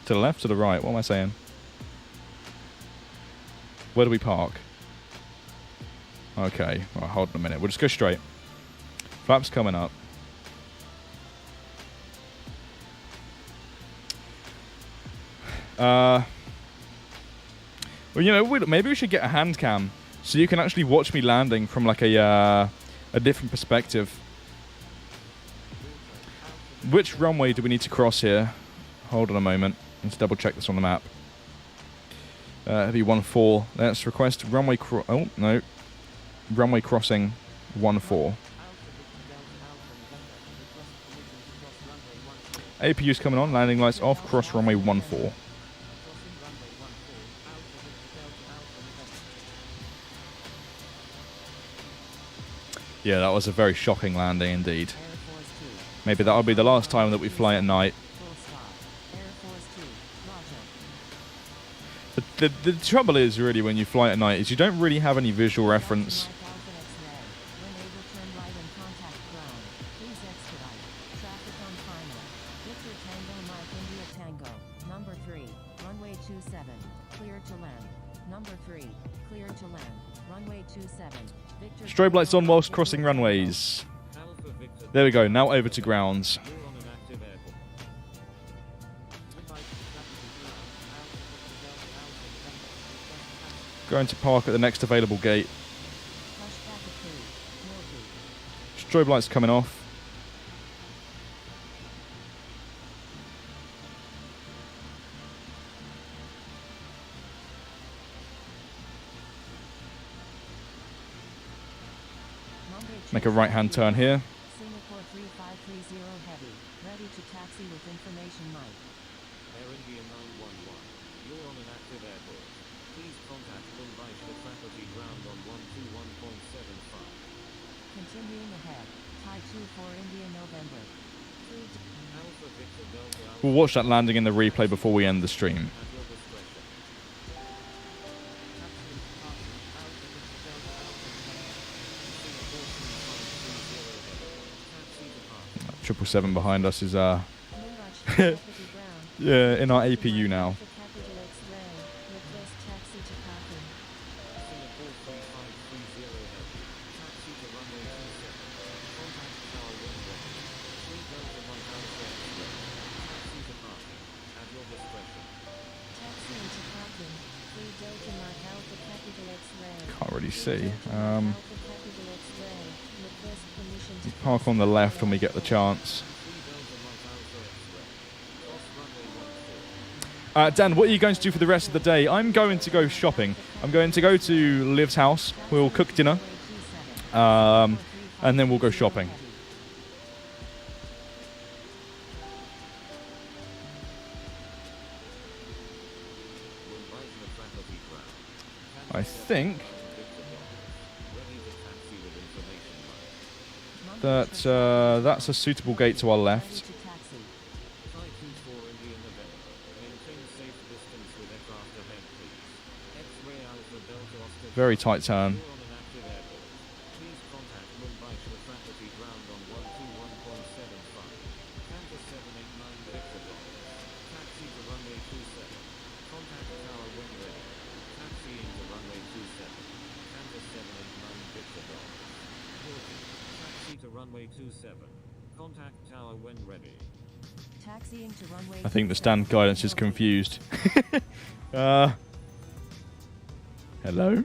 the left, to the right. What am I saying? Where do we park? Okay, well, hold on a minute. We'll just go straight. Flaps coming up. Well, you know, maybe we should get a hand cam so you can actually watch me landing from like a different perspective. Which runway do we need to cross here? Hold on a moment. Let's double check this on the map. Heavy 14. Let's request runway oh, no. Runway crossing 14. APU's coming on. Landing lights off. Cross runway 14. Yeah, that was a very shocking landing indeed. Air Force 2. Maybe that'll be the last time that we fly at night. Full stop. Air Force 2. Roger. But the trouble is really when you fly at night is you don't really have any visual reference. Mike Alpha X-ray. When able, turn right and contact ground. Please expedite. Traffic on final. Victor Tango Mike India Tango. Number 3. Runway 27. Clear to land. Number 3. Clear to land. Runway 27. Victor Strobe lights on Tango whilst Mike crossing India Tango. runways. Alpha Victor There we go, now over to grounds. You're on an active airport. Going to park at the next available gate. Pushback approved. Milky. Strobe lights coming off. Mumbai Make a right-hand turn here. Singapore 3530 Heavy. Ready to taxi with information Mike. Air India 911. You're on an active airport. Please contact Mumbai faculty ground on 121.75. Continuing ahead. Thai 24 India November. Approved. Alpha Victor Delta Alpha We'll watch that landing in the replay before we end the stream. at your discretion. Triple seven behind us is Mumbai Capital Ground. yeah in our APU now. Alpha Capital X-ray. Request taxi to parking. Singapore 3530 Heavy. Taxi to runway 27. Contact tower window. 3 Delta 1 Alpha X-ray. Taxi to parking. At your discretion. Taxi into parking. 3 Delta Mike Alpha Capital X-ray. Can't really see. Alpha Capital X-ray. Request permission to Park on the left when we get the chance. 3 Delta Mike Alpha X-ray. Cross runway 14. Dan, what are you going to do for the rest of the day? I'm going to go shopping. I'm going to go to Liv's house. We'll cook dinner. And then we'll go shopping. Mumbai faculty ground. I think Ready to taxi with information Mike. that's a suitable gate to our left. Thai 24 India November. Maintain safe distance with aircraft ahead, please. X-ray Alpha Delta Oscar. Very tight turn. You're on an active airport. Please contact Mumbai faculty ground on 121.75. Canter 789 Victor Golf. Taxi to runway 27. Contact tower when ready. Taxi into runway 27. Canter 789 Victor Golf. Milky. Taxi to runway 27. Contact tower when ready. Taxiing to runway. I think the stand guidance is confused. Hello?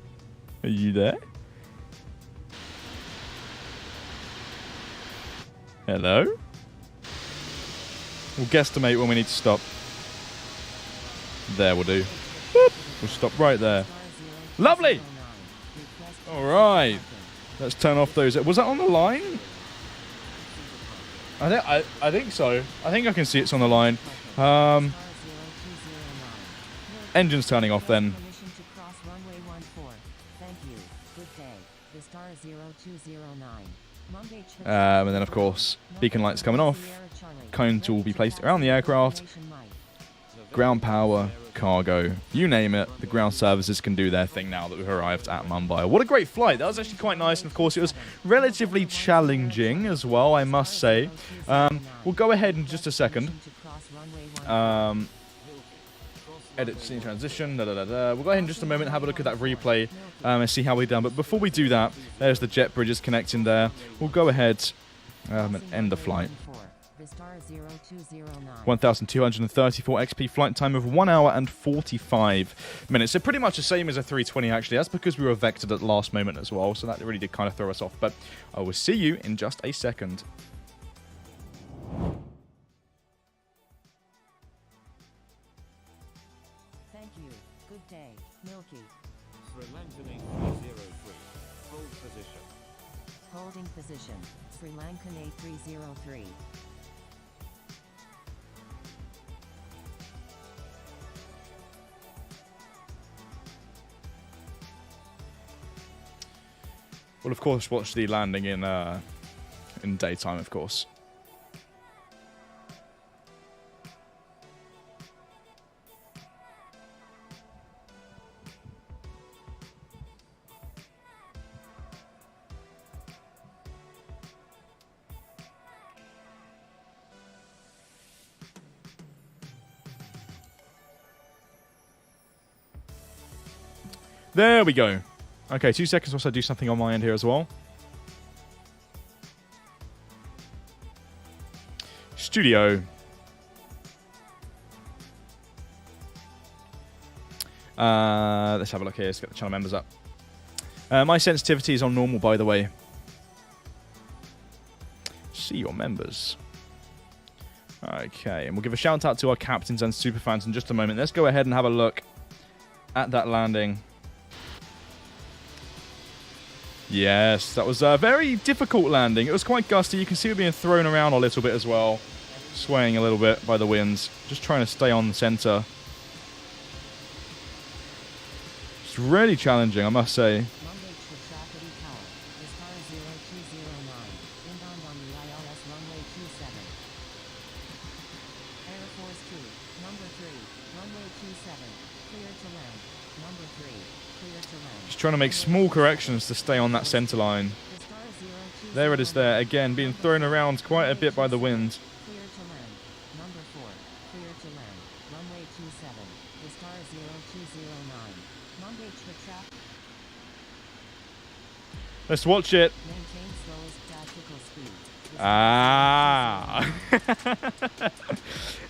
Are you there? Hello? We'll guesstimate when we need to stop. There, we'll do. Boop. We'll stop right there. Lovely! Alright. Let's turn off those. Was that on the line? I think so. I think I can see it's on the line. Engine's turning off then. Permission to cross runway 14. Thank you. Good day. The star 0209. Mumbai Church. And then, of course, beacon lights coming off. Cones will be placed around the aircraft. Ground power, cargo, you name it. The ground services can do their thing now that we've arrived at Mumbai. What a great flight. That was actually quite nice. And, of course, it was relatively challenging as well, I must say. We'll go ahead in just a second. Edit scene transition. We'll go ahead in just a moment, have a look at that replay and see how we've done. But before we do that, there's the jet bridges connecting there. We'll go ahead and end the flight. 1,234 XP flight time of 1 hour and 45 minutes. So pretty much the same as a 320 actually. That's because we were vectored at the last moment as well. So that really did kind of throw us off. But I will see you in just a second. Thank you. Good day. Milky. Sri Lankan 8303. Hold position. Holding position. Sri Lankan A303. We'll of course watch the landing in daytime, of course. There we go. Okay, 2 seconds whilst I do something on my end here as well. Studio. Let's have a look here. Let's get the channel members up. My sensitivity is on normal, by the way. See your members. Okay, and we'll give a shout out to our captains and superfans in just a moment. Let's go ahead and have a look at that landing. Yes, that was a very difficult landing. It was quite gusty. You can see it being thrown around a little bit as well. Swaying a little bit by the winds. Just trying to stay on the center. It's really challenging, I must say. Mumbai to Chhatrapati Tower, Vistara 0209, inbound on the ILS runway 27. Air Force 2, number 3, runway 27, clear to land, number 3, clear to land. Just trying to make small corrections to stay on that center line. Vistara 0209, There it is there, again, being thrown around quite a bit by the wind. clear to land, number 4, clear to land, runway 27, Vistara 0209, Mumbai to Chhatrapati. Let's watch it. Maintain slowest tactical speed. Ah.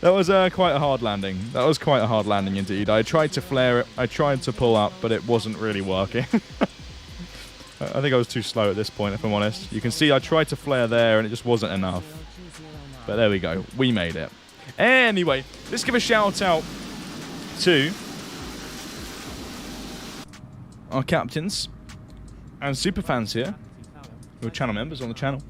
That was quite a hard landing. That was quite a hard landing indeed. I tried to flare it. I tried to pull up, but it wasn't really working. I think I was too slow at this point, if I'm honest. You can see I tried to flare there, and it just wasn't enough. But there we go. We made it. Anyway, let's give a shout out to our captains and superfans here, who are channel members on the channel.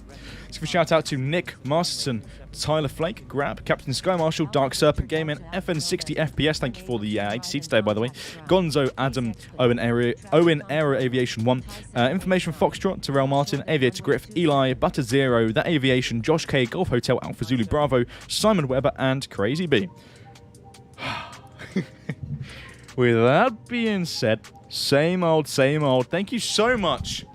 Let's give a shout out to Nick Masterson, Tyler Flake, Grab, Captain Sky Marshal, Dark Serpent Gaming, FN60 FPS, thank you for the 80 seats there, by the way. Gonzo, Adam, Owen Aero Aviation 1, Information Foxtrot, Terrell Martin, Aviator Griff, Eli, Butter Zero, That Aviation, Josh K, Golf Hotel, Alpha Zulu Bravo, Simon Weber, and Crazy B. With that being said, same old, same old. Thank you so much.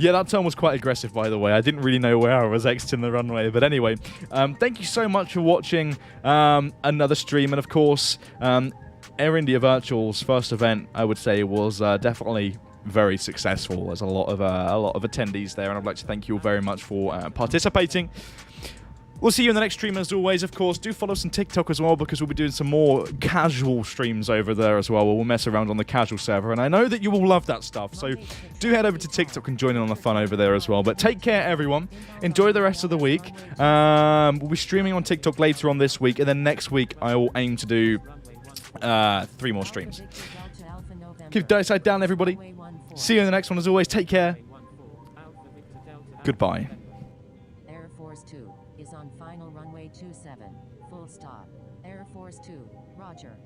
Yeah, that turn was quite aggressive, by the way. I didn't really know where I was exiting the runway. But anyway, thank you so much for watching another stream. And of course, Air India Virtual's first event, I would say, was definitely very successful. There's a lot of attendees there, and I'd like to thank you all very much for participating. We'll see you in the next stream as always, of course. Do follow us on TikTok as well, because we'll be doing some more casual streams over there as well, where we'll mess around on the casual server. And I know that you will love that stuff, so do head over to TikTok and join in on the fun over there as well. But take care, everyone. Enjoy the rest of the week. We'll be streaming on TikTok later on this week, and then next week I will aim to do 3 more streams. Keep the side down, everybody. See you in the next one as always. Take care. Goodbye. Air Force 2 is on final runway 27, full stop. Air Force 2, roger.